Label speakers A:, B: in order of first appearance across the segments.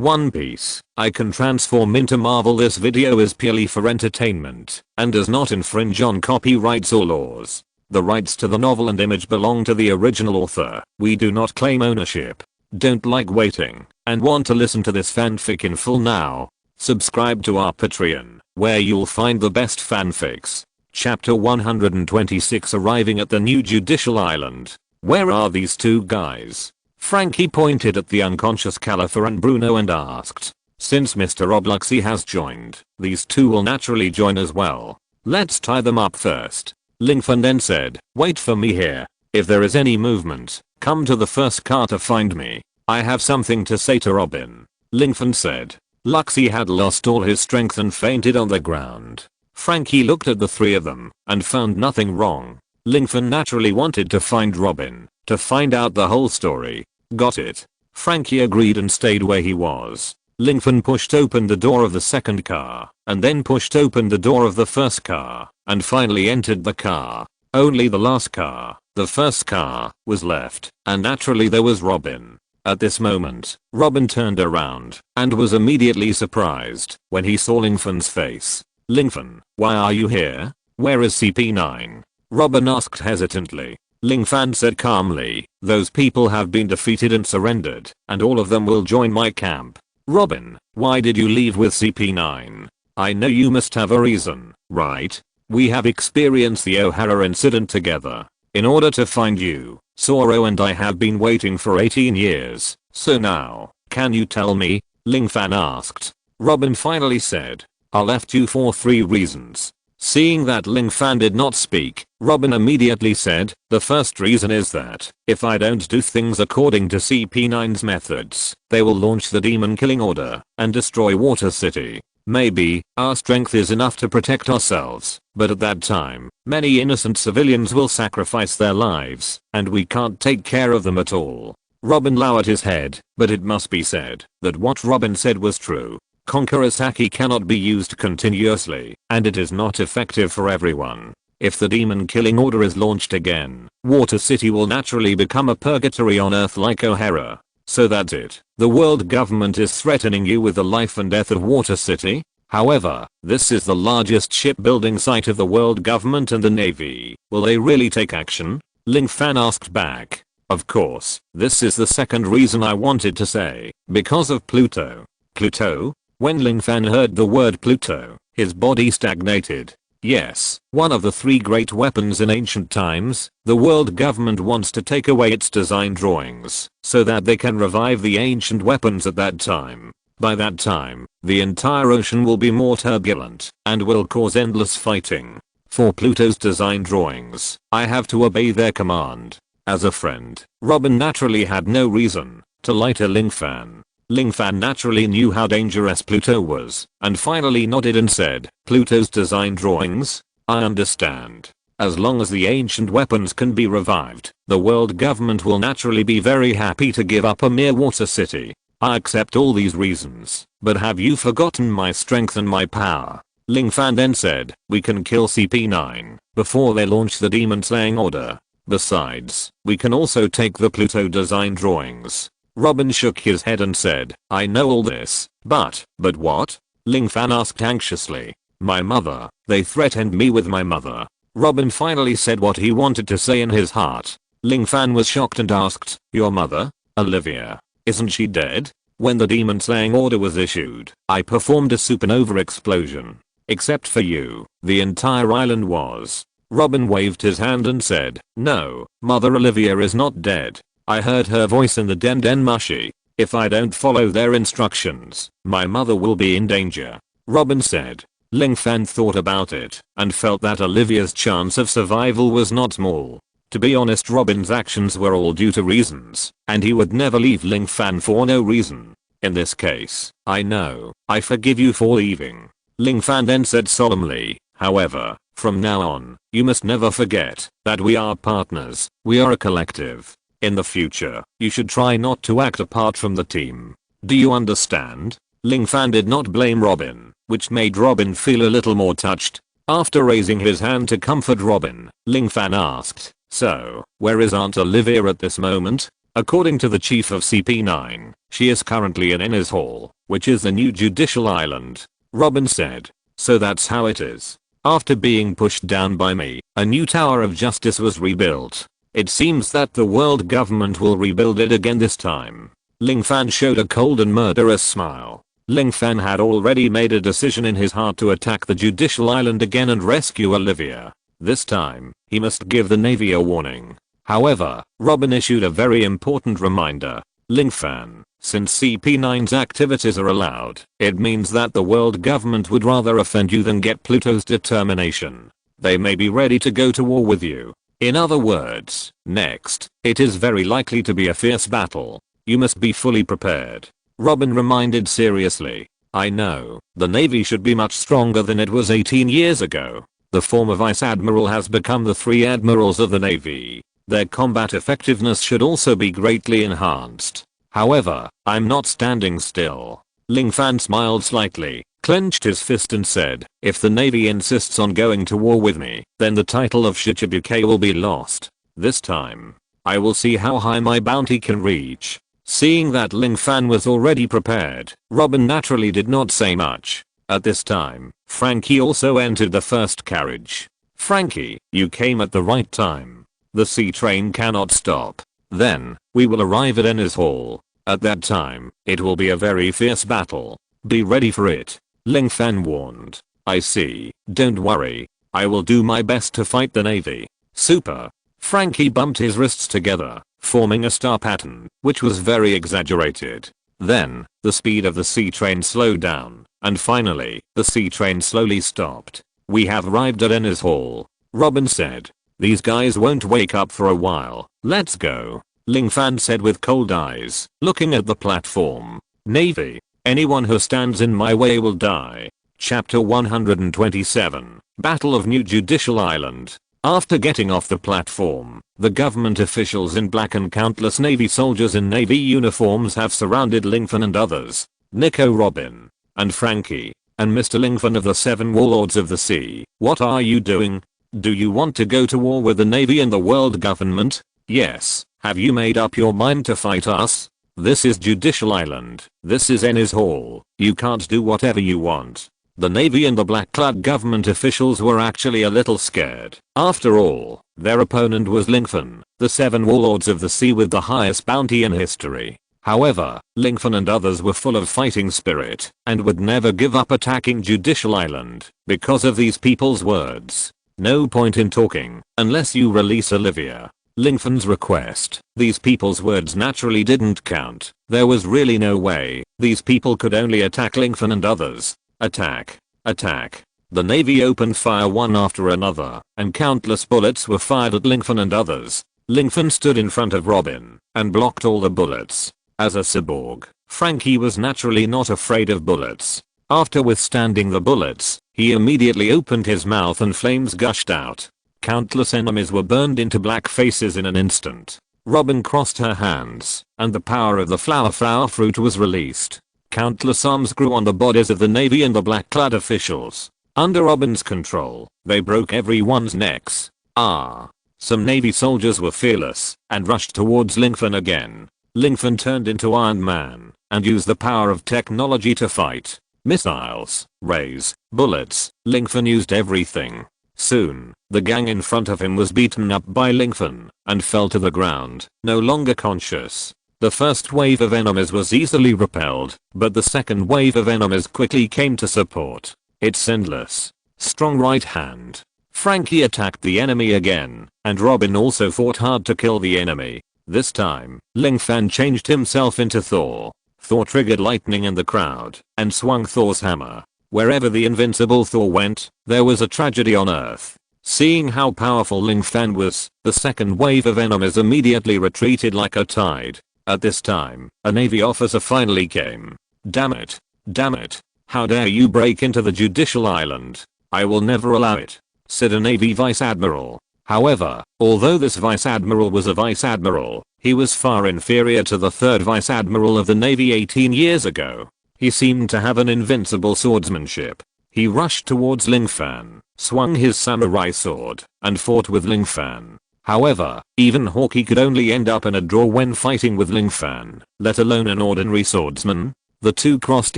A: One Piece. I can transform into Marvel. This video is purely for entertainment and does not infringe on copyrights or laws. The rights to the novel and image belong to the original author. We do not claim ownership. Don't like waiting and want to listen to this fanfic in full now? Subscribe to our Patreon, where you'll find the best fanfics. Chapter 126. Arriving at the new judicial island. Where are these two guys? Frankie pointed at the unconscious Califer and Bruno and asked. Since Mr. Obluxy has joined, these two will naturally join as well. Let's tie them up first. Lingfan then said, wait for me here. If there is any movement, come to the first car to find me. I have something to say to Robin. Lingfan said. Luxy had lost all his strength and fainted on the ground. Frankie looked at the three of them and found nothing wrong. Lingfan naturally wanted to find Robin, to find out the whole story. Got it. Frankie agreed and stayed where he was. Lingfan pushed open the door of the second car, and then pushed open the door of the first car, and finally entered the car. Only the last car, the first car, was left, and naturally there was Robin. At this moment, Robin turned around, and was immediately surprised when he saw Lingfan's face. Lingfan, why are you here? Where is CP9? Robin asked hesitantly. Lingfan said calmly, those people have been defeated and surrendered, and all of them will join my camp. Robin, why did you leave with CP9? I know you must have a reason, right? We have experienced the O'Hara incident together. In order to find you, Zoro and I have been waiting for 18 years, so now, can you tell me? Lingfan asked. Robin finally said, I left you for 3 reasons. Seeing that Lingfan did not speak, Robin immediately said, the first reason is that, if I don't do things according to CP9's methods, they will launch the demon killing order and destroy Water City. Maybe, our strength is enough to protect ourselves, but at that time, many innocent civilians will sacrifice their lives, and we can't take care of them at all. Robin lowered his head, but it must be said that what Robin said was true. Conqueror's Haki cannot be used continuously, and it is not effective for everyone. If the demon killing order is launched again, Water City will naturally become a purgatory on Earth like O'Hara. So that's it. The world government is threatening you with the life and death of Water City? However, this is the largest shipbuilding site of the world government and the navy. Will they really take action? Lingfan asked back. Of course, this is the second reason I wanted to say. Because of Pluto. Pluto? When Lingfan heard the word Pluto, his body stagnated. Yes, one of the 3 great weapons in ancient times, the world government wants to take away its design drawings, so that they can revive the ancient weapons at that time. By that time, the entire ocean will be more turbulent, and will cause endless fighting. For Pluto's design drawings, I have to obey their command. As a friend, Robin naturally had no reason to lie to Lingfan. Lingfan naturally knew how dangerous Pluto was, and finally nodded and said, Pluto's design drawings? I understand. As long as the ancient weapons can be revived, the world government will naturally be very happy to give up a mere Water City. I accept all these reasons, but have you forgotten my strength and my power? Lingfan then said, we can kill CP9 before they launch the demon slaying order. Besides, we can also take the Pluto design drawings. Robin shook his head and said, I know all this, but what? Lingfan asked anxiously. My mother, they threatened me with my mother. Robin finally said what he wanted to say in his heart. Lingfan was shocked and asked, your mother? Olivia, isn't she dead? When the demon slaying order was issued, I performed a supernova explosion. Except for you, the entire island was. Robin waved his hand and said, no, Mother Olivia is not dead. I heard her voice in the Den Mushi. If I don't follow their instructions, my mother will be in danger. Robin said. Lingfan thought about it and felt that Olivia's chance of survival was not small. To be honest, Robin's actions were all due to reasons, and he would never leave Lingfan for no reason. In this case, I know, I forgive you for leaving. Lingfan then said solemnly, however, from now on, you must never forget that we are partners, we are a collective. In the future, you should try not to act apart from the team. Do you understand? Lingfan did not blame Robin, which made Robin feel a little more touched. After raising his hand to comfort Robin, Lingfan asked, so, where is Aunt Olivia at this moment? According to the chief of CP9, she is currently in Enel's Hall, which is the new judicial island. Robin said. So that's how it is. After being pushed down by me, a new Tower of Justice was rebuilt. It seems that the world government will rebuild it again this time. Ling Fan showed a cold and murderous smile. Ling Fan had already made a decision in his heart to attack the judicial island again and rescue Olivia. This time, he must give the Navy a warning. However, Robin issued a very important reminder. Ling Fan, since CP9's activities are allowed, it means that the world government would rather offend you than get Pluto's determination. They may be ready to go to war with you. In other words, next, it is very likely to be a fierce battle. You must be fully prepared. Robin reminded seriously. I know, the Navy should be much stronger than it was 18 years ago. The former Vice Admiral has become the 3 admirals of the Navy. Their combat effectiveness should also be greatly enhanced. However, I'm not standing still. Ling Fan smiled slightly, clenched his fist and said, if the Navy insists on going to war with me, then the title of Shichibuke will be lost. This time, I will see how high my bounty can reach. Seeing that Ling Fan was already prepared, Robin naturally did not say much. At this time, Frankie also entered the first carriage. Frankie, you came at the right time. The sea train cannot stop. Then, we will arrive at Enel's Hall. At that time, it will be a very fierce battle. Be ready for it. Ling Fan warned. I see, don't worry. I will do my best to fight the Navy. Super. Frankie bumped his wrists together, forming a star pattern, which was very exaggerated. Then, the speed of the sea train slowed down, and finally, the sea train slowly stopped. We have arrived at Enel's Hall. Robin said. These guys won't wake up for a while. Let's go. Ling Fan said with cold eyes, looking at the platform. Navy. Anyone who stands in my way will die. Chapter 127. Battle of New Judicial Island. After getting off the platform, the government officials in black and countless Navy soldiers in Navy uniforms have surrounded Ling Fan and others. Nico, Robin, and Frankie, and Mr. Ling Fan of the 7 Warlords of the Sea. What are you doing? Do you want to go to war with the Navy and the world government? Yes. Have you made up your mind to fight us? This is Judicial Island. This is Enel's Hall. You can't do whatever you want. The Navy and the black-clad government officials were actually a little scared. After all, their opponent was Ling Fan, the 7 Warlords of the Sea with the highest bounty in history. However, Ling Fan and others were full of fighting spirit and would never give up attacking Judicial Island because of these people's words. No point in talking unless you release Olivia. Ling Fan's request. These people's words naturally didn't count. There was really no way. These people could only attack Ling Fan and others. Attack. Attack. The Navy opened fire one after another, and countless bullets were fired at Ling Fan and others. Ling Fan stood in front of Robin and blocked all the bullets. As a cyborg, Frankie was naturally not afraid of bullets. After withstanding the bullets, he immediately opened his mouth and flames gushed out. Countless enemies were burned into black faces in an instant. Robin crossed her hands, and the power of the flower fruit was released. Countless arms grew on the bodies of the Navy and the black-clad officials. Under Robin's control, they broke everyone's necks. Some Navy soldiers were fearless and rushed towards Ling Fan again. Ling Fan turned into Iron Man and used the power of technology to fight. Missiles, rays, bullets, Ling Fan used everything. Soon, the gang in front of him was beaten up by Ling Fan and fell to the ground, no longer conscious. The first wave of enemies was easily repelled, but the second wave of enemies quickly came to support. Its endless, strong right hand. Frankie attacked the enemy again, and Robin also fought hard to kill the enemy. This time, Ling Fan changed himself into Thor. Thor triggered lightning in the crowd and swung Thor's hammer. Wherever the invincible Thor went, there was a tragedy on Earth. Seeing how powerful Ling Fan was, the second wave of enemies immediately retreated like a tide. At this time, a Navy officer finally came. Damn it. Damn it. How dare you break into the Judicial Island? I will never allow it, said a Navy Vice Admiral. However, although this Vice Admiral was a Vice Admiral, he was far inferior to the 3rd Vice Admiral of the Navy 18 years ago. He seemed to have an invincible swordsmanship. He rushed towards Ling Fan, swung his samurai sword, and fought with Ling Fan. However, even Hawkeye could only end up in a draw when fighting with Ling Fan, let alone an ordinary swordsman. The two crossed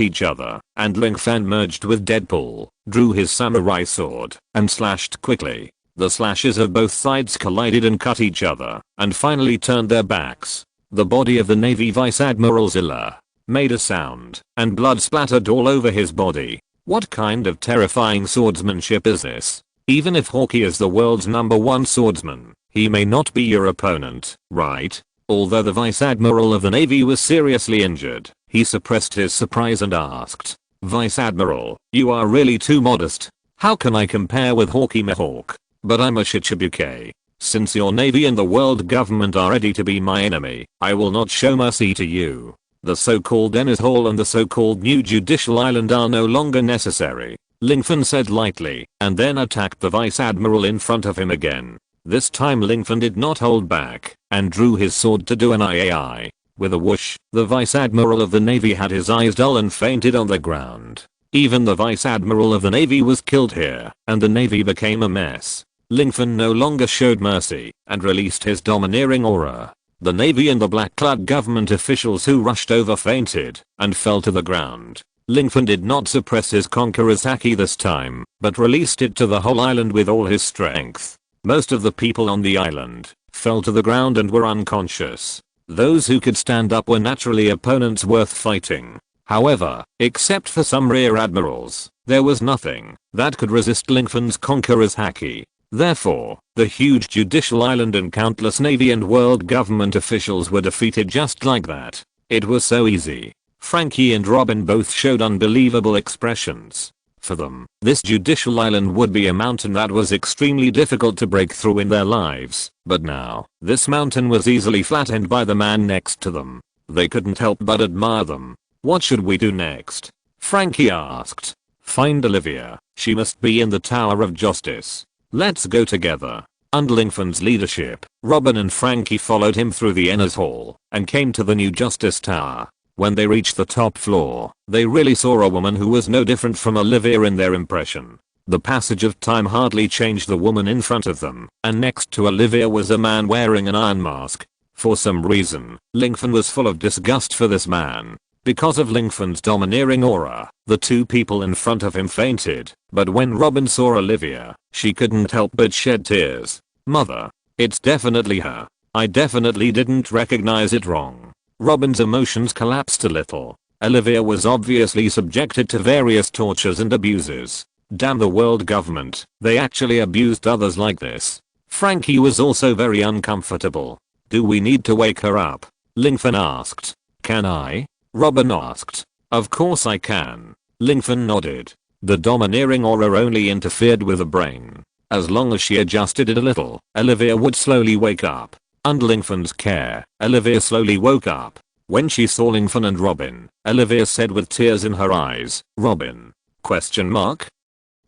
A: each other, and Ling Fan merged with Deadpool, drew his samurai sword, and slashed quickly. The slashes of both sides collided and cut each other, and finally turned their backs. The body of the Navy Vice Admiral Zilla made a sound, and blood splattered all over his body. What kind of terrifying swordsmanship is this? Even if Hawkeye is the world's #1 swordsman, he may not be your opponent, right? Although the Vice Admiral of the Navy was seriously injured, he suppressed his surprise and asked, "Vice Admiral, you are really too modest. How can I compare with Hawkeye Mihawk? But I'm a Shichibuke. Since your Navy and the world government are ready to be my enemy, I will not show mercy to you. The so-called Ennis Hall and the so-called new Judicial Island are no longer necessary," Ling Fan said lightly, and then attacked the Vice Admiral in front of him again. This time Ling Fan did not hold back, and drew his sword to do an IAI. With a whoosh, the Vice Admiral of the Navy had his eyes dull and fainted on the ground. Even the Vice Admiral of the Navy was killed here, and the Navy became a mess. Ling Fan no longer showed mercy, and released his domineering aura. The Navy and the black-clad government officials who rushed over fainted, and fell to the ground. Ling Fan did not suppress his conqueror's haki this time, but released it to the whole island with all his strength. Most of the people on the island fell to the ground and were unconscious. Those who could stand up were naturally opponents worth fighting. However, except for some rear admirals, there was nothing that could resist Ling Fan's conqueror's haki. Therefore, the huge Judicial Island and countless Navy and world government officials were defeated just like that. It was so easy. Frankie and Robin both showed unbelievable expressions. For them, this Judicial Island would be a mountain that was extremely difficult to break through in their lives, but now, this mountain was easily flattened by the man next to them. They couldn't help but admire them. "What should we do next?" Frankie asked. "Find Olivia. She must be in the Tower of Justice. Let's go together." Under Ling Fan's leadership, Robin and Frankie followed him through the Ennis Hall, and came to the new Justice Tower. When they reached the top floor, they really saw a woman who was no different from Olivia in their impression. The passage of time hardly changed the woman in front of them, and next to Olivia was a man wearing an iron mask. For some reason, Ling Fan was full of disgust for this man. Because of Ling Fan's domineering aura, the two people in front of him fainted, but when Robin saw Olivia, she couldn't help but shed tears. "Mother, it's definitely her. I definitely didn't recognize it wrong." Robin's emotions collapsed a little. Olivia was obviously subjected to various tortures and abuses. Damn the world government, they actually abused others like this. Frankie was also very uncomfortable. "Do we need to wake her up?" Ling Fan asked. "Can I?" Robin asked. "Of course I can." Ling Fan nodded. The domineering aura only interfered with the brain. As long as she adjusted it a little, Olivia would slowly wake up. Under Ling Fan's care, Olivia slowly woke up. When she saw Ling Fan and Robin, Olivia said with tears in her eyes, "Robin?" Question mark.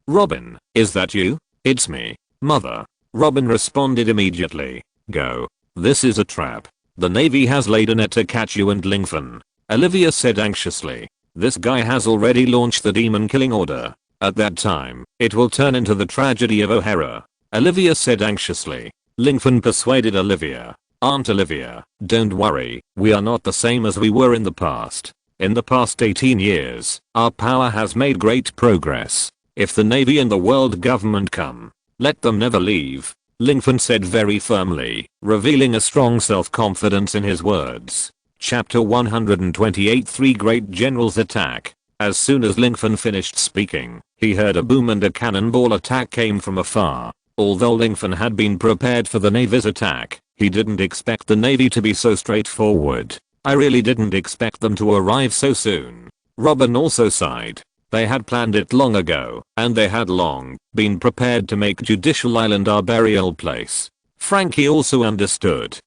A: "Robin, is that you?" "It's me, Mother." Robin responded immediately. "Go. This is a trap. The Navy has laid a net to catch you and Ling Fan." Olivia said anxiously. "This guy has already launched the demon killing order. At that time, it will turn into the tragedy of O'Hara." Olivia said anxiously. Ling Fan persuaded Olivia. "Aunt Olivia, don't worry, we are not the same as we were in the past. In the past 18 years, our power has made great progress. If the Navy and the world government come, let them never leave." Ling Fan said very firmly, revealing a strong self-confidence in his words. Chapter 128 Three Great Generals Attack. As soon as Ling Fan finished speaking, he heard a boom and a cannonball attack came from afar. Although Ling Fan had been prepared for the Navy's attack, he didn't expect the Navy to be so straightforward. "I really didn't expect them to arrive so soon." Robin also sighed. They had planned it long ago, and they had long been prepared to make Judicial Island our burial place. Frankie also understood.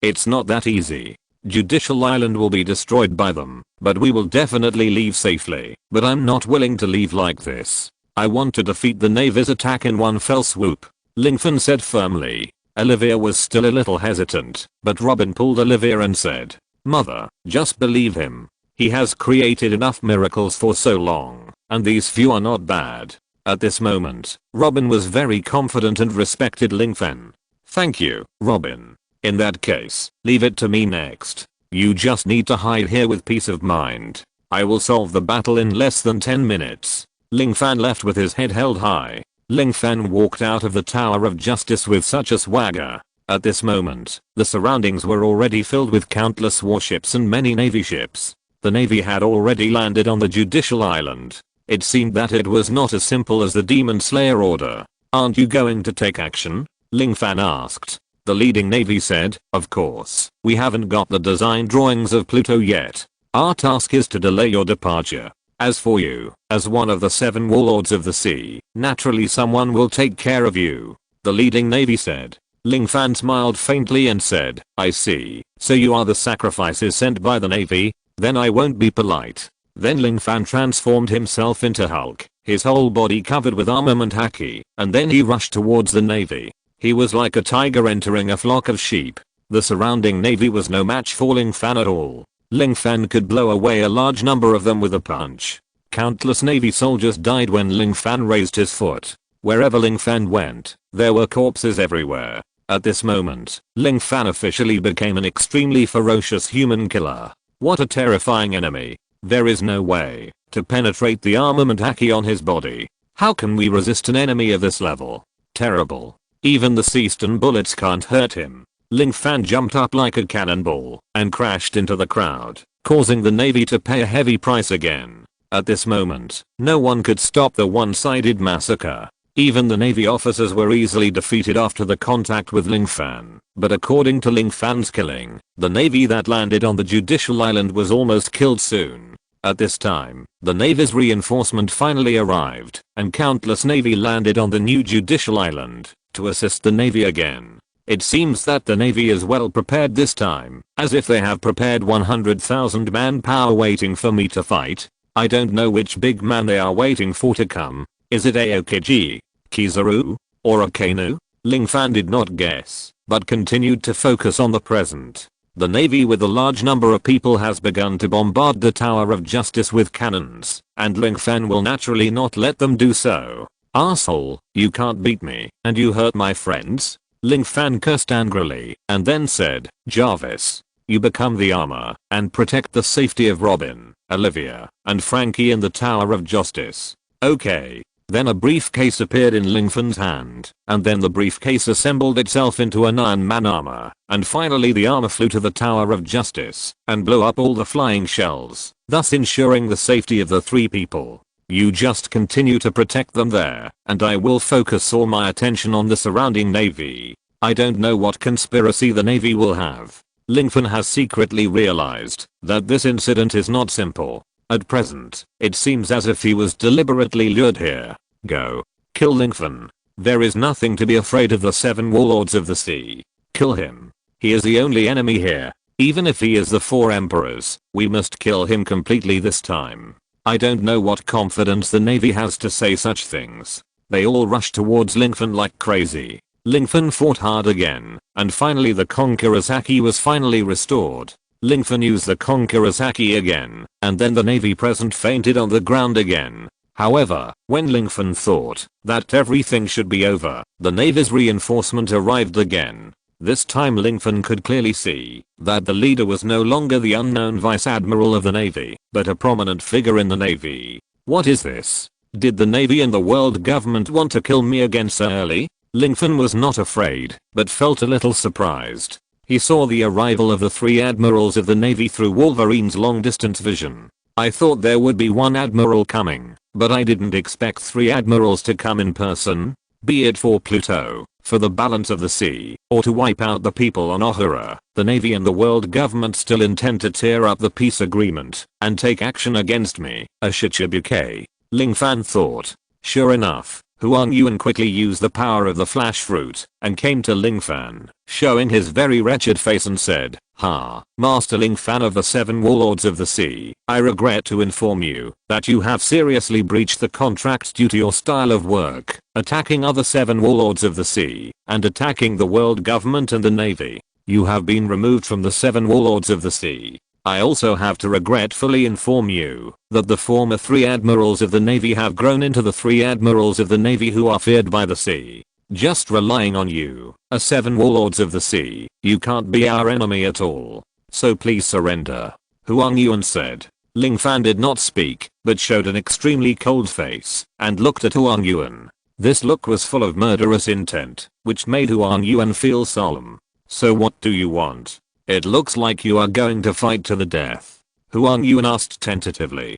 A: It's not that easy. Judicial Island will be destroyed by them, but we will definitely leave safely. But I'm not willing to leave like this. I want to defeat the Navy's attack in one fell swoop," Ling Fan said firmly. Olivia was still a little hesitant, but Robin pulled Olivia and said, "Mother, just believe him. He has created enough miracles for so long, and these few are not bad." At this moment, Robin was very confident and respected Ling Fan. Thank you, Robin. In that case, leave it to me next. You just need to hide here with peace of mind. I will solve the battle in less than 10 minutes. Ling Fan left with his head held high. Ling Fan walked out of the Tower of Justice with such a swagger. At this moment, the surroundings were already filled with countless warships and many navy ships. The navy had already landed on the Judicial Island. It seemed that it was not as simple as the Demon Slayer order. Aren't you going to take action? Ling Fan asked. The leading navy said, of course, we haven't got the design drawings of Pluto yet. Our task is to delay your departure. As for you, as one of the 7 warlords of the sea, naturally someone will take care of you. The leading navy said. Ling Fan smiled faintly and said, I see, so you are the sacrifices sent by the navy, then I won't be polite. Then Ling Fan transformed himself into Hulk, his whole body covered with armament haki, and then he rushed towards the navy. He was like a tiger entering a flock of sheep. The surrounding navy was no match for Ling Fan at all. Ling Fan could blow away a large number of them with a punch. Countless navy soldiers died when Ling Fan raised his foot. Wherever Ling Fan went, there were corpses everywhere. At this moment, Ling Fan officially became an extremely ferocious human killer. What a terrifying enemy. There is no way to penetrate the armament haki on his body. How can we resist an enemy of this level? Terrible. Even the Seaston bullets can't hurt him. Ling Fan jumped up like a cannonball and crashed into the crowd, causing the navy to pay a heavy price again. At this moment, no one could stop the one-sided massacre. Even the navy officers were easily defeated after the contact with Ling Fan. But according to Ling Fan's killing, the navy that landed on the Judicial Island was almost killed soon. At this time, the navy's reinforcement finally arrived, and countless navy landed on the new Judicial Island to assist the navy again. It seems that the navy is well prepared this time, as if they have prepared 100,000 manpower waiting for me to fight. I don't know which big man they are waiting for to come. Is it Aokiji, Kizaru, or Akainu? Ling Fan did not guess, but continued to focus on the present. The navy with a large number of people has begun to bombard the Tower of Justice with cannons, and Ling Fan will naturally not let them do so. Asshole, you can't beat me, and you hurt my friends? Ling Fan cursed angrily, and then said, Jarvis, you become the armor, and protect the safety of Robin, Olivia, and Frankie in the Tower of Justice. Okay. Then a briefcase appeared in Ling Fan's hand, and then the briefcase assembled itself into an Iron Man armor, and finally the armor flew to the Tower of Justice, and blew up all the flying shells, thus ensuring the safety of the 3 people. You just continue to protect them there, and I will focus all my attention on the surrounding navy. I don't know what conspiracy the navy will have. Ling Fan has secretly realized that this incident is not simple. At present, it seems as if he was deliberately lured here. Go. Kill Ling Fan. There is nothing to be afraid of the 7 warlords of the sea. Kill him. He is the only enemy here. Even if he is the 4 emperors, we must kill him completely this time. I don't know what confidence the navy has to say such things. They all rushed towards Ling Fan like crazy. Ling Fan fought hard again, and finally the Conqueror's haki was finally restored. Ling Fan used the Conqueror's haki again, and then the navy present fainted on the ground again. However, when Ling Fan thought that everything should be over, the navy's reinforcement arrived again. This time Ling Fan could clearly see that the leader was no longer the unknown vice admiral of the navy, but a prominent figure in the navy. What is this? Did the navy and the world government want to kill me again so early? Ling Fan was not afraid, but felt a little surprised. He saw the arrival of the 3 admirals of the navy through Wolverine's long-distance vision. I thought there would be 1 admiral coming, but I didn't expect 3 admirals to come in person. Be it for Pluto, for the balance of the sea, or to wipe out the people on Ohara, the navy and the world government still intend to tear up the peace agreement and take action against me, a Shichibuke. Ling Fan thought. Sure enough, Huang Yuan quickly used the power of the flash fruit and came to Ling Fan, showing his very wretched face and said, Ha, Master Ling Fan of the 7 warlords of the sea, I regret to inform you that you have seriously breached the contract due to your style of work, attacking other 7 warlords of the sea, and attacking the world government and the navy. You have been removed from the 7 warlords of the sea. I also have to regretfully inform you that the former 3 admirals of the navy have grown into the 3 admirals of the navy who are feared by the sea. Just relying on you, a 7 warlords of the sea, you can't be our enemy at all. So please surrender. Huang Yuan said. Ling Fan did not speak, but showed an extremely cold face, and looked at Huang Yuan. This look was full of murderous intent, which made Huang Yuan feel solemn. So what do you want? It looks like you are going to fight to the death. Huang Yuan asked tentatively.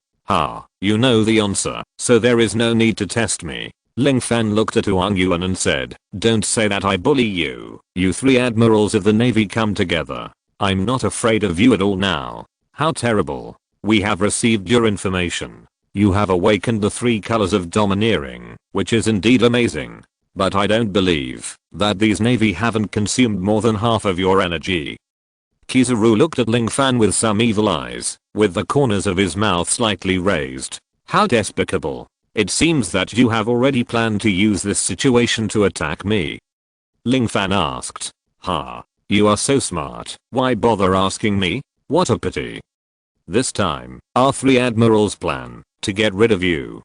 A: You know the answer, so there is no need to test me. Ling Fan looked at Huang Yuan and said, don't say that I bully you. You 3 admirals of the navy come together. I'm not afraid of you at all now. How terrible. We have received your information. You have awakened the 3 colors of domineering, which is indeed amazing. But I don't believe that these navy haven't consumed more than half of your energy. Kizaru looked at Ling Fan with some evil eyes, with the corners of his mouth slightly raised. How despicable. It seems that you have already planned to use this situation to attack me. Ling Fan asked. You are so smart, why bother asking me? What a pity. This time, our 3 admirals plan to get rid of you.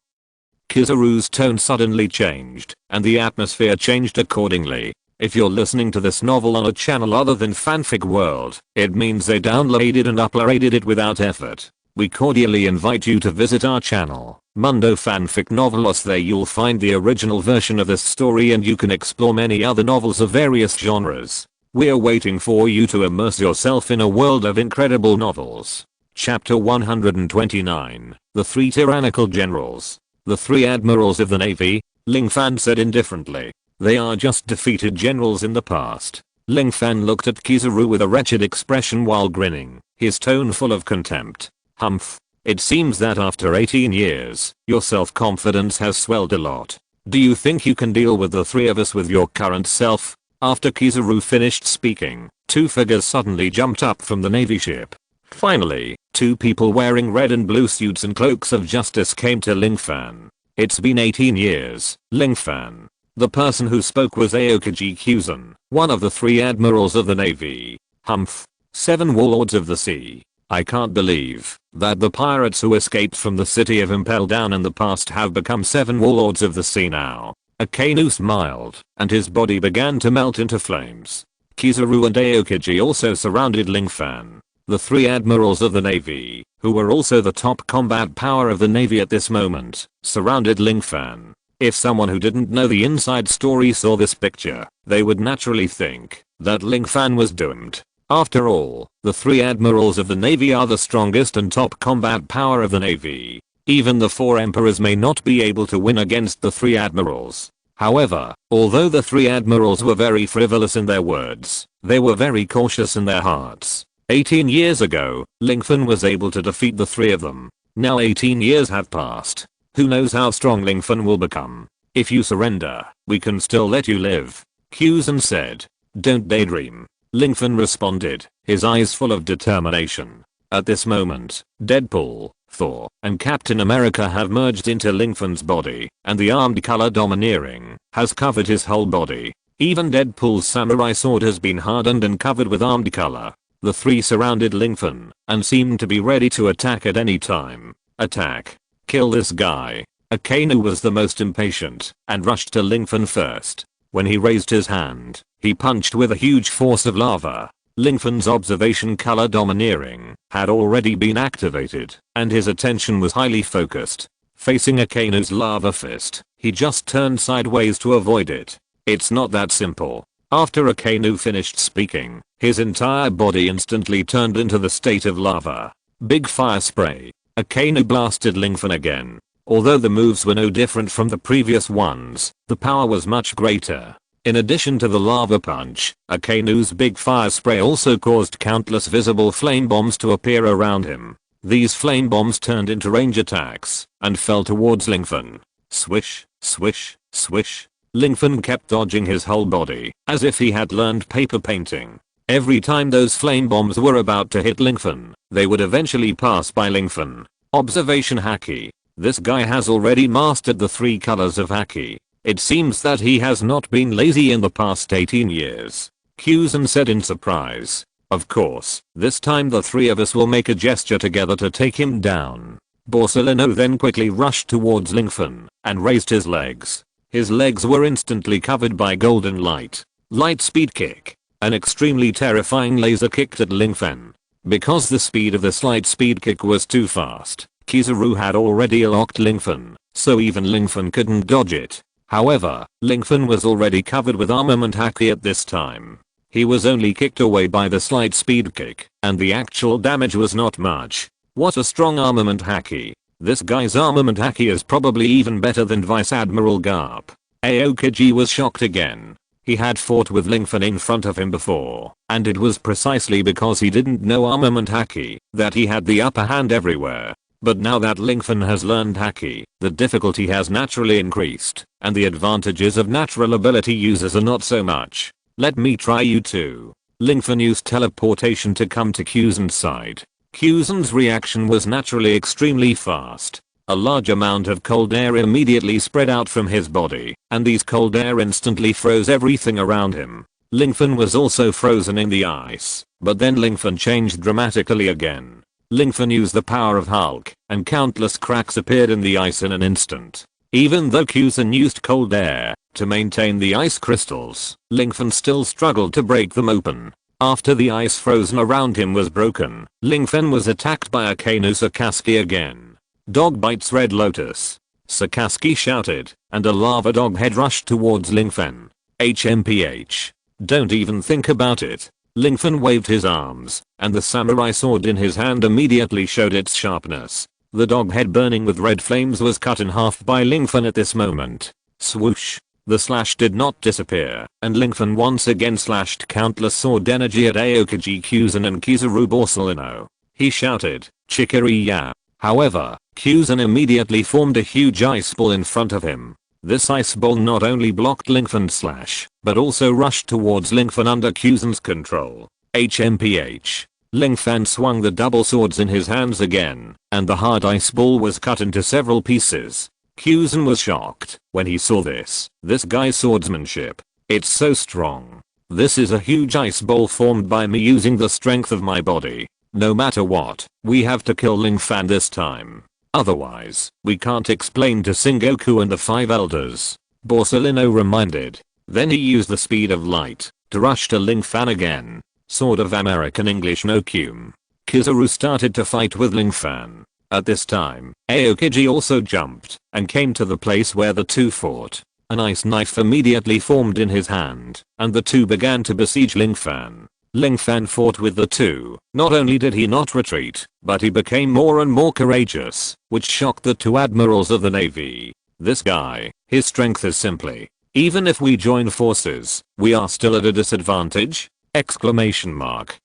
A: Kizaru's tone suddenly changed, and the atmosphere changed accordingly. If you're listening to this novel on a channel other than Fanfic World, it means they downloaded and uploaded it without effort. We cordially invite you to visit our channel, Mundo Fanfic Novelos. There you'll find the original version of this story and you can explore many other novels of various genres. We're waiting for you to immerse yourself in a world of incredible novels. Chapter 129, The 3 Tyrannical Generals. The 3 admirals of the navy, Ling Fan said indifferently. They are just defeated generals in the past. Ling Fan looked at Kizaru with a wretched expression while grinning, his tone full of contempt. Humph. It seems that after 18 years, your self-confidence has swelled a lot. Do you think you can deal with the 3 of us with your current self? After Kizaru finished speaking, 2 figures suddenly jumped up from the navy ship. Finally, 2 people wearing red and blue suits and cloaks of justice came to Ling Fan. It's been 18 years, Ling Fan. The person who spoke was Aokiji Kyuzan, one of the 3 admirals of the navy. Humph. 7 warlords of the sea. I can't believe that the pirates who escaped from the city of Impel Down in the past have become 7 warlords of the sea now. Akainu smiled, and his body began to melt into flames. Kizaru and Aokiji also surrounded Ling Fan. The 3 admirals of the navy, who were also the top combat power of the navy at this moment, surrounded Ling Fan. If someone who didn't know the inside story saw this picture, they would naturally think that Ling Fan was doomed. After all, the 3 admirals of the navy are the strongest and top combat power of the navy. Even the 4 emperors may not be able to win against the 3 admirals. However, although the 3 admirals were very frivolous in their words, they were very cautious in their hearts. 18 years ago, Ling Fan was able to defeat the 3 of them. Now 18 years have passed. Who knows how strong Ling Fan will become? If you surrender, we can still let you live. Kyuzan said. Don't daydream. Ling Fan responded, his eyes full of determination. At this moment, Deadpool, Thor, and Captain America have merged into Ling Fan's body, and the armed color domineering has covered his whole body. Even Deadpool's samurai sword has been hardened and covered with armed color. The 3 surrounded Ling Fan and seemed to be ready to attack at any time. Attack. Kill this guy. Akainu was the most impatient and rushed to Ling Fan first. When he raised his hand, he punched with a huge force of lava. Ling Fan's observation color domineering had already been activated, and his attention was highly focused. Facing Akainu's lava fist, he just turned sideways to avoid it. It's not that simple. After Akainu finished speaking, his entire body instantly turned into the state of lava. Big fire spray. Akainu blasted Ling Fan again. Although the moves were no different from the previous ones, the power was much greater. In addition to the lava punch, Akainu's big fire spray also caused countless visible flame bombs to appear around him. These flame bombs turned into range attacks and fell towards Ling Fan. Swish, swish, swish. Ling Fan kept dodging his whole body as if he had learned paper painting. Every time those flame bombs were about to hit Ling Fan, they would eventually pass by Ling Fan. Observation Haki. This guy has already mastered the 3 colors of Haki. It seems that he has not been lazy in the past 18 years. Kyuzan said in surprise. Of course, this time the 3 of us will make a gesture together to take him down. Borsalino then quickly rushed towards Ling Fan and raised his legs. His legs were instantly covered by golden light. Light speed kick. An extremely terrifying laser kicked at Lingfen. Because the speed of this light speed kick was too fast, Kizaru had already locked Lingfen, so even Lingfen couldn't dodge it. However, Lingfen was already covered with armament haki at this time. He was only kicked away by the slight speed kick, and the actual damage was not much. What a strong armament haki. This guy's armament haki is probably even better than Vice Admiral Garp. Aokiji was shocked again. He had fought with Lingfen in front of him before, and it was precisely because he didn't know armament haki that he had the upper hand everywhere. But now that Lingfen has learned haki, the difficulty has naturally increased, and the advantages of natural ability users are not so much. Let me try you too. Lingfen used teleportation to come to Kuzan's side. Kuzan's reaction was naturally extremely fast. A large amount of cold air immediately spread out from his body, and these cold air instantly froze everything around him. Lingfen was also frozen in the ice, but then Lingfen changed dramatically again. Lingfen used the power of Hulk, and countless cracks appeared in the ice in an instant. Even though Kuzan used cold air to maintain the ice crystals, Lingfen still struggled to break them open. After the ice frozen around him was broken, Lingfen was attacked by Akainu Sakazuki again. Dog bites Red Lotus. Sakazuki shouted, and a lava dog head rushed towards Lingfen. HMPH. Don't even think about it. Lingfen waved his arms, and the samurai sword in his hand immediately showed its sharpness. The dog head burning with red flames was cut in half by Lingfen at this moment. Swoosh. The slash did not disappear, and Lingfen once again slashed countless sword energy at Aokiji Kuzan and Kizaru Borsalino. He shouted, "Chikari-ya." However, Kuzan immediately formed a huge ice ball in front of him. This ice ball not only blocked Lingfen's slash, but also rushed towards Lingfen under Kuzan's control. HMPH. Lingfen swung the double swords in his hands again, and the hard ice ball was cut into several pieces. Kuzan was shocked when he saw this. This guy's swordsmanship. It's so strong. This is a huge ice ball formed by me using the strength of my body. No matter what, we have to kill Lingfen this time. Otherwise, we can't explain to Sengoku and the five elders. Borsalino reminded. Then he used the speed of light to rush to Lingfen again. Sword of American English no cum. Kizaru started to fight with Lingfen. At this time, Aokiji also jumped and came to the place where the two fought. An ice knife immediately formed in his hand, and the two began to besiege Lingfen. Lingfen fought with the two. Not only did he not retreat, but he became more and more courageous, which shocked the two admirals of the navy. This guy, his strength is simply, even if we join forces, we are still at a disadvantage? Exclamation mark.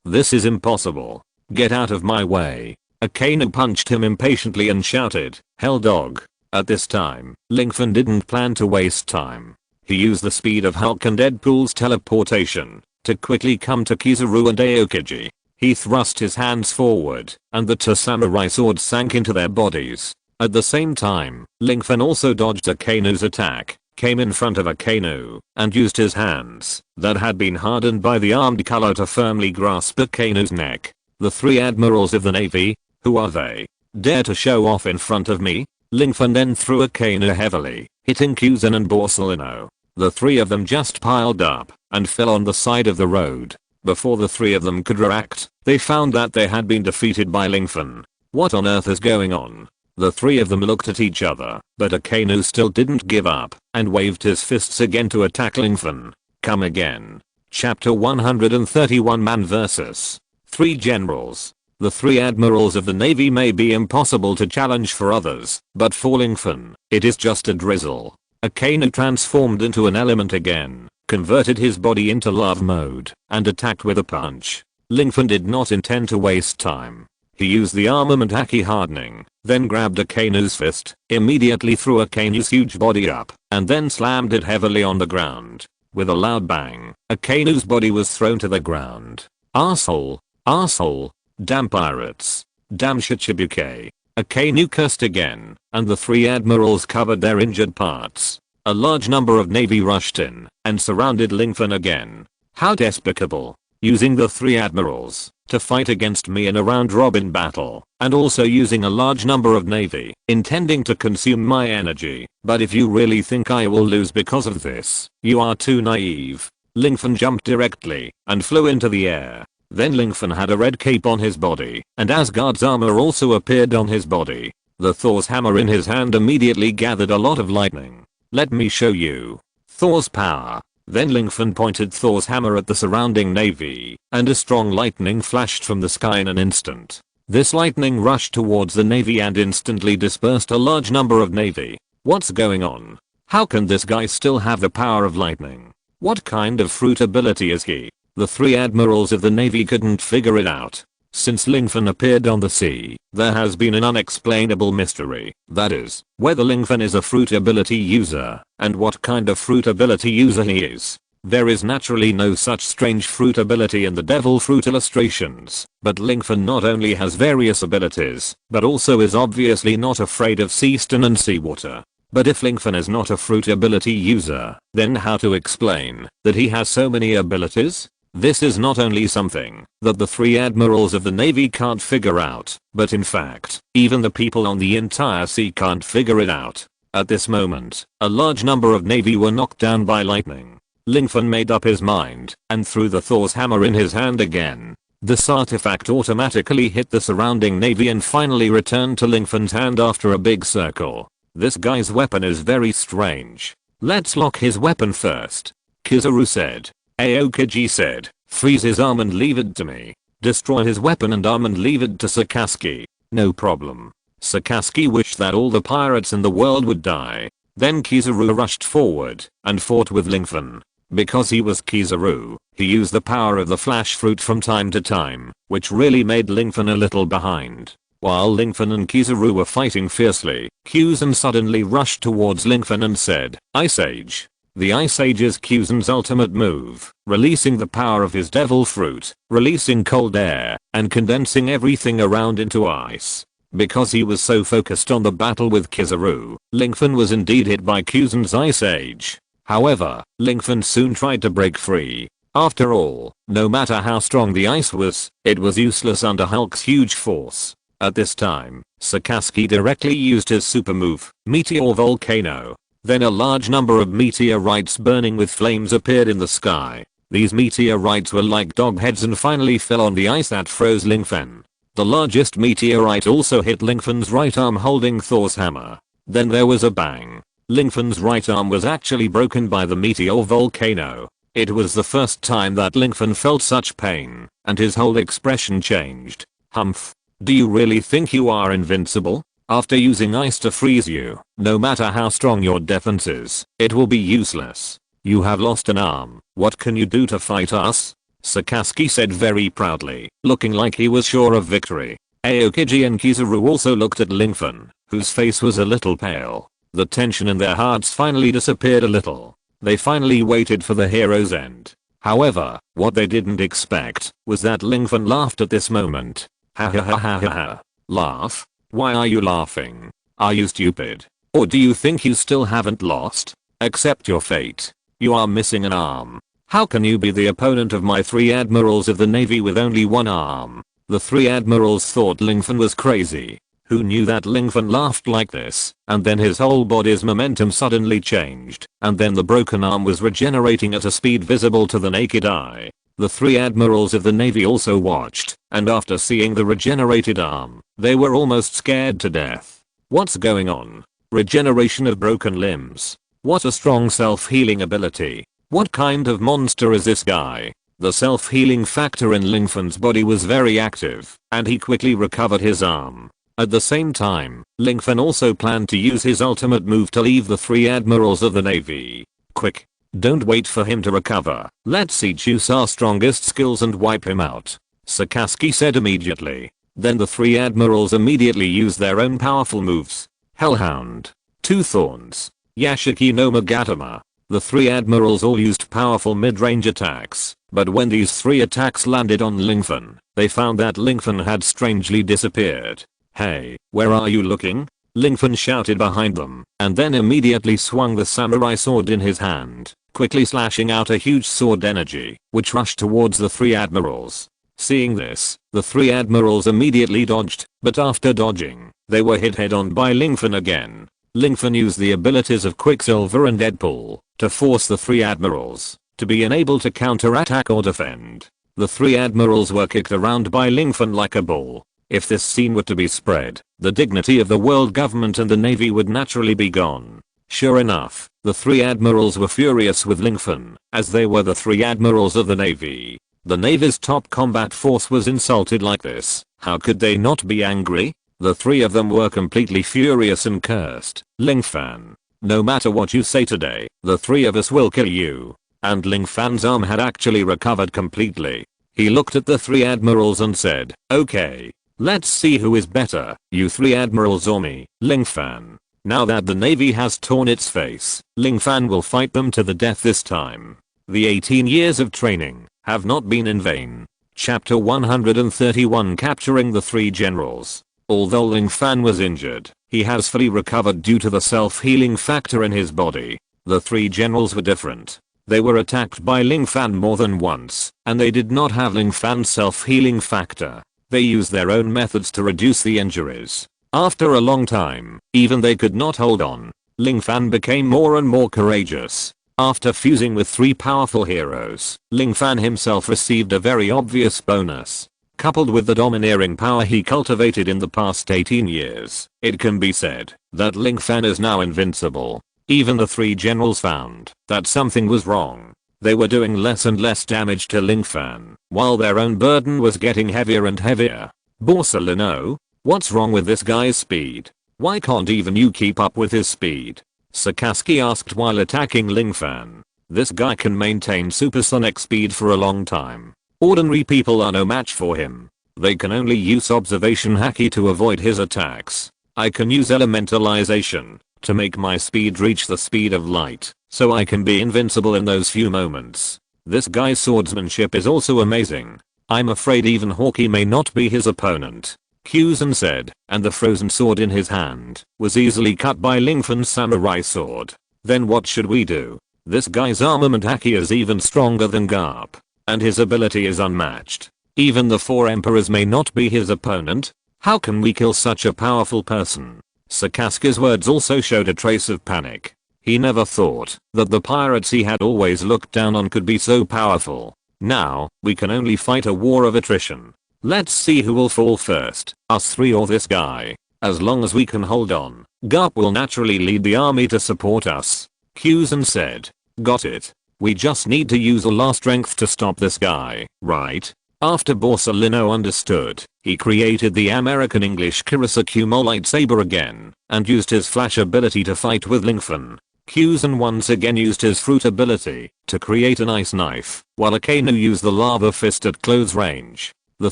A: This is impossible. Get out of my way. Akainu punched him impatiently and shouted, "Hell dog." At this time, Lingfen didn't plan to waste time. He used the speed of Hulk and Deadpool's teleportation to quickly come to Kizaru and Aokiji. He thrust his hands forward, and the two samurai swords sank into their bodies. At the same time, Lingfen also dodged Akainu's attack, came in front of Akainu, and used his hands that had been hardened by the armed color to firmly grasp Akainu's neck. The three admirals of the navy, who are they? Dare to show off in front of me? Lingfen then threw Akainu heavily, hitting Kuzan and Borsalino. The three of them just piled up and fell on the side of the road. Before the three of them could react, they found that they had been defeated by Lingfen. What on earth is going on? The three of them looked at each other, but Akainu still didn't give up and waved his fists again to attack Lingfen. Come again. Chapter 131 Man vs. 3 Generals. The three admirals of the navy may be impossible to challenge for others, but for Lingfen, it is just a drizzle. Akainu transformed into an element again, converted his body into love mode, and attacked with a punch. Lingfen did not intend to waste time. He used the armament haki hardening, then grabbed Akainu's fist, immediately threw Akainu's huge body up, and then slammed it heavily on the ground. With a loud bang, Akainu's body was thrown to the ground. Arsehole. Arsehole. Damn pirates. Damn Shichibuke. Akainu cursed again, and the three admirals covered their injured parts. A large number of navy rushed in and surrounded Lingfen again. How despicable. using the three admirals to fight against me in a round robin battle, and also using a large number of navy, intending to consume my energy. But if you really think I will lose because of this, you are too naive. Lingfen jumped directly and flew into the air. Then Lingfen had a red cape on his body, and Asgard's armor also appeared on his body. The Thor's hammer in his hand immediately gathered a lot of lightning. Let me show you Thor's power. Then Lingfen pointed Thor's hammer at the surrounding navy, and a strong lightning flashed from the sky in an instant. This lightning rushed towards the navy and instantly dispersed a large number of navy. What's going on? How can this guy still have the power of lightning? What kind of fruit ability is he? The three admirals of the navy couldn't figure it out. Since Lingfen appeared on the sea, there has been an unexplainable mystery. That is, whether Lingfen is a fruit ability user, and what kind of fruit ability user he is. There is naturally no such strange fruit ability in the devil fruit illustrations, but Lingfen not only has various abilities, but also is obviously not afraid of sea stone and seawater. But if Lingfen is not a fruit ability user, then how to explain that he has so many abilities? This is not only something that the three admirals of the navy can't figure out, but in fact, even the people on the entire sea can't figure it out. At this moment, a large number of navy were knocked down by lightning. Lingfen made up his mind and threw the Thor's hammer in his hand again. This artifact automatically hit the surrounding navy and finally returned to Lingfen's hand after a big circle. This guy's weapon is very strange. Let's lock his weapon first, Kizaru said. Aokiji said, freeze his arm and leave it to me. Destroy his weapon and arm and leave it to Sakazuki. No problem. Sakazuki wished that all the pirates in the world would die. Then Kizaru rushed forward and fought with Lingfen. Because he was Kizaru, he used the power of the flash fruit from time to time, which really made Lingfen a little behind. While Lingfen and Kizaru were fighting fiercely, Kuzan suddenly rushed towards Lingfen and said, Ice Age. The Ice Age is Kuzan's ultimate move, releasing the power of his devil fruit, releasing cold air, and condensing everything around into ice. Because he was so focused on the battle with Kizaru, Lingfen was indeed hit by Kuzan's Ice Age. However, Lingfen soon tried to break free. After all, no matter how strong the ice was, it was useless under Hulk's huge force. At this time, Sakazuki directly used his super move, Meteor Volcano. Then a large number of meteorites burning with flames appeared in the sky. These meteorites were like dog heads and finally fell on the ice that froze Lingfen. The largest meteorite also hit Lingfen's right arm holding Thor's hammer. Then there was a bang. Lingfen's right arm was actually broken by the meteor volcano. It was the first time that Lingfen felt such pain, and his whole expression changed. Humph. Do you really think you are invincible? After using ice to freeze you, no matter how strong your defense is, it will be useless. You have lost an arm. What can you do to fight us? Sakazuki said very proudly, looking like he was sure of victory. Aokiji and Kizaru also looked at Lingfen, whose face was a little pale. The tension in their hearts finally disappeared a little. They finally waited for the hero's end. However, what they didn't expect was that Lingfen laughed at this moment. Ha ha ha ha ha ha. Laugh? Why are you laughing? Are you stupid? Or do you think you still haven't lost? Accept your fate. You are missing an arm. How can you be the opponent of my three admirals of the navy with only one arm? The three admirals thought Lingfen was crazy. Who knew that Lingfen laughed like this, and then his whole body's momentum suddenly changed, and then the broken arm was regenerating at a speed visible to the naked eye. The three admirals of the navy also watched, and after seeing the regenerated arm, they were almost scared to death. What's going on? Regeneration of broken limbs. What a strong self-healing ability. What kind of monster is this guy? The self-healing factor in Lingfen's body was very active, and he quickly recovered his arm. At the same time, Lingfen also planned to use his ultimate move to leave the three admirals of the navy. Quick! Don't wait for him to recover. Let's each use our strongest skills and wipe him out. Sakazuki said immediately. Then the three admirals immediately used their own powerful moves. Hellhound. Two Thorns. Yashiki no Magatama. The three admirals all used powerful mid-range attacks, but when these three attacks landed on Lingfen, they found that Lingfen had strangely disappeared. Hey, where are you looking? Lingfen shouted behind them, and then immediately swung the samurai sword in his hand. quickly slashing out a huge sword energy, which rushed towards the three admirals. Seeing this, the three admirals immediately dodged, but after dodging, they were hit head-on by Lingfen again. Lingfen used the abilities of Quicksilver and Deadpool to force the three admirals to be unable to counterattack or defend. The three admirals were kicked around by Lingfen like a ball. If this scene were to be spread, the dignity of the world government and the navy would naturally be gone. Sure enough, the three admirals were furious with Lingfen, as they were the three admirals of the navy. The navy's top combat force was insulted like this. How could they not be angry? The three of them were completely furious and cursed. Lingfen, no matter what you say today, the three of us will kill you. And Lingfen's arm had actually recovered completely. He looked at the three admirals and said, "Okay, let's see who is better, you three admirals or me, Lingfen." Now that the navy has torn its face, Lingfen will fight them to the death this time. The 18 years of training have not been in vain. Chapter 131, Capturing the Three Generals. Although Lingfen was injured, he has fully recovered due to the self-healing factor in his body. The three generals were different. They were attacked by Lingfen more than once, and they did not have Lingfen's self-healing factor. They used their own methods to reduce the injuries. After a long time, even they could not hold on. Lingfen became more and more courageous. After fusing with three powerful heroes, Lingfen himself received a very obvious bonus. Coupled with the domineering power he cultivated in the past 18 years, it can be said that Lingfen is now invincible. Even the three generals found that something was wrong. They were doing less and less damage to Lingfen, while their own burden was getting heavier and heavier. Borsalino, what's wrong with this guy's speed? Why can't even you keep up with his speed? Sakazuki asked while attacking Lingfen. This guy can maintain supersonic speed for a long time. Ordinary people are no match for him. They can only use observation haki to avoid his attacks. I can use elementalization to make my speed reach the speed of light, so I can be invincible in those few moments. This guy's swordsmanship is also amazing. I'm afraid even Hawkeye may not be his opponent. Kuzan said, and the frozen sword in his hand was easily cut by Lingfen's samurai sword. Then what should we do? This guy's armament haki is even stronger than Garp, and his ability is unmatched. Even the four emperors may not be his opponent. How can we kill such a powerful person? Sakazuki's words also showed a trace of panic. He never thought that the pirates he had always looked down on could be so powerful. Now, we can only fight a war of attrition. Let's see who will fall first, us three or this guy. As long as we can hold on, Garp will naturally lead the army to support us. Kuzan said. Got it. We just need to use all our strength to stop this guy, right? After Borsalino understood, he created the American English Kirisakumo lightsaber again, and used his flash ability to fight with Lingfen. Kuzan once again used his fruit ability to create an ice knife, while Akainu used the lava fist at close range. The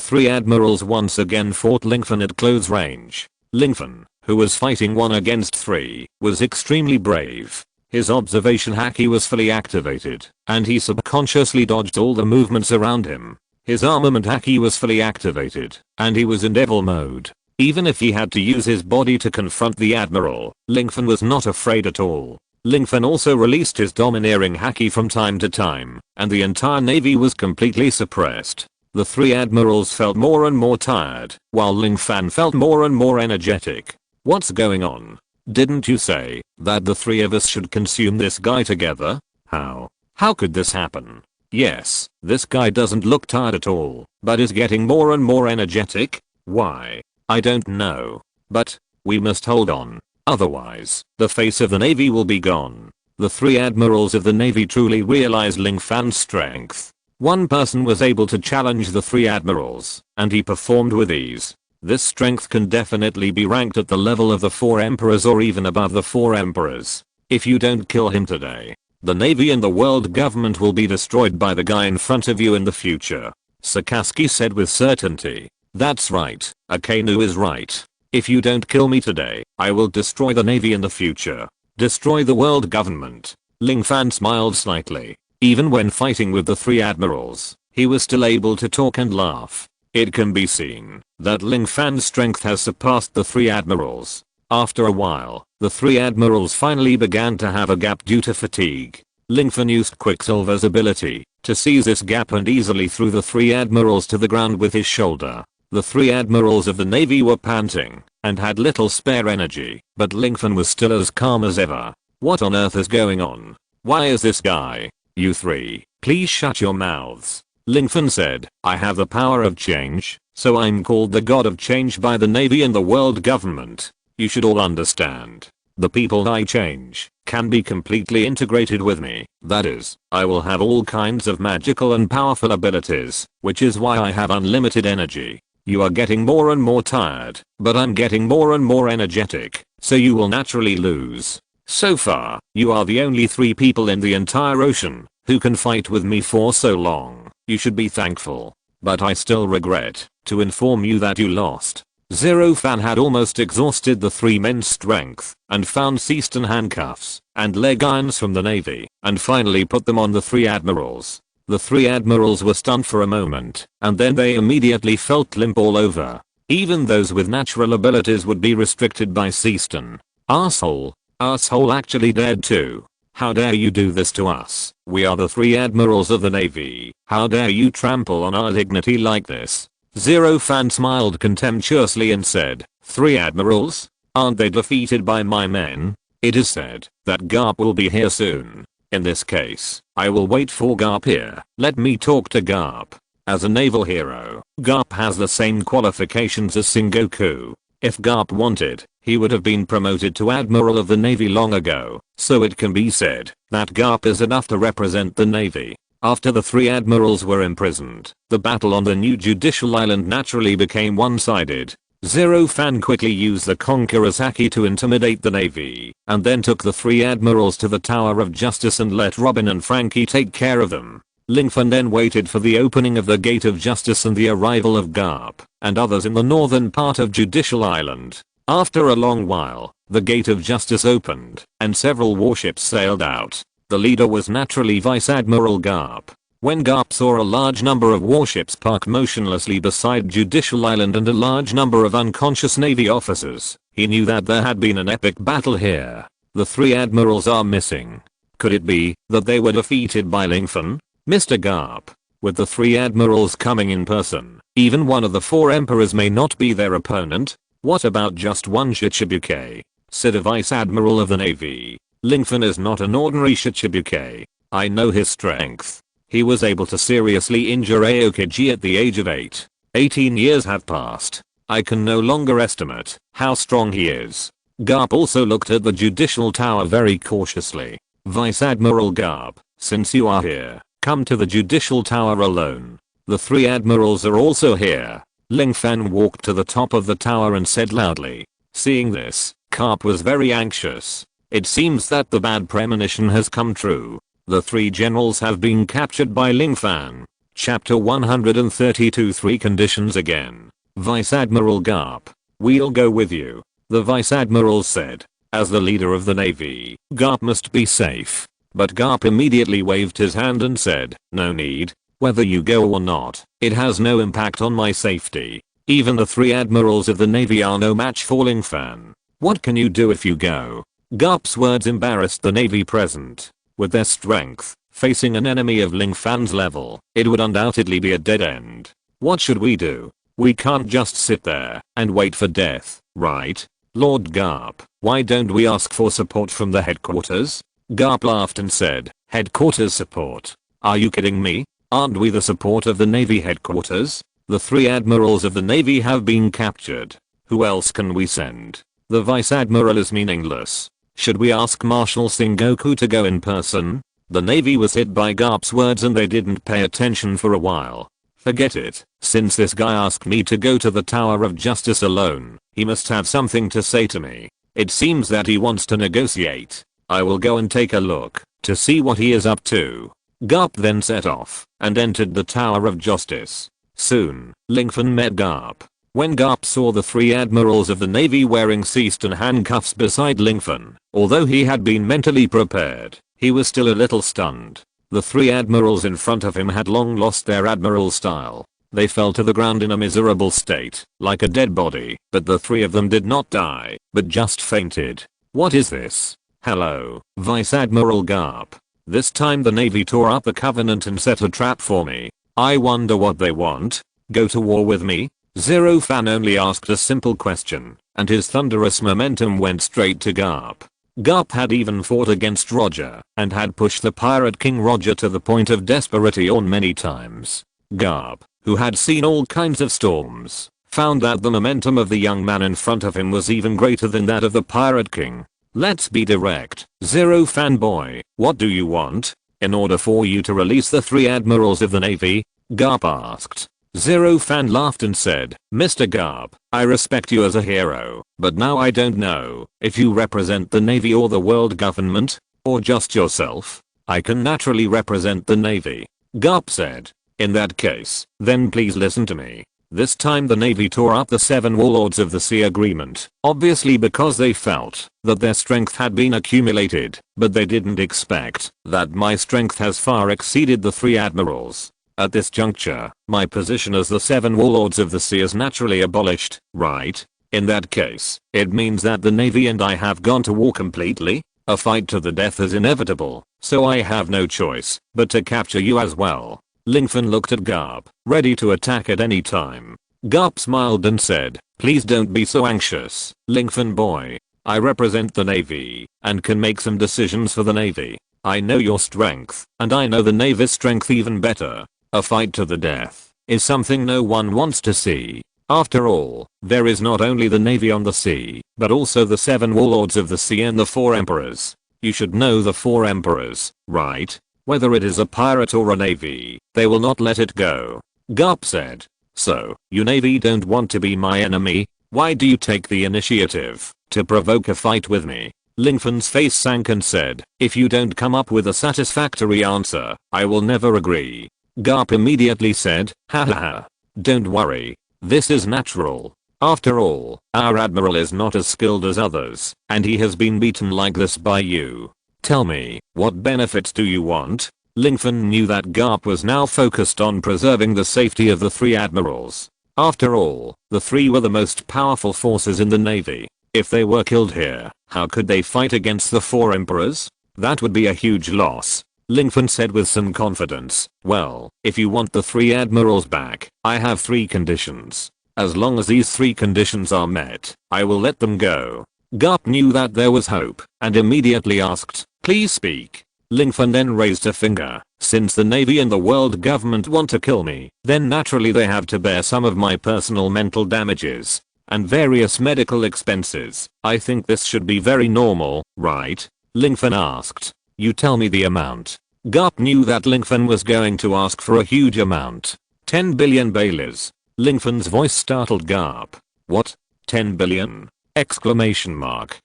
A: three admirals once again fought Lingfen at close range. Lingfen, who was fighting 1 against 3, was extremely brave. His observation haki was fully activated, and he subconsciously dodged all the movements around him. His armament haki was fully activated, and he was in devil mode. Even if he had to use his body to confront the admiral, Lingfen was not afraid at all. Lingfen also released his domineering haki from time to time, and the entire navy was completely suppressed. The three admirals felt more and more tired, while Lingfen felt more and more energetic. What's going on? Didn't you say that the three of us should consume this guy together? How could this happen? Yes, this guy doesn't look tired at all, but is getting more and more energetic. Why? I don't know. But we must hold on. Otherwise, the face of the navy will be gone. The three admirals of the navy truly realized Lingfen's strength. One person was able to challenge the three admirals, and he performed with ease. This strength can definitely be ranked at the level of the 4 emperors or even above the 4 emperors. If you don't kill him today, the navy and the world government will be destroyed by the guy in front of you in the future. Sakazuki said with certainty. That's right, Akainu is right. If you don't kill me today, I will destroy the navy in the future. Destroy the world government. Lingfen smiled slightly. Even when fighting with the 3 admirals, he was still able to talk and laugh. It can be seen that Lingfen's strength has surpassed the 3 admirals. After a while, the 3 admirals finally began to have a gap due to fatigue. Lingfen used Quicksilver's ability to seize this gap and easily threw the 3 admirals to the ground with his shoulder. The 3 admirals of the navy were panting and had little spare energy, but Lingfen was still as calm as ever. What on earth is going on? Why is this guy? You 3, please shut your mouths. Lingfen said, I have the power of change, so I'm called the god of change by the navy and the world government. You should all understand. The people I change can be completely integrated with me. That is, I will have all kinds of magical and powerful abilities, which is why I have unlimited energy. You are getting more and more tired, but I'm getting more and more energetic, so you will naturally lose. So far, you are the only 3 people in the entire ocean who can fight with me for so long. You should be thankful. But I still regret to inform you that you lost. Zero Fan had almost exhausted the 3 men's strength and found seized handcuffs and leg irons from the navy and finally put them on the 3 admirals. The 3 admirals were stunned for a moment and then they immediately felt limp all over. Even those with natural abilities would be restricted by Seaston. Asshole. Asshole actually dared to. How dare you do this to us? We are the 3 admirals of the navy. How dare you trample on our dignity like this? Zero Fan smiled contemptuously and said, 3 admirals? Aren't they defeated by my men? It is said that Garp will be here soon. In this case, I will wait for Garp here. Let me talk to Garp. As a naval hero, Garp has the same qualifications as Sengoku. If Garp wanted, he would have been promoted to Admiral of the Navy long ago, so it can be said that Garp is enough to represent the Navy. After the 3 admirals were imprisoned, the battle on the new judicial island naturally became one-sided. Zero Fan quickly used the Conqueror's Haki to intimidate the navy, and then took the 3 admirals to the Tower of Justice and let Robin and Frankie take care of them. Lingfen then waited for the opening of the Gate of Justice and the arrival of Garp and others in the northern part of Judicial Island. After a long while, the Gate of Justice opened, and several warships sailed out. The leader was naturally Vice Admiral Garp. When Garp saw a large number of warships parked motionlessly beside Judicial Island and a large number of unconscious Navy officers, he knew that there had been an epic battle here. The 3 admirals are missing. Could it be that they were defeated by Lingfen? Mr. Garp, with the 3 admirals coming in person, even one of the 4 emperors may not be their opponent. What about just one Shichibuke? Said a Vice Admiral of the Navy. Lingfen is not an ordinary Shichibuke. I know his strength. He was able to seriously injure Aokiji at the age of 8. 18 years have passed. I can no longer estimate how strong he is. Garp also looked at the Judicial Tower very cautiously. Vice Admiral Garp, since you are here, come to the Judicial Tower alone. The 3 admirals are also here. Lingfen walked to the top of the tower and said loudly. Seeing this, Garp was very anxious. It seems that the bad premonition has come true. The 3 generals have been captured by Lingfen. Chapter 132 3 conditions again. Vice Admiral Garp. We'll go with you. The Vice Admiral said. As the leader of the Navy, Garp must be safe. But Garp immediately waved his hand and said, no need. Whether you go or not, it has no impact on my safety. Even the 3 admirals of the Navy are no match for Lingfen. What can you do if you go? Garp's words embarrassed the Navy present. With their strength, facing an enemy of Lingfen's level, it would undoubtedly be a dead end. What should we do? We can't just sit there and wait for death, right? Lord Garp, why don't we ask for support from the headquarters? Garp laughed and said, headquarters support? Are you kidding me? Aren't we the support of the Navy headquarters? The 3 admirals of the Navy have been captured. Who else can we send? The Vice Admiral is meaningless. Should we ask Marshal Sengoku to go in person? The Navy was hit by Garp's words and they didn't pay attention for a while. Forget it. Since this guy asked me to go to the Tower of Justice alone, he must have something to say to me. It seems that he wants to negotiate. I will go and take a look to see what he is up to. Garp then set off and entered the Tower of Justice. Soon, Lingfen met Garp. When Garp saw the 3 admirals of the Navy wearing seized handcuffs beside Lingfen, although he had been mentally prepared, he was still a little stunned. The 3 admirals in front of him had long lost their admiral style. They fell to the ground in a miserable state, like a dead body, but the 3 of them did not die, but just fainted. What is this? Hello, Vice Admiral Garp. This time the Navy tore up the Covenant and set a trap for me. I wonder what they want. Go to war with me? Zero Fan only asked a simple question, and his thunderous momentum went straight to Garp. Garp had even fought against Roger, and had pushed the Pirate King Roger to the point of desperation many times. Garp, who had seen all kinds of storms, found that the momentum of the young man in front of him was even greater than that of the Pirate King. Let's be direct, Zero Fanboy, what do you want? In order for you to release the 3 admirals of the Navy? Garp asked. Zero Fan laughed and said, Mr. Garp, I respect you as a hero, but now I don't know if you represent the Navy or the world government, or just yourself. I can naturally represent the Navy. Garp said. In that case, then please listen to me. This time the Navy tore up the 7 Warlords of the Sea agreement, obviously because they felt that their strength had been accumulated, but they didn't expect that my strength has far exceeded the 3 admirals. At this juncture, my position as the 7 Warlords of the Sea is naturally abolished, right? In that case, it means that the Navy and I have gone to war completely? A fight to the death is inevitable, so I have no choice but to capture you as well. Lingfen looked at Garp, ready to attack at any time. Garp smiled and said, please don't be so anxious, Lingfen boy. I represent the Navy, and can make some decisions for the Navy. I know your strength, and I know the Navy's strength even better. A fight to the death is something no one wants to see. After all, there is not only the Navy on the sea, but also the 7 Warlords of the Sea and the 4 Emperors. You should know the 4 Emperors, right? Whether it is a pirate or a Navy, they will not let it go. Garp said. So, you Navy don't want to be my enemy? Why do you take the initiative to provoke a fight with me? Lingfen's face sank and said, if you don't come up with a satisfactory answer, I will never agree. Garp immediately said, ha ha ha. Don't worry. This is natural. After all, our admiral is not as skilled as others, and he has been beaten like this by you. Tell me, what benefits do you want? Lingfen knew that Garp was now focused on preserving the safety of the 3 admirals. After all, the 3 were the most powerful forces in the Navy. If they were killed here, how could they fight against the 4 emperors? That would be a huge loss. Lingfen said with some confidence, well, if you want the 3 admirals back, I have 3 conditions. As long as these 3 conditions are met, I will let them go. Garp knew that there was hope, and immediately asked, please speak. Lingfen then raised a finger. Since the Navy and the world government want to kill me, then naturally they have to bear some of my personal mental damages, and various medical expenses. I think this should be very normal, right? Lingfen asked. You tell me the amount. Garp knew that Lingfen was going to ask for a huge amount. 10 billion baileys. Lingfen's voice startled Garp. What? 10 billion? Exclamation mark.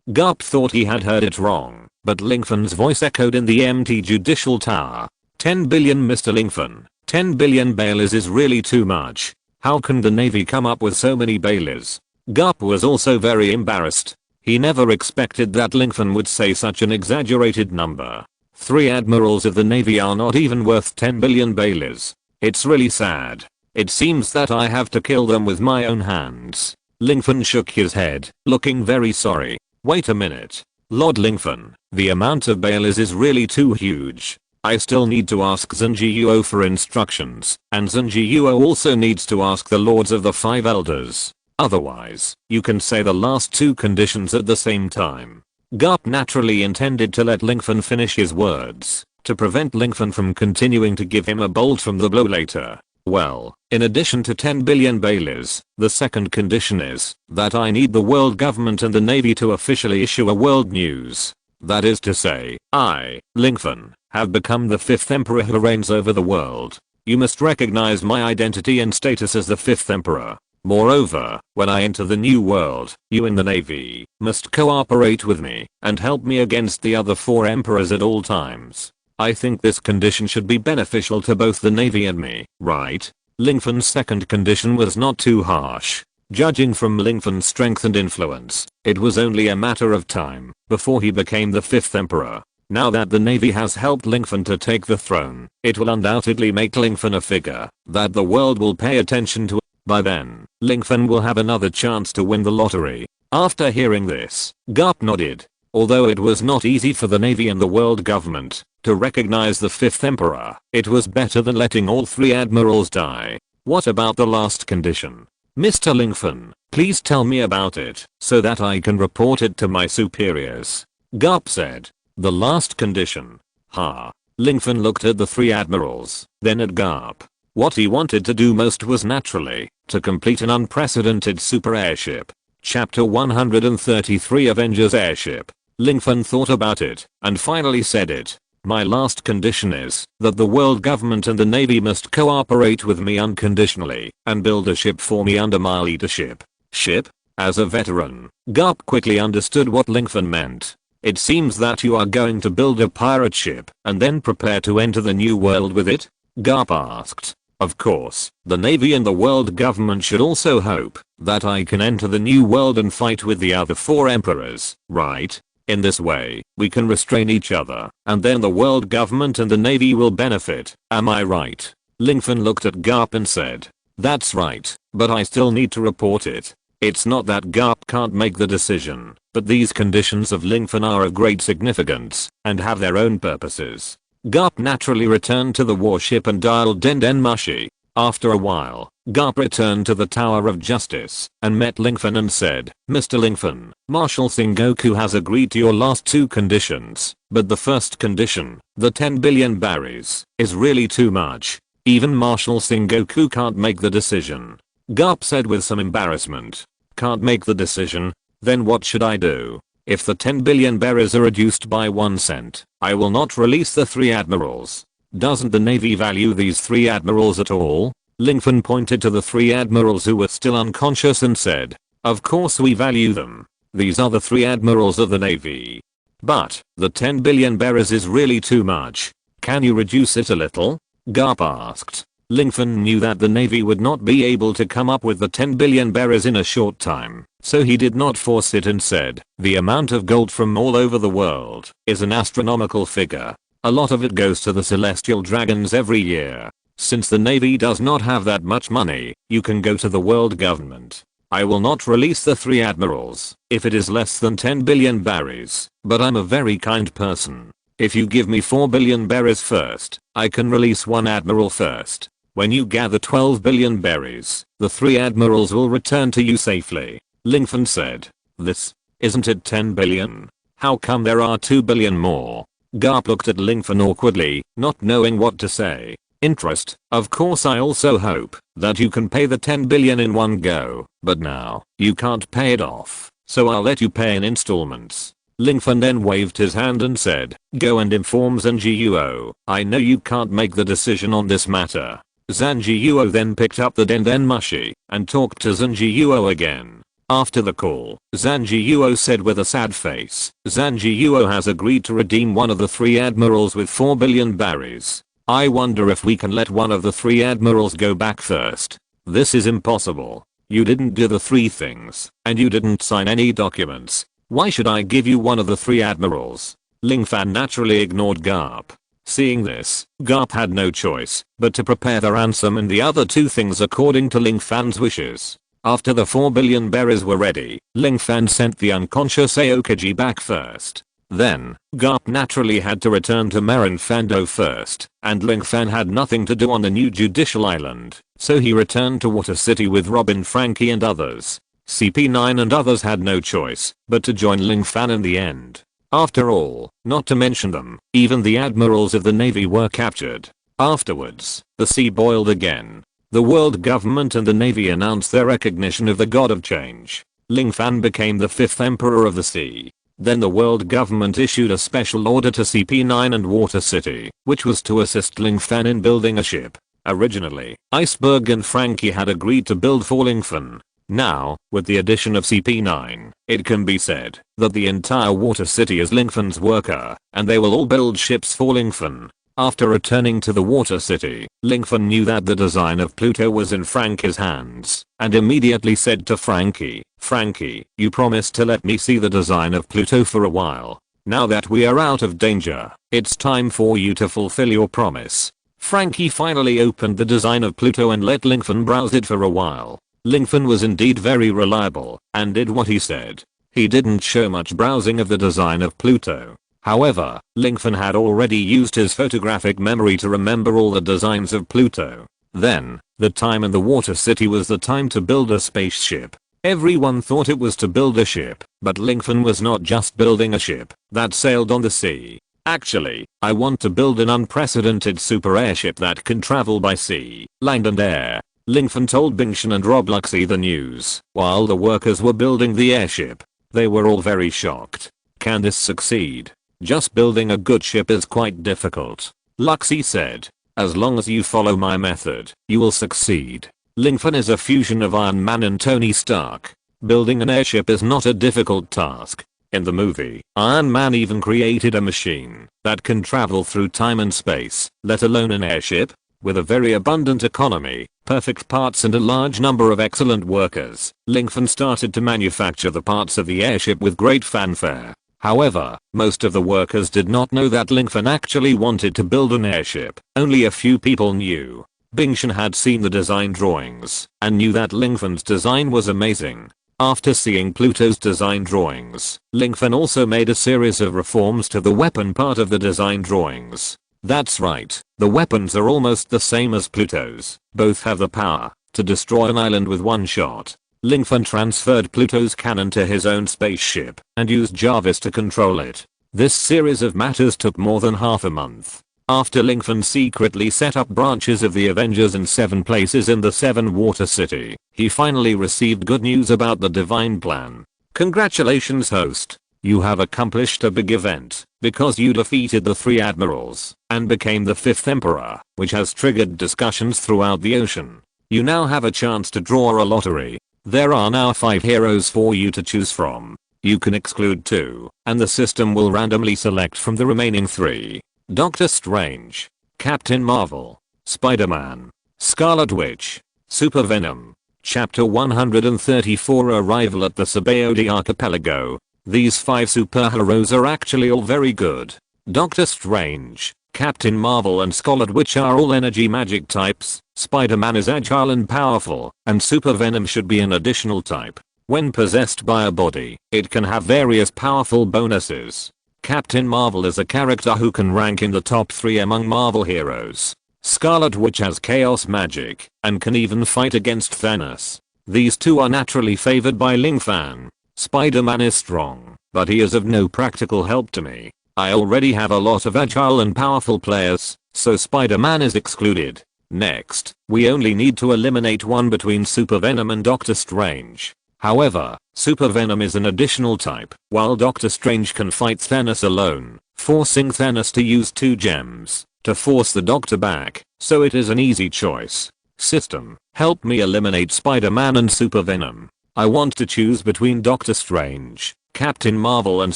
A: Garp thought he had heard it wrong, but Lingfen's voice echoed in the empty judicial tower. 10 billion Mr. Lingfen. 10 billion baileys is really too much. How can the Navy come up with so many baileys? Garp was also very embarrassed. He never expected that Lingfen would say such an exaggerated number. 3 admirals of the Navy are not even worth 10 billion baileys. It's really sad. It seems that I have to kill them with my own hands. Lingfen shook his head, looking very sorry. Wait a minute. Lord Lingfen, the amount of baileys is really too huge. I still need to ask Zanjiuo for instructions, and Zanjiuo also needs to ask the lords of the 5 elders. Otherwise, you can say the last 2 conditions at the same time. Garp naturally intended to let Lingfen finish his words, to prevent Lingfen from continuing to give him a bolt from the blow later. Well, in addition to 10 billion baileys, the second condition is that I need the world government and the Navy to officially issue a world news. That is to say, I, Lingfen, have become the 5th emperor who reigns over the world. You must recognize my identity and status as the 5th emperor. Moreover, when I enter the new world, you in the Navy must cooperate with me and help me against the other 4 emperors at all times. I think this condition should be beneficial to both the Navy and me, right? Lingfen's second condition was not too harsh. Judging from Lingfen's strength and influence, it was only a matter of time before he became the 5th emperor. Now that the Navy has helped Lingfen to take the throne, it will undoubtedly make Lingfen a figure that the world will pay attention to. By then, Lingfen will have another chance to win the lottery. After hearing this, Garp nodded. Although it was not easy for the Navy and the world government to recognize the 5th Emperor, it was better than letting all 3 admirals die. What about the last condition? Mr. Lingfen, please tell me about it so that I can report it to my superiors. Garp said. The last condition. Lingfen looked at the 3 admirals, then at Garp. What he wanted to do most was naturally to complete an unprecedented super airship. Chapter 133 Avengers Airship. Lingfen thought about it and finally said it. My last condition is that the world government and the Navy must cooperate with me unconditionally and build a ship for me under my leadership. Ship? As a veteran, Garp quickly understood what Lingfen meant. It seems that you are going to build a pirate ship and then prepare to enter the new world with it? Garp asked. Of course, the Navy and the world government should also hope that I can enter the new world and fight with the other 4 emperors, right? In this way, we can restrain each other, and then the world government and the Navy will benefit, am I right? Lingfen looked at Garp and said. That's right, but I still need to report it. It's not that Garp can't make the decision, but these conditions of Lingfen are of great significance, and have their own purposes. Garp naturally returned to the warship and dialed Den Mushi. After a while, Garp returned to the Tower of Justice and met Lingfen and said, Mr. Lingfen, Marshal Sengoku has agreed to your last 2 conditions, but the first condition, the 10 billion berries, is really too much. Even Marshal Sengoku can't make the decision. Garp said with some embarrassment. Can't make the decision? Then what should I do? If the 10 billion berries are reduced by 1 cent, I will not release the 3 admirals. Doesn't the Navy value these 3 admirals at all? Lingfen pointed to the 3 admirals who were still unconscious and said, of course we value them. These are the 3 admirals of the Navy. But, the 10 billion berries is really too much. Can you reduce it a little? Garp asked. Lingfen knew that the Navy would not be able to come up with the 10 billion berries in a short time, so he did not force it and said, the amount of gold from all over the world is an astronomical figure. A lot of it goes to the celestial dragons every year. Since the Navy does not have that much money, you can go to the world government. I will not release the 3 admirals if it is less than 10 billion berries, but I'm a very kind person. If you give me 4 billion berries first, I can release 1 admiral first. When you gather 12 billion berries, the 3 admirals will return to you safely. Lingfen said. This, isn't it 10 billion? How come there are 2 billion more? Garp looked at Lingfen awkwardly, not knowing what to say. Interest, of course I also hope that you can pay the 10 billion in one go, but now, you can't pay it off, so I'll let you pay in installments. Lingfen then waved his hand and said, go and inform Zangiuo, I know you can't make the decision on this matter. Zangiuo then picked up the Den Mushi and talked to Zangiuo again. After the call, Zangiuo said with a sad face, Zangiuo has agreed to redeem one of the 3 admirals with 4 billion berries. I wonder if we can let one of the 3 admirals go back first. This is impossible. You didn't do the 3 things, and you didn't sign any documents. Why should I give you one of the 3 admirals? Lingfen naturally ignored Garp. Seeing this, Garp had no choice but to prepare the ransom and the other 2 things according to Lingfen's wishes. After the 4 billion berries were ready, Lingfen sent the unconscious Aokiji back first. Then, Garp naturally had to return to Marin Fando first, and Lingfen had nothing to do on the new judicial island, so he returned to Water City with Robin, Frankie and others. CP9 and others had no choice but to join Lingfen in the end. After all, not to mention them, even the admirals of the Navy were captured. Afterwards, the sea boiled again. The world government and the Navy announced their recognition of the god of change. Lingfen became the 5th emperor of the sea. Then the world government issued a special order to CP9 and Water City, which was to assist Lingfen in building a ship. Originally, Iceberg and Frankie had agreed to build for Lingfen. Now, with the addition of CP9, it can be said that the entire Water City is Lingfen's worker, and they will all build ships for Lingfen. After returning to the Water City, Lingfen knew that the design of Pluto was in Frankie's hands, and immediately said to Frankie, Frankie, you promised to let me see the design of Pluto for a while. Now that we are out of danger, it's time for you to fulfill your promise. Frankie finally opened the design of Pluto and let Lingfen browse it for a while. Lingfen was indeed very reliable, and did what he said. He didn't show much browsing of the design of Pluto. However, Lingfen had already used his photographic memory to remember all the designs of Pluto. Then, the time in the water city was the time to build a spaceship. Everyone thought it was to build a ship, but Lingfen was not just building a ship that sailed on the sea. Actually, I want to build an unprecedented super airship that can travel by sea, land and air. Lingfen told Bingshan and Robloxy the news while the workers were building the airship. They were all very shocked. Can this succeed? Just building a good ship is quite difficult. Luxy said. As long as you follow my method, you will succeed. Lingfen is a fusion of Iron Man and Tony Stark. Building an airship is not a difficult task. In the movie, Iron Man even created a machine that can travel through time and space, let alone an airship. With a very abundant economy, perfect parts and a large number of excellent workers, Lingfen started to manufacture the parts of the airship with great fanfare. However, most of the workers did not know that Lingfen actually wanted to build an airship. Only a few people knew. Bingshan had seen the design drawings and knew that Lingfen's design was amazing. After seeing Pluto's design drawings, Lingfen also made a series of reforms to the weapon part of the design drawings. That's right, the weapons are almost the same as Pluto's. Both have the power to destroy an island with one shot. Lingfen transferred Pluto's cannon to his own spaceship and used Jarvis to control it. This series of matters took more than half a month. After Lingfen secretly set up branches of the Avengers in 7 places in the 7 Water City, he finally received good news about the divine plan. Congratulations, host. You have accomplished a big event because you defeated the 3 admirals and became the 5th emperor, which has triggered discussions throughout the ocean. You now have a chance to draw a lottery. There are now 5 heroes for you to choose from. You can exclude 2, and the system will randomly select from the remaining 3. Doctor Strange, Captain Marvel, Spider-Man, Scarlet Witch, Super Venom. Chapter 134 Arrival at the Sabaody Archipelago. These 5 superheroes are actually all very good. Doctor Strange, Captain Marvel and Scarlet Witch are all energy magic types. Spider-Man is agile and powerful, and Super Venom should be an additional type. When possessed by a body, it can have various powerful bonuses. Captain Marvel is a character who can rank in the top 3 among Marvel heroes. Scarlet Witch has chaos magic and can even fight against Thanos. These 2 are naturally favored by Lingfen. Spider-Man is strong, but he is of no practical help to me. I already have a lot of agile and powerful players, so Spider-Man is excluded. Next, we only need to eliminate one between Super Venom and Doctor Strange. However, Super Venom is an additional type, while Doctor Strange can fight Thanos alone, forcing Thanos to use 2 gems to force the Doctor back, so it is an easy choice. System, help me eliminate Spider-Man and Super Venom. I want to choose between Doctor Strange, Captain Marvel and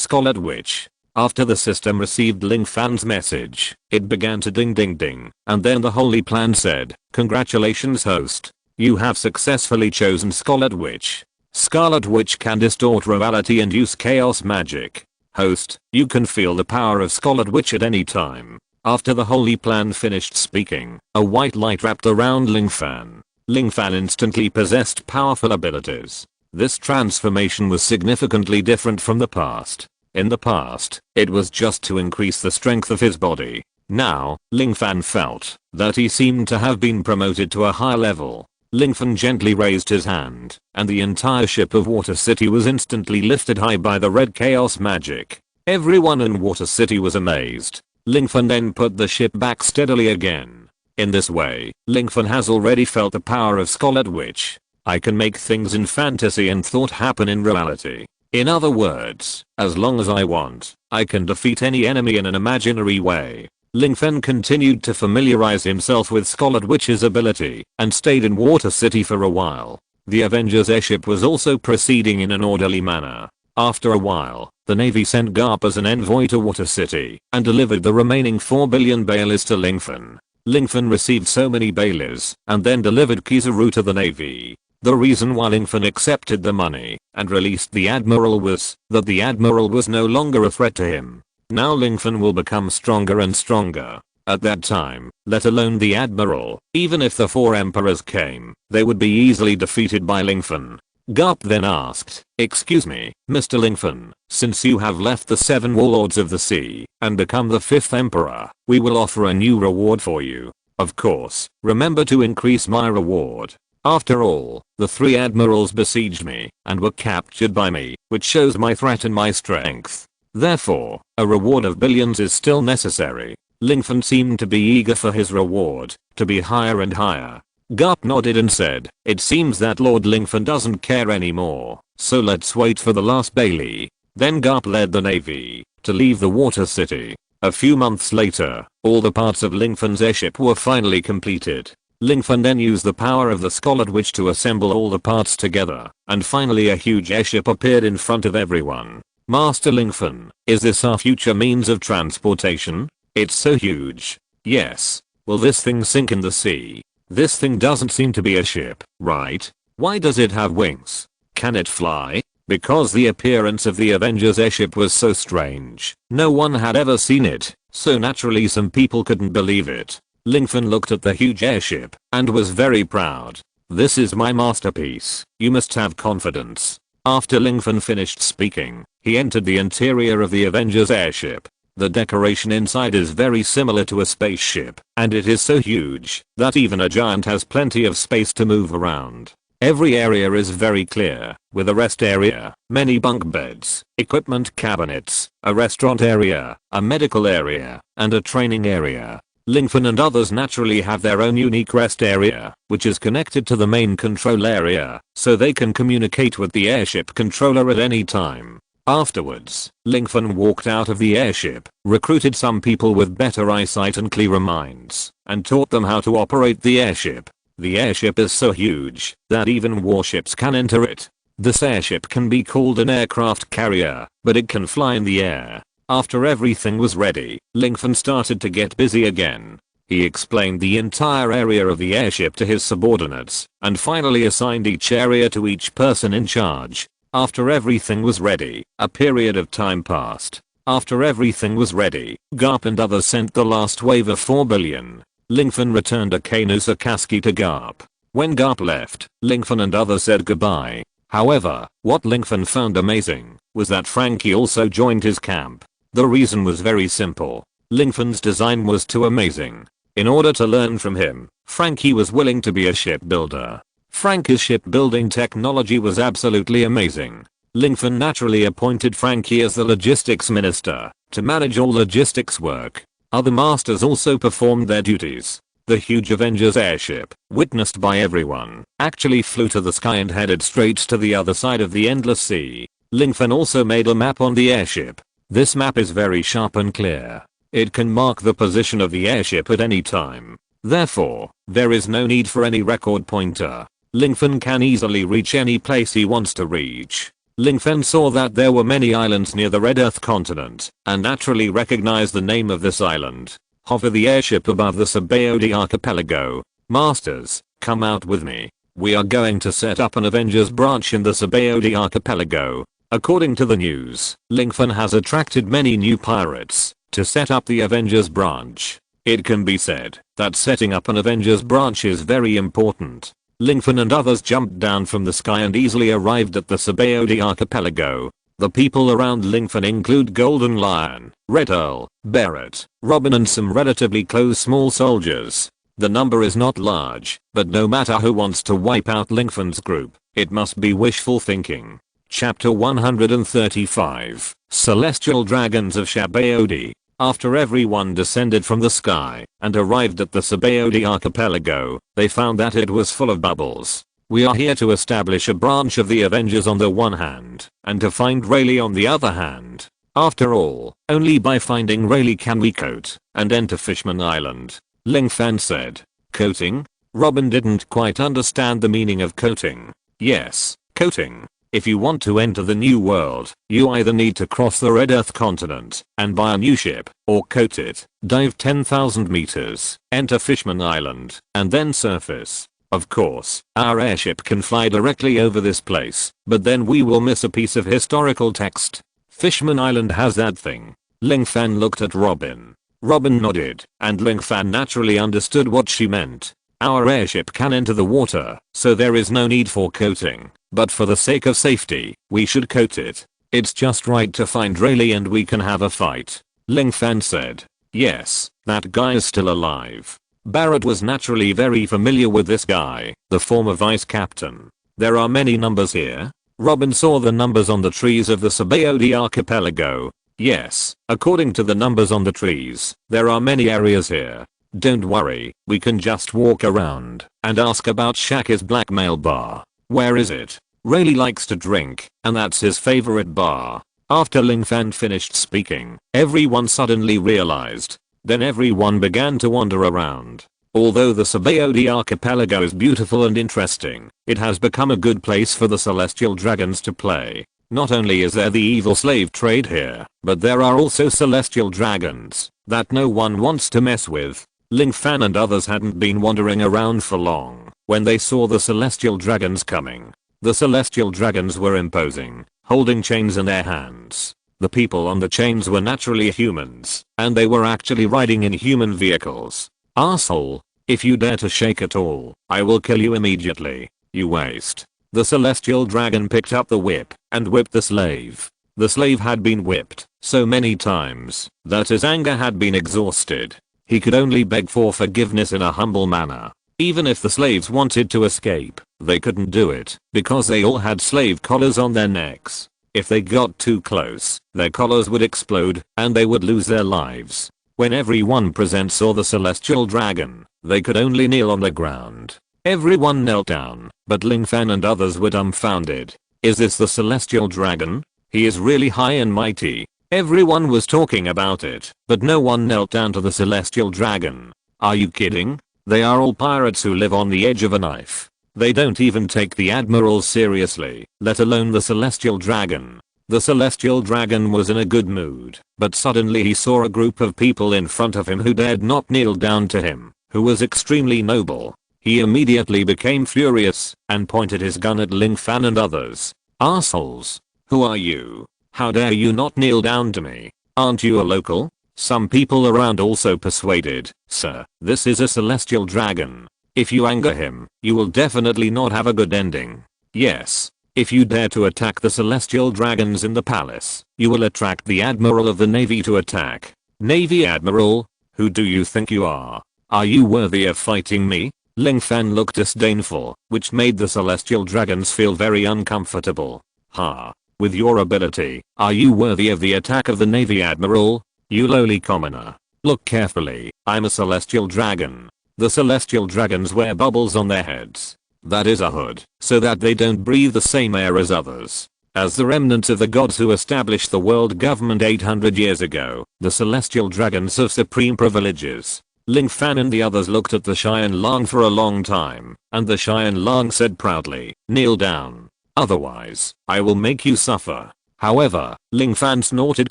A: Scarlet Witch. After the system received Lingfen's message, it began to ding ding ding, and then the holy plan said, congratulations host. You have successfully chosen Scarlet Witch. Scarlet Witch can distort reality and use chaos magic. Host, you can feel the power of Scarlet Witch at any time. After the holy plan finished speaking, a white light wrapped around Lingfen. Lingfen instantly possessed powerful abilities. This transformation was significantly different from the past. In the past, it was just to increase the strength of his body. Now, Lingfen felt that he seemed to have been promoted to a higher level. Lingfen gently raised his hand, and the entire ship of Water City was instantly lifted high by the red chaos magic. Everyone in Water City was amazed. Lingfen then put the ship back steadily again. In this way, Lingfen has already felt the power of Scarlet Witch. I can make things in fantasy and thought happen in reality. In other words, as long as I want, I can defeat any enemy in an imaginary way. Lingfen continued to familiarize himself with Scarlet Witch's ability and stayed in Water City for a while. The Avengers airship was also proceeding in an orderly manner. After a while, the Navy sent Garp as an envoy to Water City and delivered the remaining 4 billion baileys to Lingfen. Lingfen received so many baileys and then delivered Kizaru to the Navy. The reason why Lingfen accepted the money and released the Admiral was that the Admiral was no longer a threat to him. Now Lingfen will become stronger and stronger. At that time, let alone the Admiral, even if the 4 Emperors came, they would be easily defeated by Lingfen. Garp then asked, "Excuse me, Mr. Lingfen, since you have left the 7 warlords of the sea and become the 5th emperor, we will offer a new reward for you. Of course, remember to increase my reward. After all, the 3 admirals besieged me and were captured by me, which shows my threat and my strength. Therefore, a reward of billions is still necessary." Lingfen seemed to be eager for his reward to be higher and higher. Garp nodded and said, "It seems that Lord Lingfen doesn't care anymore, so let's wait for the last Bailey." Then Garp led the navy to leave the water city. A few months later, all the parts of Lingfen's airship were finally completed. Lingfen then used the power of the Scarlet Witch to assemble all the parts together, and finally a huge airship appeared in front of everyone. "Master Lingfen, is this our future means of transportation? It's so huge." "Yes. Will this thing sink in the sea? This thing doesn't seem to be a ship, right? Why does it have wings? Can it fly?" Because the appearance of the Avengers airship was so strange, no one had ever seen it, so naturally some people couldn't believe it. Lingfen looked at the huge airship and was very proud. "This is my masterpiece. You must have confidence." After Lingfen finished speaking, he entered the interior of the Avengers airship. The decoration inside is very similar to a spaceship, and it is so huge that even a giant has plenty of space to move around. Every area is very clear, with a rest area, many bunk beds, equipment cabinets, a restaurant area, a medical area, and a training area. Lingfen and others naturally have their own unique rest area, which is connected to the main control area, so they can communicate with the airship controller at any time. Afterwards, Lingfen walked out of the airship, recruited some people with better eyesight and clearer minds, and taught them how to operate the airship. The airship is so huge that even warships can enter it. This airship can be called an aircraft carrier, but it can fly in the air. After everything was ready, Lingfen started to get busy again. He explained the entire area of the airship to his subordinates, and finally assigned each area to each person in charge. After everything was ready, a period of time passed. After everything was ready, Garp and others sent the last wave of 4 billion. Lingfen returned a Kano Sakaski to Garp. When Garp left, Lingfen and others said goodbye. However, what Lingfen found amazing was that Frankie also joined his camp. The reason was very simple. Lingfen's design was too amazing. In order to learn from him, Frankie was willing to be a shipbuilder. Frankie's shipbuilding technology was absolutely amazing. Lingfen naturally appointed Frankie as the logistics minister to manage all logistics work. Other masters also performed their duties. The huge Avengers airship, witnessed by everyone, actually flew to the sky and headed straight to the other side of the endless sea. Lingfen also made a map on the airship. This map is very sharp and clear. It can mark the position of the airship at any time. Therefore, there is no need for any record pointer. Lingfen can easily reach any place he wants to reach. Lingfen saw that there were many islands near the Red Earth continent, and naturally recognized the name of this island. Hover the airship above the Sabaody archipelago. "Masters, come out with me. We are going to set up an Avengers branch in the Sabaody archipelago." According to the news, Lingfen has attracted many new pirates to set up the Avengers branch. It can be said that setting up an Avengers branch is very important. Lingfen and others jumped down from the sky and easily arrived at the Sabaody archipelago. The people around Lingfen include Golden Lion, Red Earl, Barrett, Robin and some relatively close small soldiers. The number is not large, but no matter who wants to wipe out Lingfen's group, it must be wishful thinking. Chapter 135, Celestial Dragons of Sabaody. After everyone descended from the sky and arrived at the Sabaody archipelago, they found that it was full of bubbles. "We are here to establish a branch of the Avengers on the one hand, and to find Rayleigh on the other hand. After all, only by finding Rayleigh can we coat and enter Fishman Island," Lingfen said. "Coating?" Robin didn't quite understand the meaning of coating. "Yes, coating. If you want to enter the new world, you either need to cross the Red Earth continent and buy a new ship, or coat it, dive 10,000 meters, enter Fishman Island, and then surface. Of course, our airship can fly directly over this place, but then we will miss a piece of historical text. Fishman Island has that thing." Lingfen looked at Robin. Robin nodded, and Lingfen naturally understood what she meant. "Our airship can enter the water, so there is no need for coating. but for the sake of safety, we should coat it. It's just right to find Rayleigh and we can have a fight. Ling Fan said. Yes, that guy is still alive. Barrett was naturally very familiar with this guy, the former vice captain. There are many numbers here. Robin saw the numbers on the trees of the Sabaody archipelago. Yes, according to the numbers on the trees, there are many areas here. Don't worry, we can just walk around and ask about Shaka's blackmail bar. Where is it? Rayleigh likes to drink, and that's his favorite bar. After Ling Fan finished speaking, everyone suddenly realized. Then everyone began to wander around. Although the Sabaody archipelago is beautiful and interesting, it has become a good place for the celestial dragons to play. Not only is there the evil slave trade here, but there are also celestial dragons that no one wants to mess with. Ling Fan and others hadn't been wandering around for long when they saw the celestial dragons coming. The celestial dragons were imposing, holding chains in their hands. The people on the chains were naturally humans, and they were actually riding in human vehicles. Arsehole, if you dare to shake at all, I will kill you immediately, you waste. The celestial dragon picked up the whip and whipped the slave. The slave had been whipped so many times that his anger had been exhausted. He could only beg for forgiveness in a humble manner. Even if the slaves wanted to escape, they couldn't do it because they all had slave collars on their necks. If they got too close, their collars would explode and they would lose their lives. When everyone present saw the celestial dragon, they could only kneel on the ground. Everyone knelt down, but Ling Fan and others were dumbfounded. Is this the celestial dragon? He is really high and mighty. Everyone was talking about it, but no one knelt down to the celestial dragon. Are you kidding? They are all pirates who live on the edge of a knife. They don't even take the admirals seriously, let alone the celestial dragon. The celestial dragon was in a good mood, but suddenly he saw a group of people in front of him who dared not kneel down to him, who was extremely noble. He immediately became furious and pointed his gun at Ling Fan and others. Arseholes. Who are you? How dare you not kneel down to me? Aren't you a local? Some people around also persuaded, sir, this is a celestial dragon. If you anger him, you will definitely not have a good ending. Yes. If you dare to attack the celestial dragons in the palace, you will attract the admiral of the navy to attack. Navy admiral? Who do you think you are? Are you worthy of fighting me? Ling Fan looked disdainful, which made the celestial dragons feel very uncomfortable. Ha. With your ability, are you worthy of the attack of the navy admiral? You lowly commoner. Look carefully, I'm a celestial dragon. The celestial dragons wear bubbles on their heads. That is a hood, so that they don't breathe the same air as others. As the remnants of the gods who established the world government 800 years ago, the celestial dragons have supreme privileges. Ling Fan and the others looked at the Cheyenne Long for a long time, and the Cheyenne Long said proudly, kneel down. Otherwise, I will make you suffer. However, Ling Fan snorted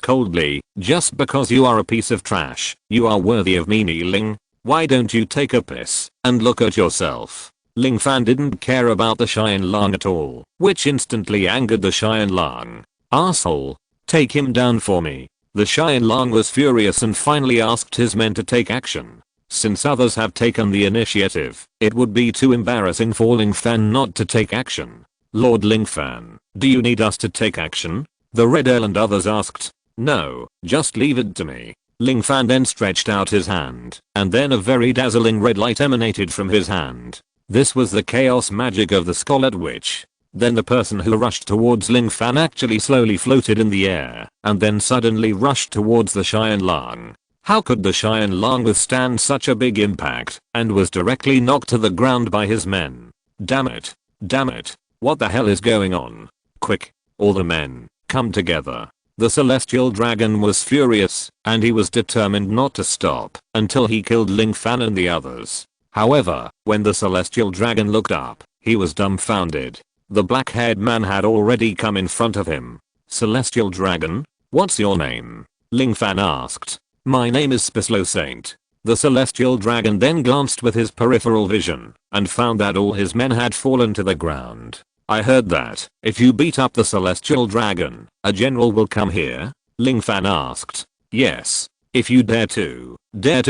A: coldly, just because you are a piece of trash, you are worthy of me kneeling? Why don't you take a piss and look at yourself? Ling Fan didn't care about the Cheyenne Long at all, which instantly angered the Cheyenne Long. Arsehole, take him down for me. The Cheyenne Long was furious and finally asked his men to take action. Since others have taken the initiative, it would be too embarrassing for Ling Fan not to take action. Lord Ling Fan, do you need us to take action? The Red Earl and others asked. No, just leave it to me. Ling Fan then stretched out his hand, and then a very dazzling red light emanated from his hand. This was the chaos magic of the Scarlet Witch. Then the person who rushed towards Ling Fan actually slowly floated in the air, and then suddenly rushed towards the Cheyenne Long. How could the Cheyenne Long withstand such a big impact, and was directly knocked to the ground by his men. Damn it. Damn it. What the hell is going on? Quick. All the men. Come together. The celestial dragon was furious, and he was determined not to stop until he killed Ling Fan and the others. However, when the celestial dragon looked up, he was dumbfounded. The black-haired man had already come in front of him. Celestial dragon? What's your name? Ling Fan asked. My name is Spislow Saint. The celestial dragon then glanced with his peripheral vision and found that all his men had fallen to the ground. I heard that if you beat up the celestial dragon, a general will come here? Ling Fan asked. Yes. If you dare to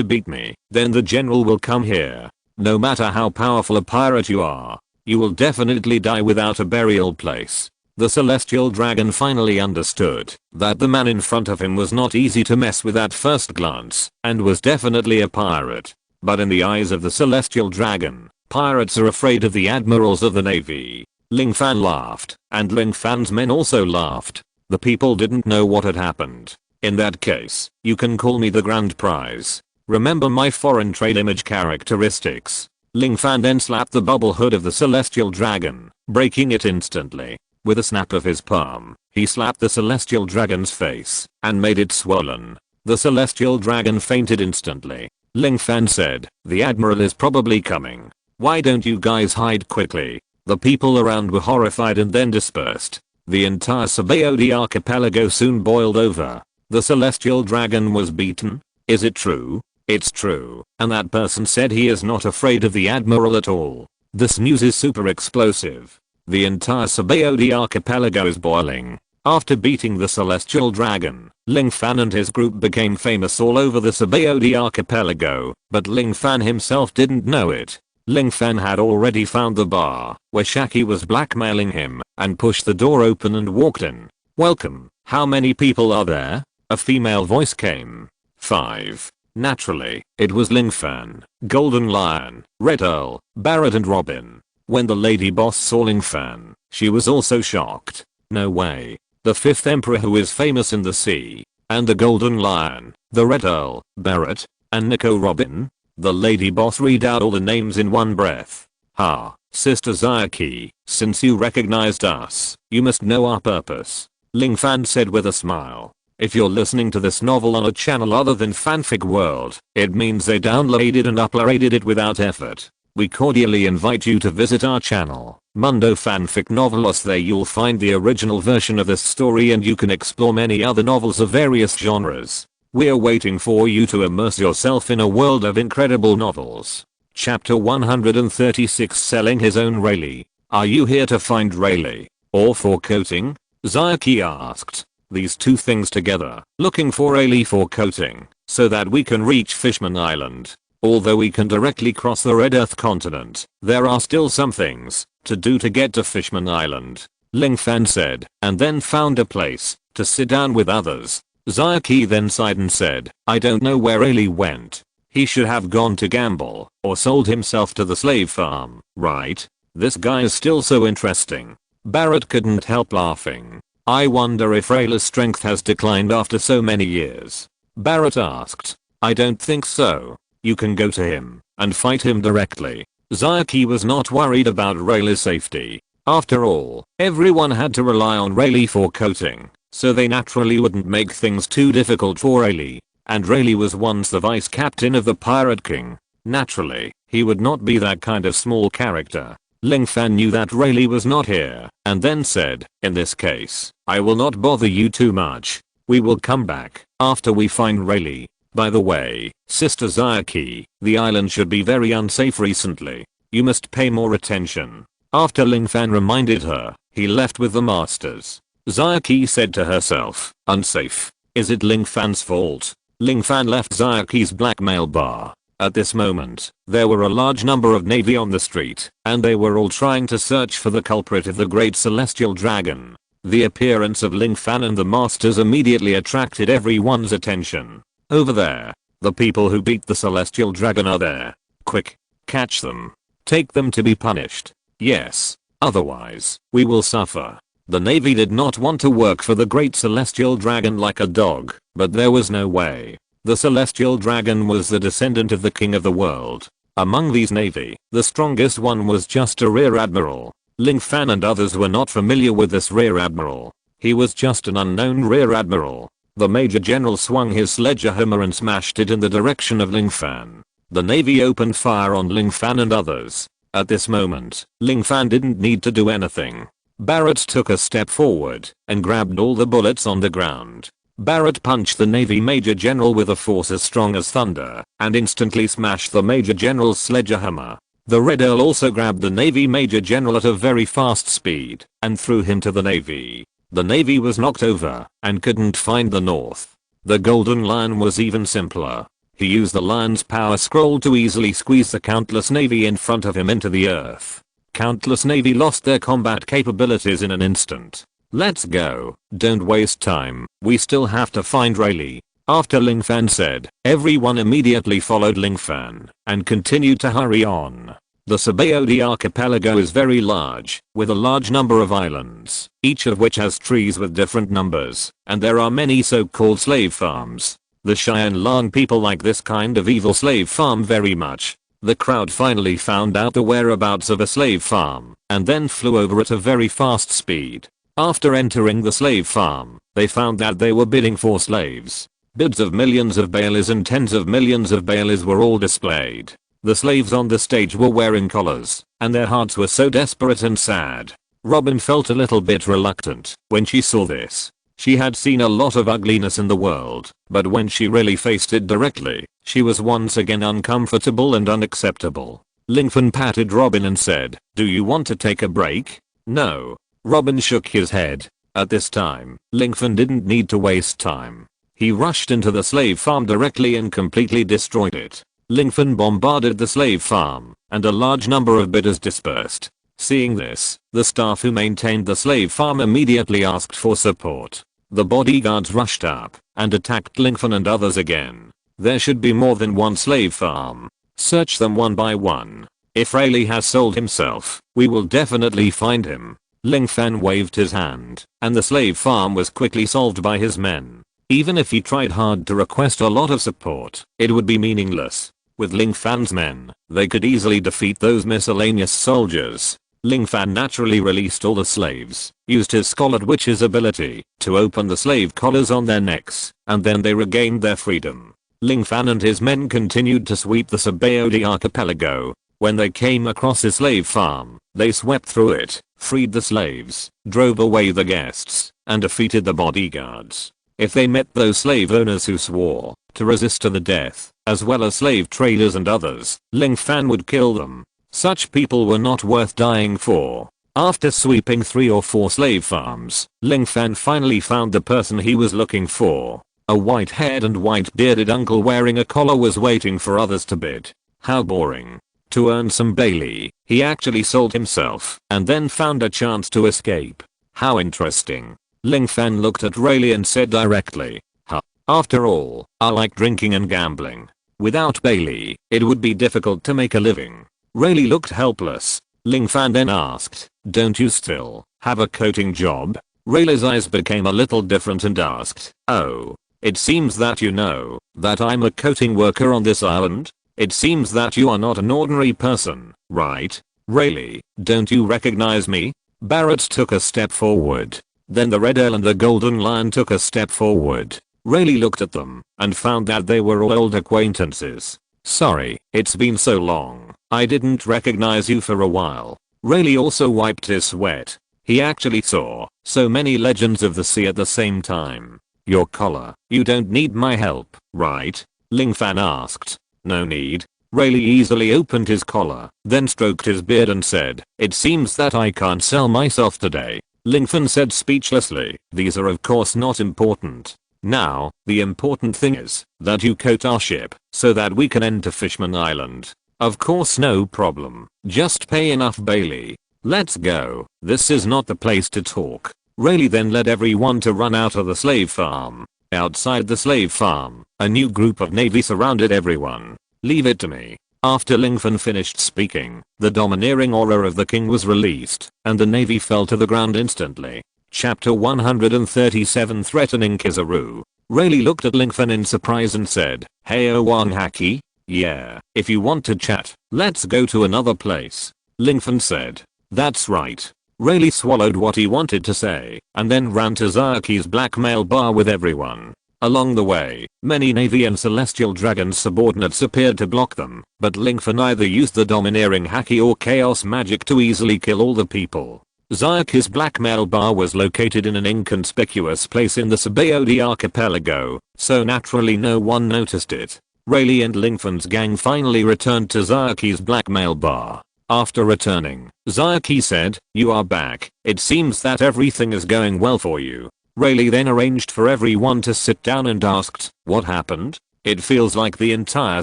A: beat me, then the general will come here. No matter how powerful a pirate you are. You will definitely die without a burial place. The celestial dragon finally understood that the man in front of him was not easy to mess with at first glance and was definitely a pirate. But in the eyes of the celestial dragon, pirates are afraid of the admirals of the navy. Ling Fan laughed, and Ling Fan's men also laughed. The people didn't know what had happened. In that case, you can call me the grand prize. Remember my foreign trade image characteristics. Ling Fan then slapped the bubble hood of the celestial dragon, breaking it instantly. With a snap of his palm, he slapped the celestial dragon's face and made it swollen. The celestial dragon fainted instantly. Ling Fan said, "The admiral is probably coming. Why don't you guys hide quickly?" The people around were horrified and then dispersed. The entire Sabaody archipelago soon boiled over. The celestial dragon was beaten? Is it true? It's true, and that person said he is not afraid of the admiral at all. This news is super explosive. The entire Sabaody archipelago is boiling. After beating the celestial dragon, Ling Fan and his group became famous all over the Sabaody archipelago, but Ling Fan himself didn't know it. Ling Fan had already found the bar where Shaki was blackmailing him and pushed the door open and walked in. "Welcome, how many people are there?" A female voice came. 5. Naturally, it was Ling Fan, Golden Lion, Red Earl, Barrett and Robin. When the lady boss saw Ling Fan, she was also shocked. No way. The 5th emperor who is famous in the sea, and the Golden Lion, the Red Earl, Barrett, and Nico Robin? The lady boss read out all the names in one breath. "Ha, Sister Zayaki, since you recognized us, you must know our purpose," Ling Fan said with a smile. If you're listening to this novel on a channel other than Fanfic World, it means they downloaded and uploaded it without effort. We cordially invite you to visit our channel, Mundo Fanfic Novelos. There you'll find the original version of this story and you can explore many other novels of various genres. We're waiting for you to immerse yourself in a world of incredible novels. Chapter 136, Selling His Own Rayleigh. Are you here to find Rayleigh? Or for coating? Zayaki asked. These two things together, looking for Rayleigh for coating, so that we can reach Fishman Island. Although we can directly cross the Red Earth continent, there are still some things to do to get to Fishman Island, Ling Fan said, and then found a place to sit down with others. Zayaki then sighed and said, "I don't know where Rayleigh went. He should have gone to gamble or sold himself to the slave farm, right? This guy is still so interesting." Barrett couldn't help laughing. "I wonder if Rayleigh's strength has declined after so many years." Barrett asked. "I don't think so. You can go to him and fight him directly." Zayaki was not worried about Rayleigh's safety. After all, everyone had to rely on Rayleigh for coating, so they naturally wouldn't make things too difficult for Rayleigh. And Rayleigh was once the vice captain of the Pirate King. Naturally, he would not be that kind of small character. Ling Fan knew that Rayleigh was not here, and then said, "In this case, I will not bother you too much. We will come back after we find Rayleigh. By the way, Sister Zayaki, the island should be very unsafe recently. You must pay more attention." After Ling Fan reminded her, he left with the masters. Zayaki said to herself, "Unsafe? Is it Ling Fan's fault?" Ling Fan left Zayaki's blackmail bar. At this moment, there were a large number of navy on the street, and they were all trying to search for the culprit of the great celestial dragon. The appearance of Ling Fan and the masters immediately attracted everyone's attention. "Over there, the people who beat the celestial dragon are there. Quick, catch them. Take them to be punished. Yes, otherwise, we will suffer." The navy did not want to work for the great celestial dragon like a dog, but there was no way. The celestial dragon was the descendant of the king of the world. Among these navy, the strongest one was just a rear admiral. Ling Fan and others were not familiar with this rear admiral. He was just an unknown rear admiral. The major general swung his sledgehammer and smashed it in the direction of Ling Fan. The navy opened fire on Ling Fan and others. At this moment, Ling Fan didn't need to do anything. Barrett took a step forward and grabbed all the bullets on the ground. Barrett punched the Navy Major General with a force as strong as thunder and instantly smashed the Major General's sledgehammer. The Red Earl also grabbed the Navy Major General at a very fast speed and threw him to the Navy. The Navy was knocked over and couldn't find the North. The Golden Lion was even simpler. He used the Lion's power scroll to easily squeeze the countless Navy in front of him into the earth. Countless Navy lost their combat capabilities in an instant. Let's go. Don't waste time. We still have to find Rayleigh. After Ling Fan said, everyone immediately followed Ling Fan and continued to hurry on. The Sabaody archipelago is very large, with a large number of islands, each of which has trees with different numbers, and there are many so-called slave farms. The Cheyenne Lang people like this kind of evil slave farm very much. The crowd finally found out the whereabouts of a slave farm, and then flew over at a very fast speed. After entering the slave farm, they found that they were bidding for slaves. Bids of millions of baileys and tens of millions of baileys were all displayed. The slaves on the stage were wearing collars, and their hearts were so desperate and sad. Robin felt a little bit reluctant when she saw this. She had seen a lot of ugliness in the world, but when she really faced it directly, she was once again uncomfortable and unacceptable. Ling Fan patted Robin and said, "Do you want to take a break?" "No." Robin shook his head. At this time, Ling Fan didn't need to waste time. He rushed into the slave farm directly and completely destroyed it. Ling Fan bombarded the slave farm, and a large number of bidders dispersed. Seeing this, the staff who maintained the slave farm immediately asked for support. The bodyguards rushed up and attacked Ling Fan and others again. There should be more than one slave farm. Search them one by one. If Rayleigh has sold himself, we will definitely find him. Ling Fan waved his hand, and the slave farm was quickly solved by his men. Even if he tried hard to request a lot of support, it would be meaningless. With Ling Fan's men, they could easily defeat those miscellaneous soldiers. Ling Fan naturally released all the slaves, used his Scholard Witch's ability to open the slave collars on their necks, and then they regained their freedom. Ling Fan and his men continued to sweep the Sabaody archipelago. When they came across his slave farm, they swept through it, freed the slaves, drove away the guests, and defeated the bodyguards. If they met those slave owners who swore to resist to the death, as well as slave traders and others, Ling Fan would kill them. Such people were not worth dying for. After sweeping 3 or 4 slave farms, Ling Fan finally found the person he was looking for. A white-haired and white-bearded uncle wearing a collar was waiting for others to bid. How boring. To earn some Bailey, he actually sold himself and then found a chance to escape. How interesting. Ling Fan looked at Rayleigh and said directly, "Huh. After all, I like drinking and gambling. Without Bailey, it would be difficult to make a living." Rayleigh looked helpless. Ling Fan then asked, "Don't you still have a coating job?" Rayleigh's eyes became a little different and asked, "Oh, it seems that you know that I'm a coating worker on this island? It seems that you are not an ordinary person, right? Rayleigh, don't you recognize me?" Barrett took a step forward. Then the Red Earl and the Golden Lion took a step forward. Rayleigh looked at them and found that they were all old acquaintances. "Sorry, it's been so long. I didn't recognize you for a while." Rayleigh also wiped his sweat. He actually saw so many legends of the sea at the same time. "Your collar, you don't need my help, right?" Ling Fan asked. "No need." Rayleigh easily opened his collar, then stroked his beard and said, "It seems that I can't sell myself today." Ling Fan said speechlessly, "These are of course not important. Now, the important thing is that you coat our ship so that we can enter Fishman Island." "Of course, no problem. Just pay enough Bailey. Let's go. This is not the place to talk." Rayleigh then led everyone to run out of the slave farm. Outside the slave farm, a new group of Navy surrounded everyone. "Leave it to me." After Ling Fan finished speaking, the domineering aura of the king was released, and the Navy fell to the ground instantly. Chapter 137 Threatening Kizaru. Rayleigh looked at Ling Fan in surprise and said, "Hey Owan Haki? Yeah, if you want to chat, let's go to another place." Ling Fan said, "That's right." Rayleigh swallowed what he wanted to say, and then ran to Zaki's blackmail bar with everyone. Along the way, many Navy and Celestial Dragon's subordinates appeared to block them, but Ling Fan either used the domineering haki or chaos magic to easily kill all the people. Zaki's blackmail bar was located in an inconspicuous place in the Sabaody archipelago, so naturally no one noticed it. Rayleigh and Ling Fan's gang finally returned to Zaki's blackmail bar. After returning, Zaki said, "You are back. It seems that everything is going well for you." Rayleigh then arranged for everyone to sit down and asked, "What happened? It feels like the entire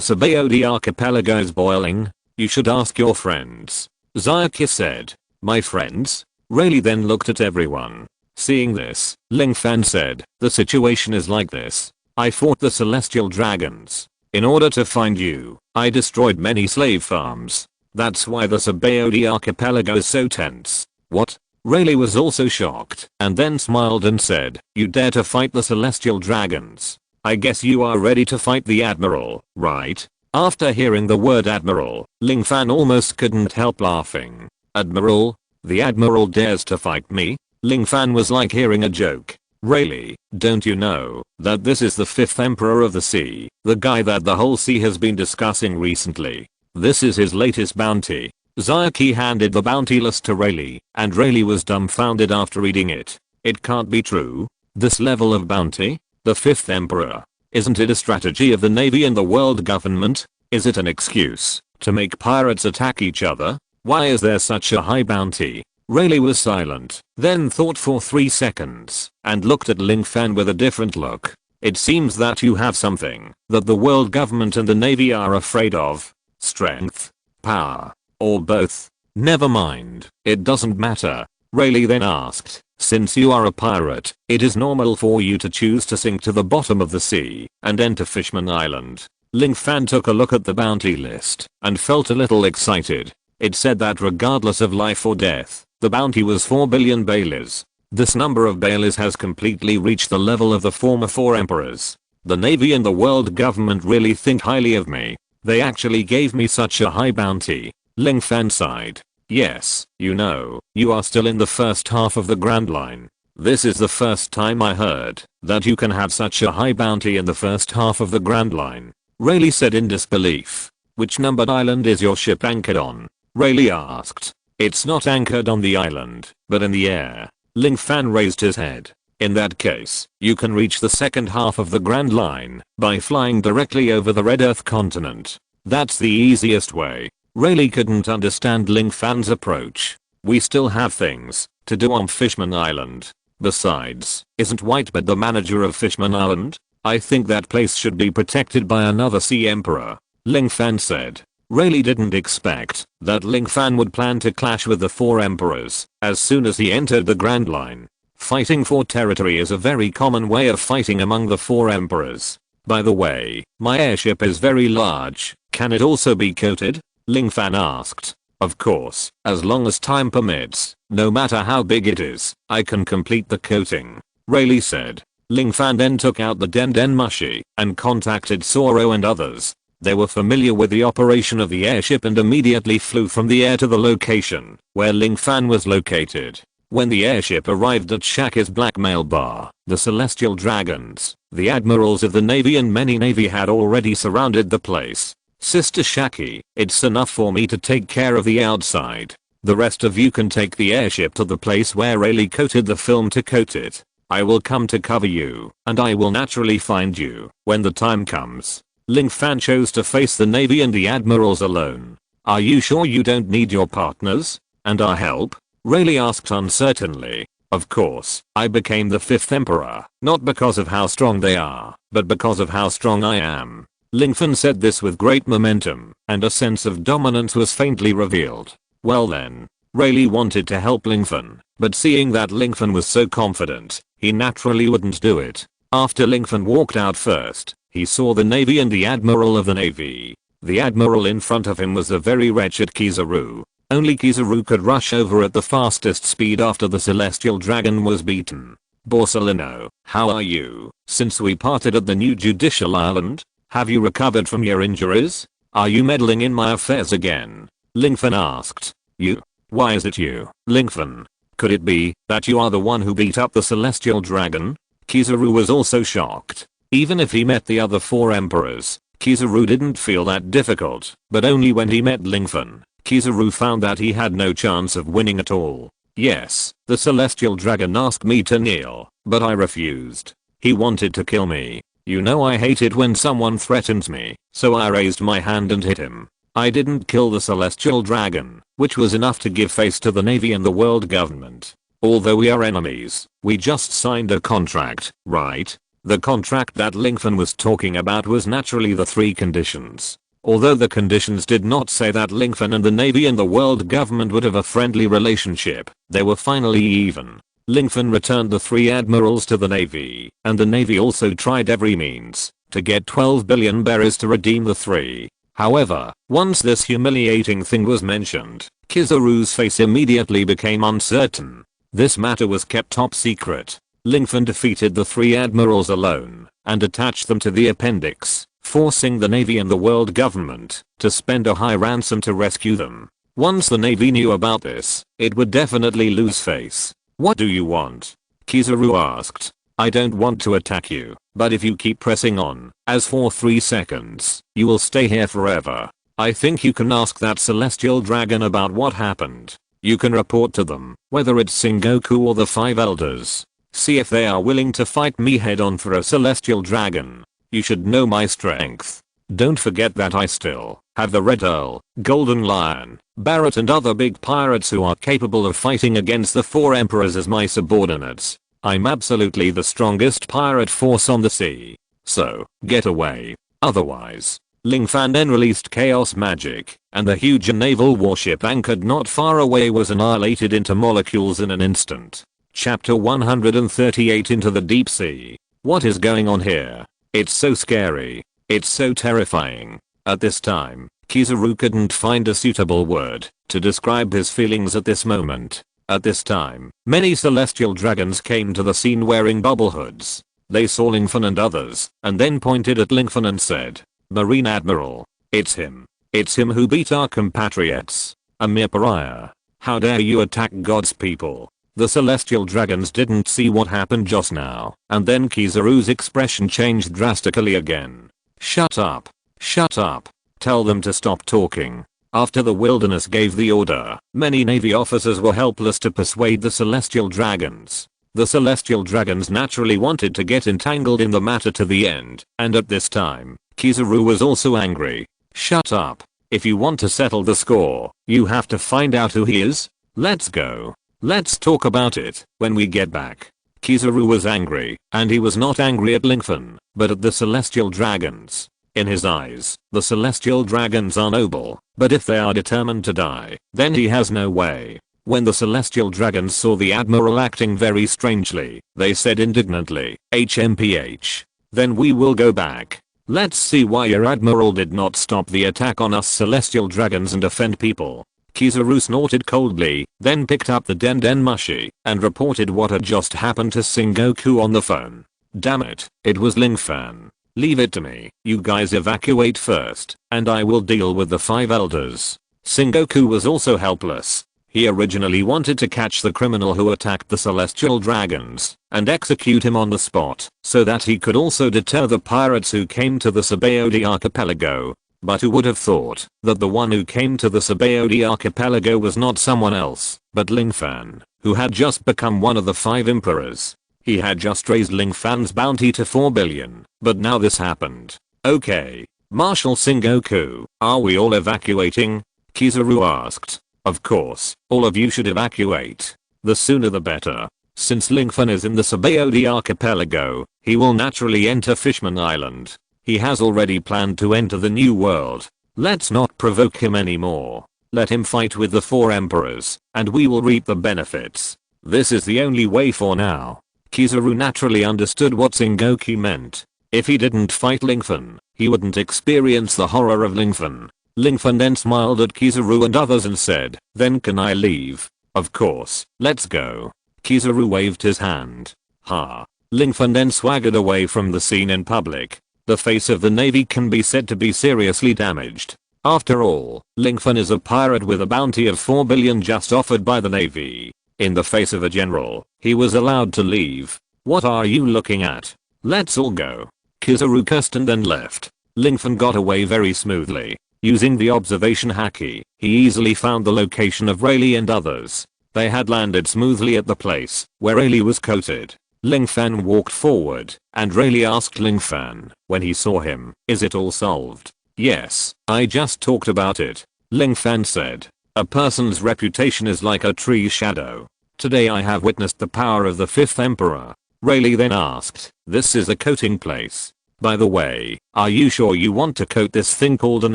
A: Sabaody archipelago is boiling." "You should ask your friends." Zayaki said. My friends? Rayleigh then looked at everyone. Seeing this, Ling Fan said, the situation is like this. I fought the celestial dragons. In order to find you, I destroyed many slave farms. That's why the Sabaody archipelago is so tense. What? Rayleigh was also shocked and then smiled and said, you dare to fight the celestial dragons? I guess you are ready to fight the admiral, right? After hearing the word admiral, Ling Fan almost couldn't help laughing. Admiral? The admiral dares to fight me? Ling Fan was like hearing a joke. Rayleigh, don't you know that this is the 5th emperor of the sea, the guy that the whole sea has been discussing recently? This is his latest bounty. Zayaki handed the bounty list to Rayleigh, and Rayleigh was dumbfounded after reading it. It can't be true. This level of bounty? The 5th emperor? Isn't it a strategy of the navy and the world government? Is it an excuse to make pirates attack each other? Why is there such a high bounty? Rayleigh was silent, then thought for 3 seconds, and looked at Ling Fan with a different look. It seems that you have something that the world government and the navy are afraid of. Strength? Power? Or both? Never mind, it doesn't matter. Rayleigh then asked, since you are a pirate, it is normal for you to choose to sink to the bottom of the sea and enter Fishman Island. Ling Fan took a look at the bounty list and felt a little excited. It said that regardless of life or death, the bounty was 4 billion baileys. This number of baileys has completely reached the level of the former 4 emperors. The navy and the world government really think highly of me. They actually gave me such a high bounty. Ling Fan sighed. Yes, you know, you are still in the first half of the Grand Line. This is the first time I heard that you can have such a high bounty in the first half of the Grand Line. Rayleigh said in disbelief. Which numbered island is your ship anchored on? Rayleigh asked. It's not anchored on the island, but in the air. Ling Fan raised his head. In that case, you can reach the second half of the Grand Line by flying directly over the Red Earth continent. That's the easiest way. Rayleigh couldn't understand Ling Fan's approach. We still have things to do on Fishman Island. Besides, isn't Whitebird the manager of Fishman Island? I think that place should be protected by another sea emperor. Ling Fan said. Rayleigh didn't expect that Ling Fan would plan to clash with the 4 emperors as soon as he entered the Grand Line. Fighting for territory is a very common way of fighting among the 4 emperors. By the way, my airship is very large. Can it also be coated? Ling Fan asked. Of course, as long as time permits, no matter how big it is, I can complete the coating, Rayleigh said. Ling Fan then took out the Den Mushi and contacted Zoro and others. They were familiar with the operation of the airship and immediately flew from the air to the location where Ling Fan was located. When the airship arrived at Shaki's blackmail bar, the celestial dragons, the admirals of the navy and many navy had already surrounded the place. Sister Shaki, it's enough for me to take care of the outside. The rest of you can take the airship to the place where Rayleigh coated the film to coat it. I will come to cover you, and I will naturally find you when the time comes. Ling Fan chose to face the navy and the admirals alone. Are you sure you don't need your partners and our help? Rayleigh asked uncertainly. Of course, I became the 5th emperor, not because of how strong they are, but because of how strong I am. Ling Fan said this with great momentum, and a sense of dominance was faintly revealed. Well then, Rayleigh wanted to help Ling Fan, but seeing that Ling Fan was so confident, he naturally wouldn't do it. After Ling Fan walked out first, he saw the navy and the admiral of the navy. The admiral in front of him was the very wretched Kizaru. Only Kizaru could rush over at the fastest speed after the celestial dragon was beaten. Borsalino, how are you? Since we parted at the new judicial island, have you recovered from your injuries? Are you meddling in my affairs again? Ling Fan asked. You? Why is it you, Ling Fan? Could it be that you are the one who beat up the celestial dragon? Kizaru was also shocked. Even if he met the other 4 emperors, Kizaru didn't feel that difficult, but only when he met Ling Fan, Kizaru found that he had no chance of winning at all. Yes, the celestial dragon asked me to kneel, but I refused. He wanted to kill me. You know I hate it when someone threatens me, so I raised my hand and hit him. I didn't kill the celestial dragon, which was enough to give face to the navy and the world government. Although we are enemies, we just signed a contract, right? The contract that Ling Fan was talking about was naturally the 3 conditions. Although the conditions did not say that Lingfen and the Navy and the world government would have a friendly relationship, they were finally even. Lingfen returned the 3 admirals to the Navy, and the Navy also tried every means to get 12 billion berries to redeem the 3. However, once this humiliating thing was mentioned, Kizaru's face immediately became uncertain. This matter was kept top secret. Lingfen defeated the 3 admirals alone and attached them to the appendix, forcing the Navy and the world government to spend a high ransom to rescue them. Once the Navy knew about this, it would definitely lose face. "What do you want?" Kizaru asked. "I don't want to attack you, but if you keep pressing on, as for 3 seconds, you will stay here forever. I think you can ask that celestial dragon about what happened. You can report to them, whether it's Sengoku or the 5 elders. See if they are willing to fight me head on for a celestial dragon. You should know my strength. Don't forget that I still have the Red Earl, Golden Lion, Barrett and other big pirates who are capable of fighting against the 4 emperors as my subordinates. I'm absolutely the strongest pirate force on the sea. So, get away. Otherwise." Lingfen then released chaos magic, and the huge naval warship anchored not far away was annihilated into molecules in an instant. Chapter 138 Into the Deep Sea. What is going on here? It's so scary. It's so terrifying. At this time, Kizaru couldn't find a suitable word to describe his feelings at this moment. At this time, many celestial dragons came to the scene wearing bubble hoods. They saw Lingfen and others, and then pointed at Lingfen and said, "Marine Admiral. It's him. It's him who beat our compatriots. A mere pariah. How dare you attack God's people?" The celestial dragons didn't see what happened just now, and then Kizaru's expression changed drastically again. "Shut up. Shut up. Tell them to stop talking." After the wilderness gave the order, many Navy officers were helpless to persuade the celestial dragons. The celestial dragons naturally wanted to get entangled in the matter to the end, and at this time, Kizaru was also angry. "Shut up. If you want to settle the score, you have to find out who he is. Let's go. Let's talk about it when we get back." Kizaru was angry, and he was not angry at Lingfen, but at the celestial dragons. In his eyes, the celestial dragons are noble, but if they are determined to die, then he has no way. When the celestial dragons saw the admiral acting very strangely, they said indignantly, "HMPH. Then we will go back. Let's see why your admiral did not stop the attack on us celestial dragons and offend people." Kizaru snorted coldly, then picked up the Den Mushi and reported what had just happened to Sengoku on the phone. "Damn it, it was Lingfen. Leave it to me. You guys evacuate first, and I will deal with the 5 elders." Sengoku was also helpless. He originally wanted to catch the criminal who attacked the celestial dragons and execute him on the spot so that he could also deter the pirates who came to the Sabaody archipelago. But who would have thought that the one who came to the Sabaody archipelago was not someone else, but Lingfen, who had just become one of the 5 emperors. He had just raised Lingfen's bounty to 4 billion, but now this happened. "Okay. Marshal Sengoku, are we all evacuating?" Kizaru asked. "Of course, all of you should evacuate. The sooner the better. Since Lingfen is in the Sabaody archipelago, he will naturally enter Fishman Island. He has already planned to enter the New World. Let's not provoke him anymore. Let him fight with the 4 emperors, and we will reap the benefits. This is the only way for now." Kizaru naturally understood what Sengoku meant. If he didn't fight Lingfen, he wouldn't experience the horror of Lingfen. Lingfen then smiled at Kizaru and others and said, "Then can I leave?" "Of course, let's go." Kizaru waved his hand. "Ha." Lingfen then swaggered away from the scene in public. The face of the Navy can be said to be seriously damaged. After all, Lingfen is a pirate with a bounty of 4 billion just offered by the Navy. In the face of a general, he was allowed to leave. "What are you looking at? Let's all go." Kizaru cursed and then left. Lingfen got away very smoothly. Using the observation haki, he easily found the location of Rayleigh and others. They had landed smoothly at the place where Rayleigh was coated. Lingfen walked forward, and Rayleigh asked Lingfen when he saw him, "Is it all solved?" "Yes, I just talked about it," Lingfen said. "A person's reputation is like a tree's shadow. Today I have witnessed the power of the 5th emperor." Rayleigh then asked, "This is a coating place?" By the way, are you sure you want to coat this thing called an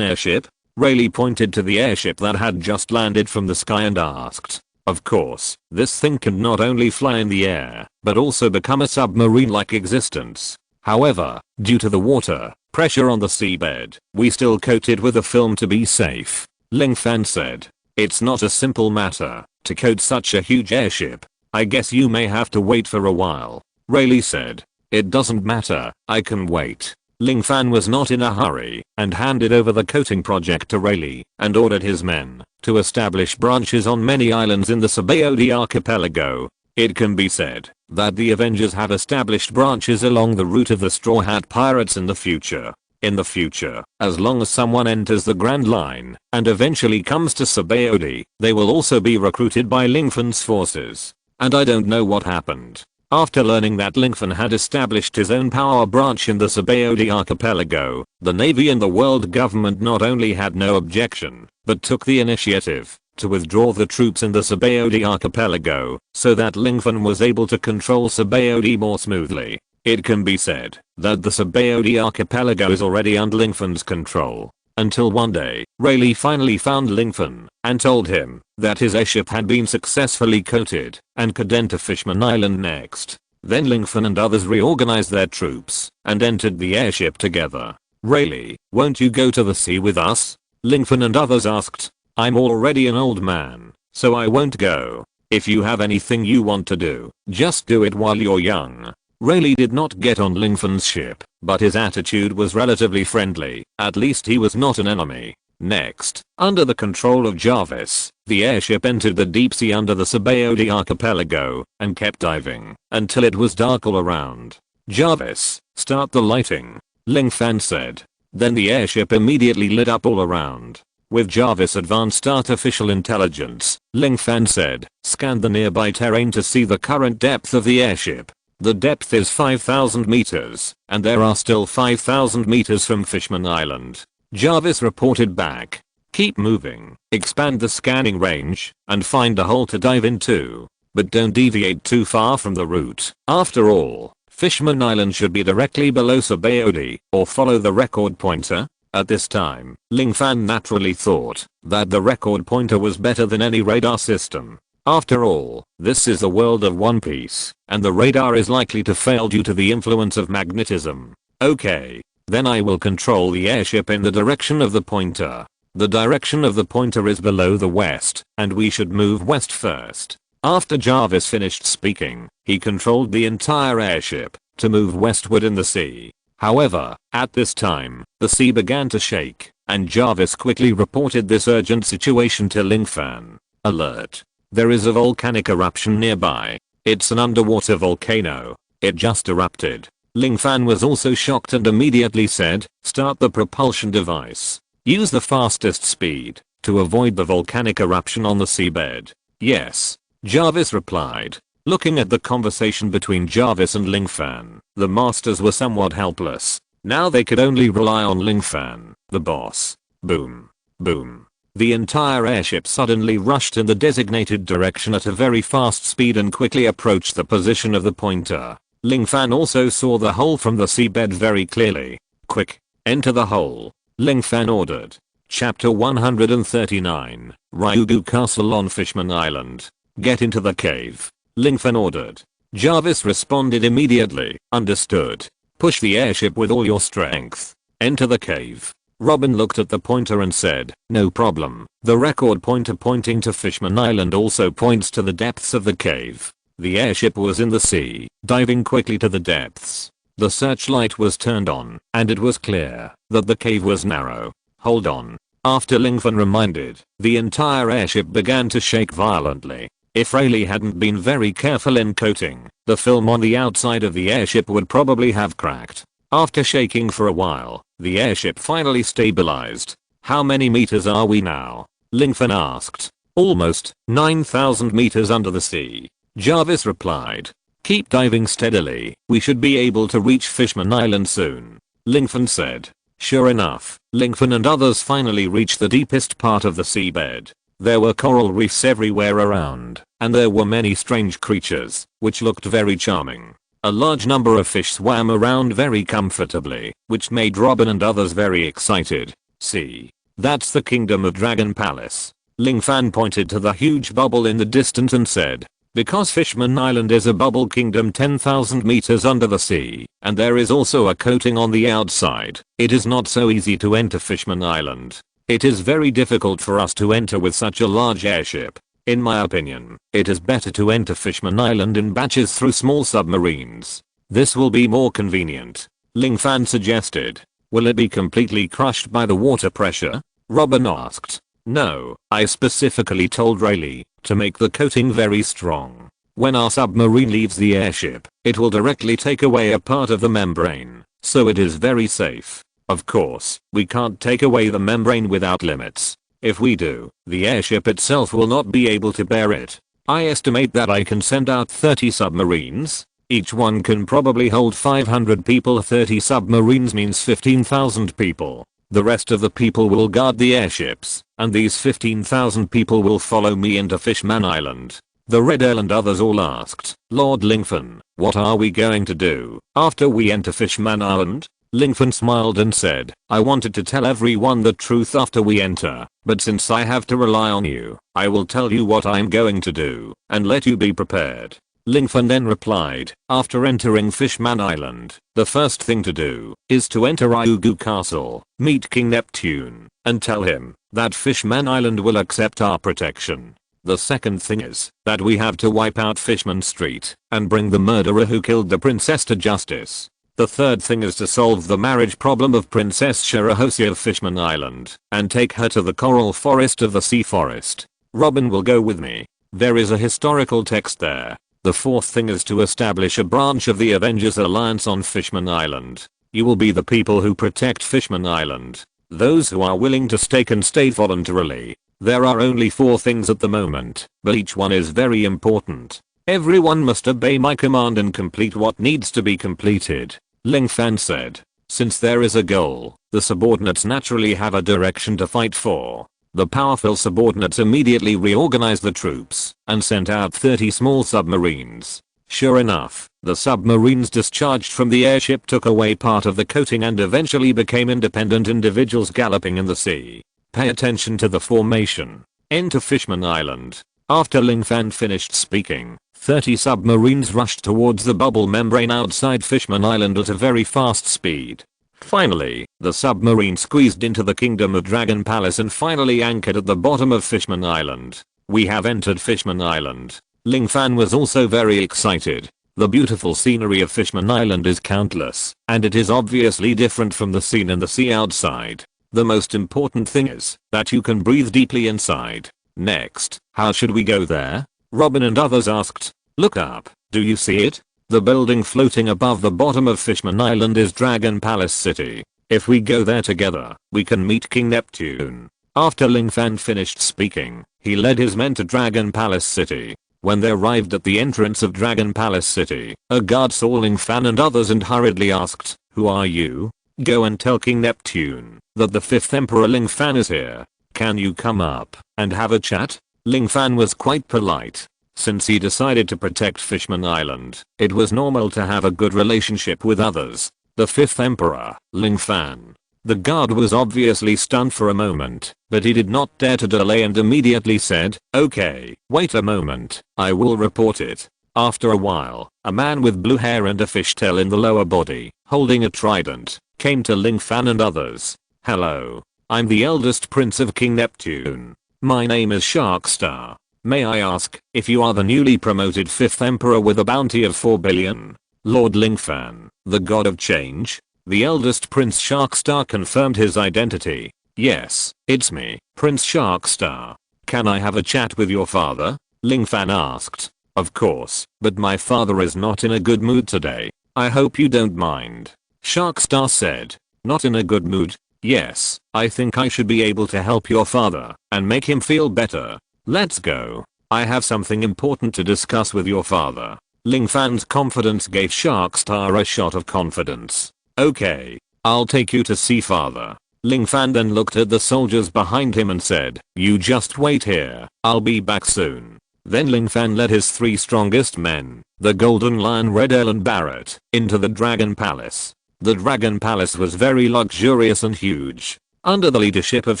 A: airship? Rayleigh pointed to the airship that had just landed from the sky and asked. Of course, this thing can not only fly in the air, but also become a submarine-like existence. However, due to the water pressure on the seabed, we still coat it with a film to be safe. Ling Fan said. It's not a simple matter to coat such a huge airship. I guess you may have to wait for a while. Rayleigh said. It doesn't matter, I can wait. Ling Fan was not in a hurry and handed over the coating project to Rayleigh and ordered his men to establish branches on many islands in the Sabaody archipelago. It can be said that the Avengers have established branches along the route of the Straw Hat Pirates in the future. In the future, as long as someone enters the Grand Line and eventually comes to Sabaody, they will also be recruited by Ling Fan's forces. And I don't know what happened. After learning that Ling Fan had established his own power branch in the Sabaody archipelago, the Navy and the world government not only had no objection, but took the initiative to withdraw the troops in the Sabaody archipelago, so that Ling Fan was able to control Sabaody more smoothly. It can be said that the Sabaody archipelago is already under Ling Fan's control. Until one day, Rayleigh finally found Ling Fan and told him that his airship had been successfully coated and could enter Fishman Island next. Then Ling Fan and others reorganized their troops and entered the airship together. Rayleigh, won't you go to the sea with us? Ling Fan and others asked. I'm already an old man, so I won't go. If you have anything you want to do, just do it while you're young. Rayleigh did not get on Ling Fan's ship, but his attitude was relatively friendly. At least he was not an enemy. Next, under the control of Jarvis, the airship entered the deep sea under the Sabaody archipelago and kept diving until it was dark all around. Jarvis, start the lighting, Ling Fan said. Then the airship immediately lit up all around. With Jarvis' advanced artificial intelligence, Ling Fan said, scan the nearby terrain to see the current depth of the airship. The depth is 5,000 meters, and there are still 5,000 meters from Fishman Island. Jarvis reported back. Keep moving, expand the scanning range, and find a hole to dive into. But don't deviate too far from the route. After all, Fishman Island should be directly below Sabaody, or follow the record pointer. At this time, Ling Fan naturally thought that the record pointer was better than any radar system. After all, this is the world of One Piece, and the radar is likely to fail due to the influence of magnetism. Okay. Then I will control the airship in the direction of the pointer. The direction of the pointer is below the west, and we should move west first. After Jarvis finished speaking, he controlled the entire airship to move westward in the sea. However, at this time, the sea began to shake, and Jarvis quickly reported this urgent situation to Ling Fan. Alert. There is a volcanic eruption nearby. It's an underwater volcano. It just erupted. Ling Fan was also shocked and immediately said, start the propulsion device. Use the fastest speed to avoid the volcanic eruption on the seabed. Yes. Jarvis replied. Looking at the conversation between Jarvis and Ling Fan, the masters were somewhat helpless. Now they could only rely on Ling Fan, the boss. Boom. Boom. The entire airship suddenly rushed in the designated direction at a very fast speed and quickly approached the position of the pointer. Ling Fan also saw the hole from the seabed very clearly. Quick, enter the hole, Ling Fan ordered. Chapter 139, Ryugu Castle on Fishman Island. Get into the cave, Ling Fan ordered. Jarvis responded immediately. Understood. Push the airship with all your strength. Enter the cave. Robin looked at the pointer and said, no problem. The record pointer pointing to Fishman Island also points to the depths of the cave. The airship was in the sea, diving quickly to the depths. The searchlight was turned on, and it was clear that the cave was narrow. Hold on. After Ling Fan reminded, the entire airship began to shake violently. If Rayleigh hadn't been very careful in coating, the film on the outside of the airship would probably have cracked. After shaking for a while, the airship finally stabilized. How many meters are we now? Ling Fan asked. Almost 9,000 meters under the sea. Jarvis replied. Keep diving steadily. We should be able to reach Fishman Island soon. Ling Fan said. Sure enough, Ling Fan and others finally reached the deepest part of the seabed. There were coral reefs everywhere around, and there were many strange creatures, which looked very charming. A large number of fish swam around very comfortably, which made Robin and others very excited. See? That's the kingdom of Dragon Palace. Ling Fan pointed to the huge bubble in the distance and said, because Fishman Island is a bubble kingdom 10,000 meters under the sea, and there is also a coating on the outside, it is not so easy to enter Fishman Island. It is very difficult for us to enter with such a large airship. In my opinion, it is better to enter Fishman Island in batches through small submarines. This will be more convenient. Ling Fan suggested. Will it be completely crushed by the water pressure? Robin asked. No, I specifically told Rayleigh to make the coating very strong. When our submarine leaves the airship, it will directly take away a part of the membrane, so it is very safe. Of course, we can't take away the membrane without limits. If we do, the airship itself will not be able to bear it. I estimate that I can send out 30 submarines. Each one can probably hold 500 people. 30 submarines means 15,000 people. The rest of the people will guard the airships, and these 15,000 people will follow me into Fishman Island. The Red Earl and others all asked, Lord Lingfan, what are we going to do after we enter Fishman Island? Lingfan smiled and said, I wanted to tell everyone the truth after we enter, but since I have to rely on you, I will tell you what I'm going to do, and let you be prepared. Lingfan then replied, after entering Fishman Island, the first thing to do is to enter Ryugu Castle, meet King Neptune, and tell him that Fishman Island will accept our protection. The second thing is that we have to wipe out Fishman Street and bring the murderer who killed the princess to justice. The third thing is to solve the marriage problem of Princess Shirahoshi of Fishman Island and take her to the coral forest of the sea forest. Robin will go with me. There is a historical text there. The fourth thing is to establish a branch of the Avengers Alliance on Fishman Island. You will be the people who protect Fishman Island. Those who are willing to stay can stay voluntarily. There are only 4 things at the moment, but each one is very important. Everyone must obey my command and complete what needs to be completed. Ling Fan said. Since there is a goal, the subordinates naturally have a direction to fight for. The powerful subordinates immediately reorganized the troops and sent out 30 small submarines. Sure enough, the submarines discharged from the airship took away part of the coating and eventually became independent individuals galloping in the sea. Pay attention to the formation. Enter Fishman Island. After Ling Fan finished speaking, 30 submarines rushed towards the bubble membrane outside Fishman Island at a very fast speed. Finally, the submarine squeezed into the kingdom of Dragon Palace and finally anchored at the bottom of Fishman Island. We have entered Fishman Island. Ling Fan was also very excited. The beautiful scenery of Fishman Island is countless, and it is obviously different from the scene in the sea outside. The most important thing is that you can breathe deeply inside. Next, how should we go there? Robin and others asked. Look up, do you see it? The building floating above the bottom of Fishman Island is Dragon Palace City. If we go there together, we can meet King Neptune. After Ling Fan finished speaking, he led his men to Dragon Palace City. When they arrived at the entrance of Dragon Palace City, a guard saw Ling Fan and others and hurriedly asked, who are you? Go and tell King Neptune that the 5th Emperor Ling Fan is here. Can you come up and have a chat? Ling Fan was quite polite. Since he decided to protect Fishman Island, it was normal to have a good relationship with others. The 5th Emperor, Ling Fan. The guard was obviously stunned for a moment, but he did not dare to delay and immediately said, okay, wait a moment, I will report it. After a while, a man with blue hair and a fishtail in the lower body, holding a trident, came to Ling Fan and others. Hello. I'm the eldest prince of King Neptune. My name is Sharkstar. May I ask if you are the newly promoted 5th Emperor with a bounty of 4 billion? Lord Ling Fan, the god of change? The eldest Prince Sharkstar confirmed his identity. Yes, it's me, Prince Sharkstar. Can I have a chat with your father? Ling Fan asked. Of course, but my father is not in a good mood today. I hope you don't mind. Sharkstar said. Not in a good mood? Yes, I think I should be able to help your father and make him feel better. Let's go. I have something important to discuss with your father. Ling Fan's confidence gave Sharkstar a shot of confidence. Okay, I'll take you to see father. Ling Fan then looked at the soldiers behind him and said, you just wait here, I'll be back soon. Then Ling Fan led his 3 strongest men, the Golden Lion, Red L and Barrett, into the Dragon Palace. The Dragon Palace was very luxurious and huge. Under the leadership of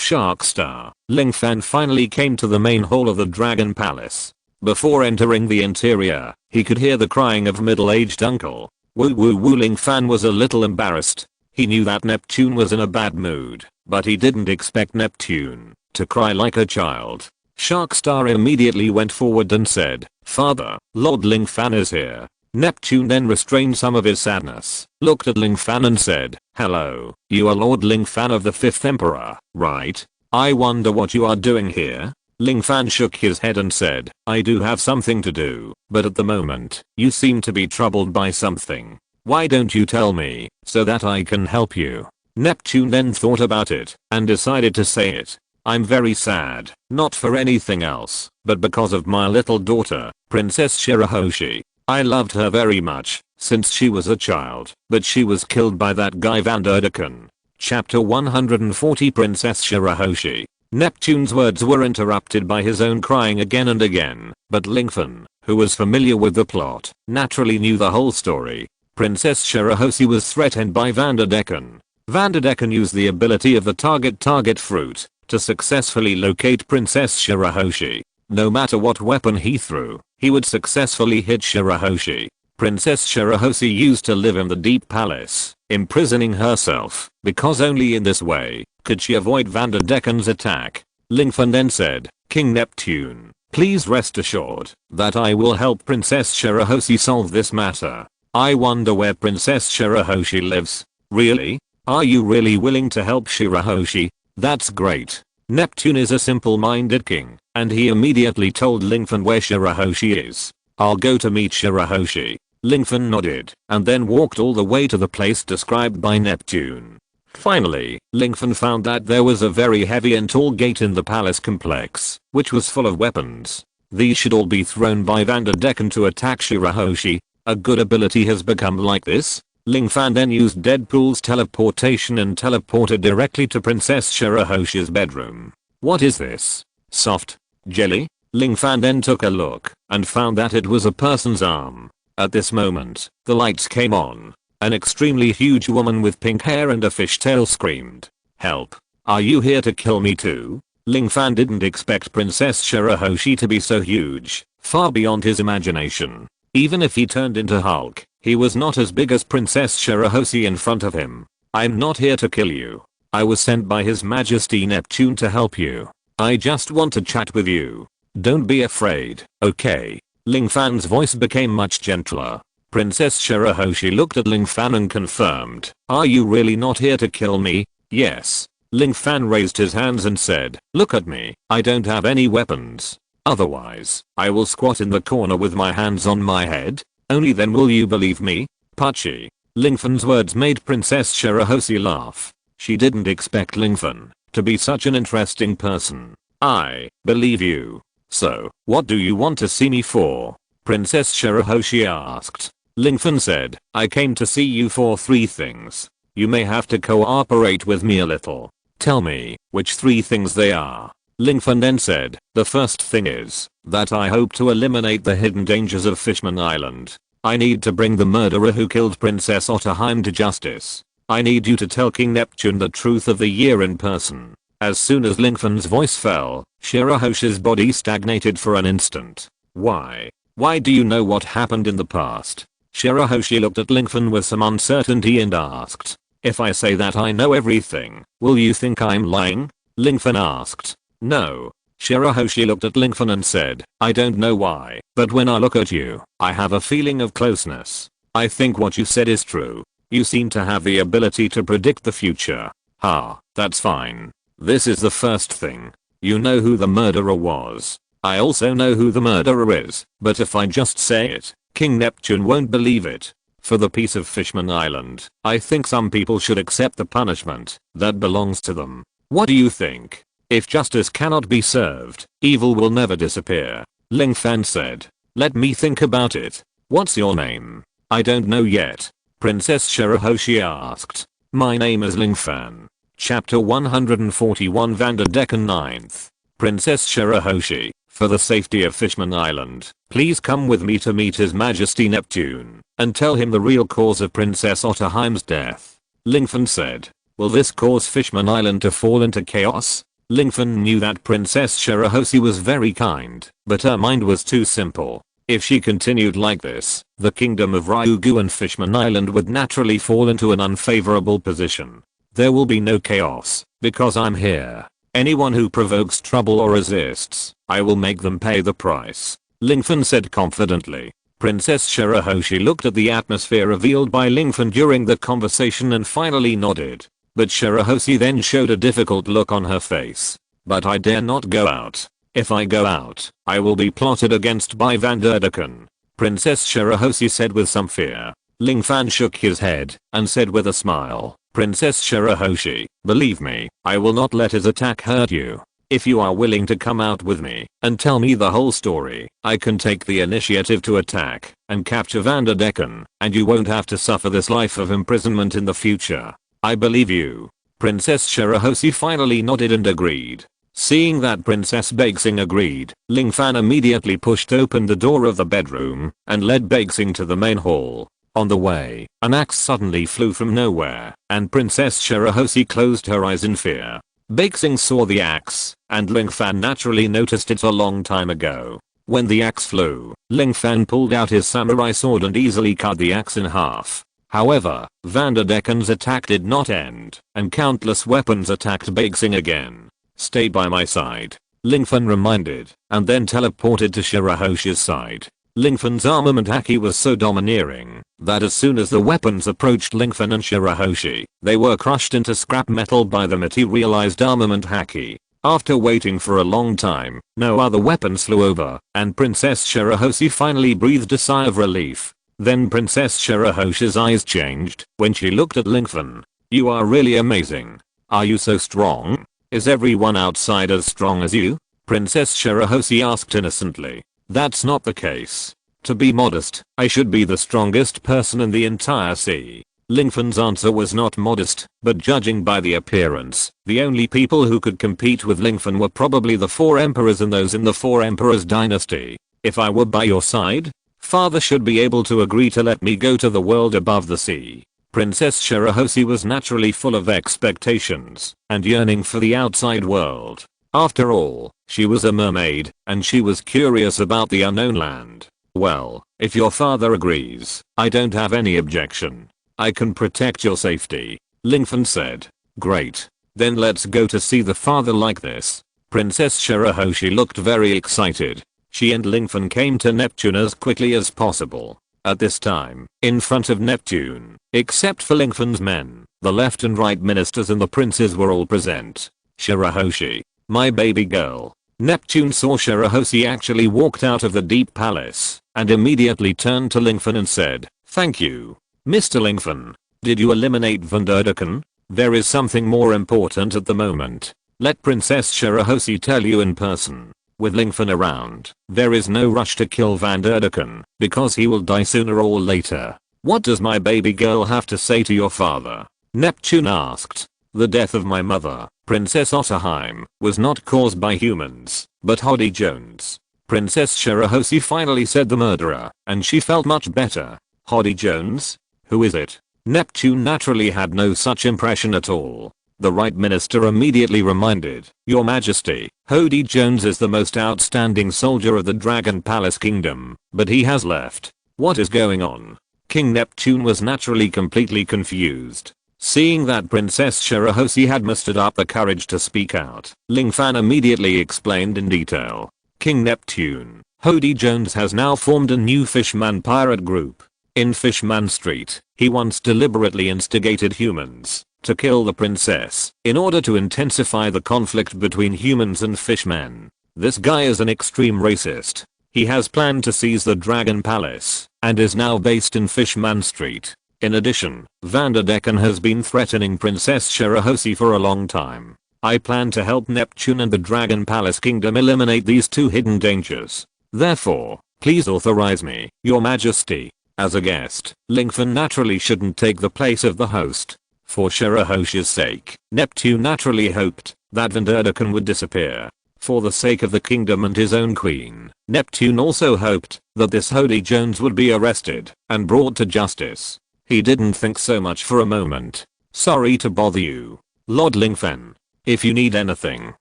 A: Sharkstar, Ling Fan finally came to the main hall of the Dragon Palace. Before entering the interior, he could hear the crying of middle-aged uncle. Woo woo woo. Ling Fan was a little embarrassed. He knew that Neptune was in a bad mood, but he didn't expect Neptune to cry like a child. Sharkstar immediately went forward and said, "Father, Lord Ling Fan is here." Neptune then restrained some of his sadness, looked at Ling Fan and said, "Hello, you are Lord Ling Fan of the 5th Emperor, right? I wonder what you are doing here?" Ling Fan shook his head and said, "I do have something to do, but at the moment, you seem to be troubled by something. Why don't you tell me, so that I can help you?" Neptune then thought about it, and decided to say it. "I'm very sad, not for anything else, but because of my little daughter, Princess Shirahoshi. I loved her very much, since she was a child, but she was killed by that guy Vanderdecken." Chapter 140 Princess Shirahoshi. Neptune's words were interrupted by his own crying again and again, but Ling Fan, who was familiar with the plot, naturally knew the whole story. Princess Shirahoshi was threatened by Vanderdecken. Vanderdecken used the ability of the target fruit to successfully locate Princess Shirahoshi. No matter what weapon he threw, he would successfully hit Shirahoshi. Princess Shirahoshi used to live in the Deep Palace, imprisoning herself, because only in this way could she avoid Vanderdecken's attack. Ling Fan then said, "King Neptune, please rest assured that I will help Princess Shirahoshi solve this matter. I wonder where Princess Shirahoshi lives." "Really? Are you really willing to help Shirahoshi? That's great." Neptune is a simple-minded king, and he immediately told Ling Fan where Shirahoshi is. "I'll go to meet Shirahoshi." Ling Fan nodded, and then walked all the way to the place described by Neptune. Finally, Ling Fan found that there was a very heavy and tall gate in the palace complex, which was full of weapons. These should all be thrown by Vanderdecken to attack Shirahoshi. A good ability has become like this. Ling Fan then used Deadpool's teleportation and teleported directly to Princess Shirahoshi's bedroom. "What is this? Soft jelly?" Ling Fan then took a look and found that it was a person's arm. At this moment, the lights came on. An extremely huge woman with pink hair and a fishtail screamed, "Help! Are you here to kill me too?" Ling Fan didn't expect Princess Shirahoshi to be so huge, far beyond his imagination. Even if he turned into Hulk, he was not as big as Princess Shirahoshi in front of him. "I'm not here to kill you. I was sent by His Majesty Neptune to help you. I just want to chat with you. Don't be afraid, okay?" Ling Fan's voice became much gentler. Princess Shirahoshi looked at Ling Fan and confirmed, "Are you really not here to kill me?" "Yes." Ling Fan raised his hands and said, "Look at me. I don't have any weapons. Otherwise, I will squat in the corner with my hands on my head. Only then will you believe me." "Puchy." Ling Fan's words made Princess Shirahoshi laugh. She didn't expect Ling Fan to be such an interesting person. "I believe you. So, what do you want to see me for?" Princess Shirahoshi asked. Ling Fan said, "I came to see you for 3 things. You may have to cooperate with me a little. Tell me which 3 things they are." Ling Fan then said, "The first thing is that I hope to eliminate the hidden dangers of Fishman Island. I need to bring the murderer who killed Princess Otterheim to justice. I need you to tell King Neptune the truth of the year in person." As soon as Ling Fan's voice fell, Shirahoshi's body stagnated for an instant. "Why? Why do you know what happened in the past?" Shirahoshi looked at Ling Fan with some uncertainty and asked, "If I say that I know everything, will you think I'm lying?" Ling Fan asked. "No." Shirahoshi looked at Ling Fan and said, "I don't know why, but when I look at you, I have a feeling of closeness. I think what you said is true. You seem to have the ability to predict the future." "Ha, that's fine. This is the first thing. You know who the murderer was. I also know who the murderer is, but if I just say it, King Neptune won't believe it. For the peace of Fishman Island, I think some people should accept the punishment that belongs to them. What do you think? If justice cannot be served, evil will never disappear." Ling Fan said, "Let me think about it. What's your name?" "I don't know yet." Princess Shirahoshi asked. "My name is Ling Fan." Chapter 141 Vanderdecken 9th. Princess Shirahoshi, for the safety of Fishman Island, please come with me to meet His Majesty Neptune and tell him the real cause of Princess Otterheim's death. Lingfen said. Will this cause Fishman Island to fall into chaos? Lingfen knew that Princess Shirahoshi was very kind, but her mind was too simple. If she continued like this, the kingdom of Ryugu and Fishman Island would naturally fall into an unfavorable position. There will be no chaos, because I'm here. Anyone who provokes trouble or resists, I will make them pay the price. Lingfen said confidently. Princess Shirahoshi looked at the atmosphere revealed by Lingfen during the conversation and finally nodded. But Shirahoshi then showed a difficult look on her face. But I dare not go out. If I go out, I will be plotted against by Vanderdecken. Princess Shirahoshi said with some fear. Lingfen shook his head and said with a smile, Princess Shirahoshi, believe me, I will not let his attack hurt you. If you are willing to come out with me and tell me the whole story, I can take the initiative to attack and capture Vanderdecken, and you won't have to suffer this life of imprisonment in the future. I believe you. Princess Shirahoshi finally nodded and agreed. Seeing that Princess Baixing agreed, Lingfen immediately pushed open the door of the bedroom and led Baixing to the main hall. On the way, an axe suddenly flew from nowhere, and Princess Shirahoshi closed her eyes in fear. Baixing saw the axe, and Lingfen naturally noticed it a long time ago. When the axe flew, Lingfen pulled out his samurai sword and easily cut the axe in half. However, Vanderdecken's attack did not end, and countless weapons attacked Baixing again. Stay by my side, Lingfen reminded, and then teleported to Shirahoshi's side. Lingfen's armament haki was so domineering that as soon as the weapons approached Lingfen and Shirahoshi, they were crushed into scrap metal by the materialized armament haki. After waiting for a long time, no other weapons flew over, and Princess Shirahoshi finally breathed a sigh of relief. Then Princess Shirahoshi's eyes changed when she looked at Lingfen. You are really amazing. Are you so strong? Is everyone outside as strong as you? Princess Shirahoshi asked innocently. That's not the case. To be modest, I should be the strongest person in the entire sea. Lingfen's answer was not modest, but judging by the appearance, the only people who could compete with Lingfen were probably the 4 emperors and those in the 4 emperors dynasty. If I were by your side, father should be able to agree to let me go to the world above the sea. Princess Shirahoshi was naturally full of expectations and yearning for the outside world. After all, she was a mermaid, and she was curious about the unknown land. Well, if your father agrees, I don't have any objection. I can protect your safety, Lingfen said. Great. Then let's go to see the father like this. Princess Shirahoshi looked very excited. She and Lingfen came to Neptune as quickly as possible. At this time, in front of Neptune, except for Lingfen's men, the left and right ministers and the princes were all present. Shirahoshi, my baby girl. Neptune saw Shirahoshi actually walked out of the deep palace and immediately turned to Lingfen and said, thank you. Mr. Lingfen, did you eliminate Vanderdecken? There is something more important at the moment. Let Princess Shirahoshi tell you in person. With Lingfen around, there is no rush to kill Vanderdecken because he will die sooner or later. What does my baby girl have to say to your father? Neptune asked. The death of my mother, Princess Otterheim, was not caused by humans, but Hoddy Jones. Princess Shirahoshi finally said the murderer, and she felt much better. Hoddy Jones? Who is it? Neptune naturally had no such impression at all. The right minister immediately reminded, Your Majesty, Hoddy Jones is the most outstanding soldier of the Dragon Palace Kingdom, but he has left. What is going on? King Neptune was naturally completely confused. Seeing that Princess Shirahoshi had mustered up the courage to speak out, Lingfen immediately explained in detail. King Neptune, Hoddy Jones has now formed a new Fishman pirate group. In Fishman Street, he once deliberately instigated humans to kill the princess in order to intensify the conflict between humans and fishmen. This guy is an extreme racist. He has planned to seize the Dragon Palace and is now based in Fishman Street. In addition, Vanderdecken has been threatening Princess Shirahoshi for a long time. I plan to help Neptune and the Dragon Palace Kingdom eliminate these 2 hidden dangers. Therefore, please authorize me, Your Majesty. As a guest, Lingfen naturally shouldn't take the place of the host. For Shirahoshi's sake, Neptune naturally hoped that Vanderdecken would disappear. For the sake of the kingdom and his own queen, Neptune also hoped that this Holy Jones would be arrested and brought to justice. He didn't think so much for a moment. Sorry to bother you, Lord Lingfen. If you need anything,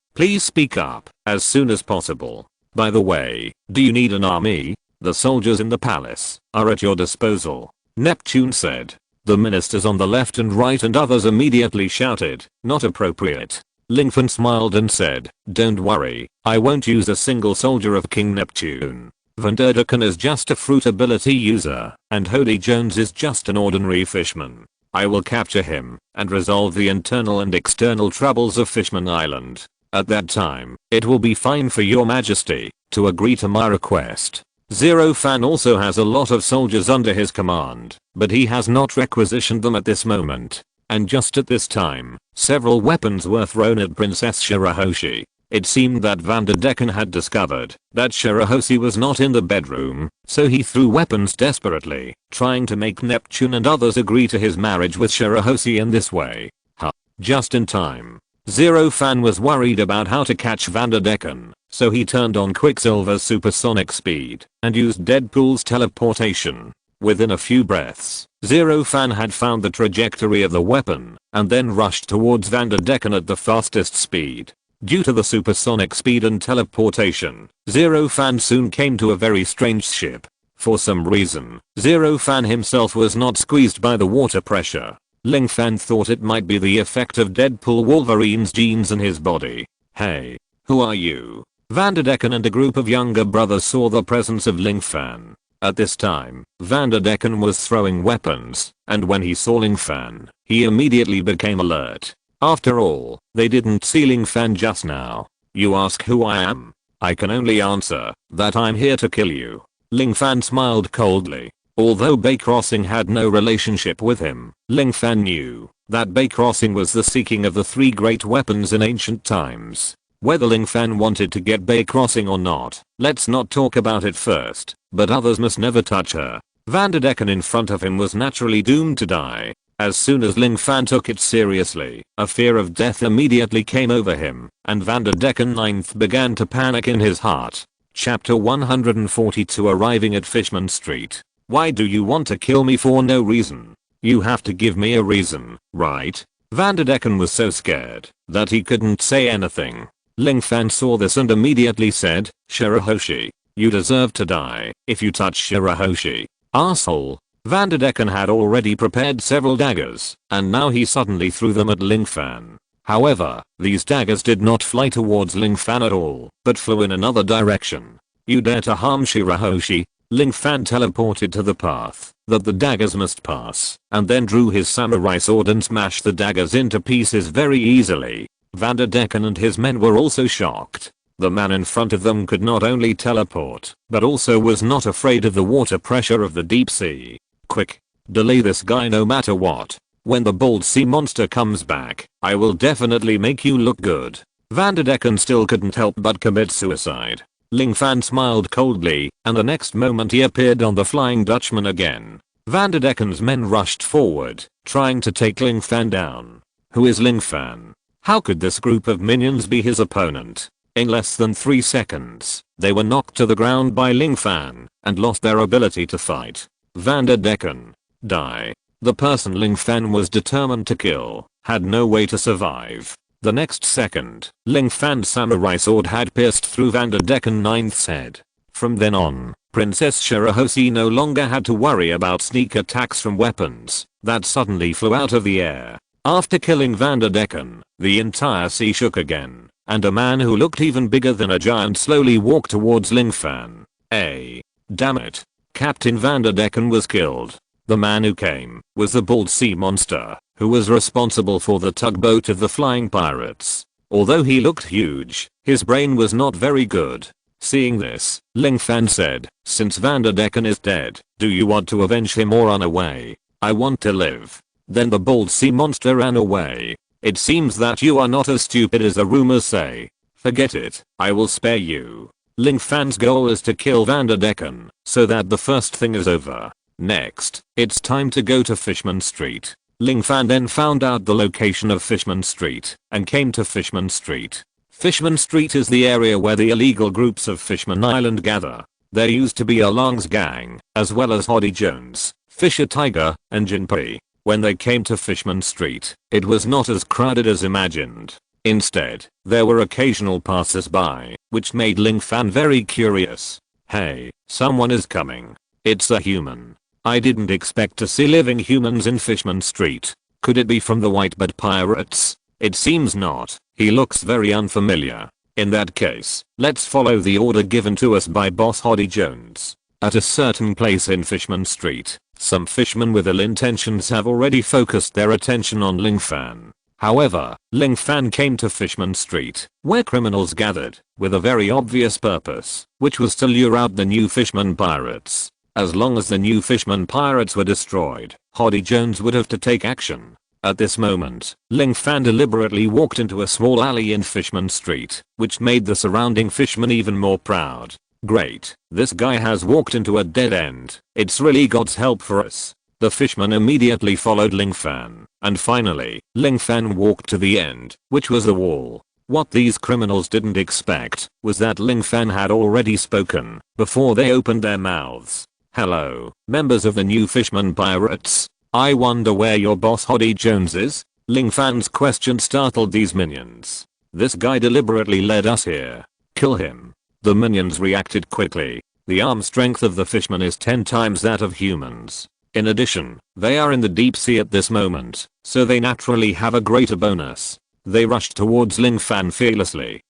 A: please speak up as soon as possible. By the way, do you need an army? The soldiers in the palace are at your disposal, Neptune said. The ministers on the left and right and others immediately shouted, not appropriate. Lingfen smiled and said, don't worry, I won't use a single soldier of King Neptune. Vanderdecken is just a fruit ability user, and Holy Jones is just an ordinary fishman. I will capture him and resolve the internal and external troubles of Fishman Island. At that time, it will be fine for your majesty to agree to my request. Zero Fan also has a lot of soldiers under his command, but he has not requisitioned them at this moment. And just at this time, several weapons were thrown at Princess Shirahoshi. It seemed that Vanderdecken had discovered that Shirahoshi was not in the bedroom, so he threw weapons desperately, trying to make Neptune and others agree to his marriage with Shirahoshi in this way. Just in time. Zero Fan was worried about how to catch Vanderdecken, so he turned on Quicksilver's supersonic speed and used Deadpool's teleportation. Within a few breaths, Zero Fan had found the trajectory of the weapon and then rushed towards Vanderdecken at the fastest speed. Due to the supersonic speed and teleportation, Zero Fan soon came to a very strange ship. For some reason, Zero Fan himself was not squeezed by the water pressure. Ling Fan thought it might be the effect of Deadpool Wolverine's genes in his body. Hey, who are you? Vanderdecken and a group of younger brothers saw the presence of Ling Fan. At this time, Vanderdecken was throwing weapons, and when he saw Ling Fan, he immediately became alert. After all, they didn't see Ling Fan just now. You ask who I am? I can only answer that I'm here to kill you. Ling Fan smiled coldly. Although Bay Crossing had no relationship with him, Ling Fan knew that Bay Crossing was the seeking of the three great weapons in ancient times. Whether Ling Fan wanted to get Bay Crossing or not, let's not talk about it first, but others must never touch her. Vanderdecken in front of him was naturally doomed to die. As soon as Ling Fan took it seriously, a fear of death immediately came over him, and Vanderdecken 9th began to panic in his heart. Chapter 142 Arriving at Fishman Street. Why do you want to kill me for no reason? You have to give me a reason, right? Vanderdecken was so scared that he couldn't say anything. Ling Fan saw this and immediately said, Shirahoshi, you deserve to die if you touch Shirahoshi. Asshole. Vanderdecken had already prepared several daggers, and now he suddenly threw them at Ling Fan. However, these daggers did not fly towards Ling Fan at all, but flew in another direction. You dare to harm Shirahoshi? Ling Fan teleported to the path that the daggers must pass, and then drew his samurai sword and smashed the daggers into pieces very easily. Vanderdecken and his men were also shocked. The man in front of them could not only teleport, but also was not afraid of the water pressure of the deep sea. Quick, delay this guy no matter what. When the bold sea monster comes back, I will definitely make you look good. Vanderdecken still couldn't help but commit suicide. Ling Fan smiled coldly, and the next moment he appeared on the Flying Dutchman again. Vanderdecken's men rushed forward, trying to take Ling Fan down. Who is Ling Fan? How could this group of minions be his opponent? In less than 3 seconds, they were knocked to the ground by Ling Fan, and lost their ability to fight. Vanderdecken. Die. The person Ling Fan was determined to kill had no way to survive. The next second, Ling Fan's samurai sword had pierced through Vanderdecken 9th's head. From then on, Princess Shirahoshi no longer had to worry about sneak attacks from weapons that suddenly flew out of the air. After killing Vanderdecken, the entire sea shook again, and a man who looked even bigger than a giant slowly walked towards Ling Fan. Damn it. Captain Vanderdecken was killed. The man who came was the bald sea monster, who was responsible for the tugboat of the flying pirates. Although he looked huge, his brain was not very good. Seeing this, Ling Fan said, since Vanderdecken is dead, do you want to avenge him or run away? I want to live. Then the bald sea monster ran away. It seems that you are not as stupid as the rumors say. Forget it, I will spare you. Ling Fan's goal is to kill Vanderdecken, so that the first thing is over. Next, it's time to go to Fishman Street. Ling Fan then found out the location of Fishman Street, and came to Fishman Street. Fishman Street is the area where the illegal groups of Fishman Island gather. There used to be a Long's gang, as well as Hoddy Jones, Fisher Tiger, and Jinpei. When they came to Fishman Street, it was not as crowded as imagined. Instead, there were occasional passers-by, which made Ling Fan very curious. Hey, someone is coming. It's a human. I didn't expect to see living humans in Fishman Street. Could it be from the Whitebird Pirates? It seems not. He looks very unfamiliar. In that case, let's follow the order given to us by Boss Hoddy Jones. At a certain place in Fishman Street, some fishermen with ill intentions have already focused their attention on Ling Fan. However, Ling Fan came to Fishman Street, where criminals gathered, with a very obvious purpose, which was to lure out the new Fishman Pirates. As long as the new Fishman Pirates were destroyed, Hoddy Jones would have to take action. At this moment, Ling Fan deliberately walked into a small alley in Fishman Street, which made the surrounding fishermen even more proud. Great, this guy has walked into a dead end. It's really God's help for us. The fishermen immediately followed Ling Fan, and finally, Ling Fan walked to the end, which was the wall. What these criminals didn't expect was that Ling Fan had already spoken before they opened their mouths. Hello, members of the new Fishman Pirates. I wonder where your boss Hoddy Jones is? Ling Fan's question startled these minions. This guy deliberately led us here. Kill him. The minions reacted quickly. The arm strength of the fishmen is 10 times that of humans. In addition, they are in the deep sea at this moment, so they naturally have a greater bonus. They rushed towards Ling Fan fearlessly.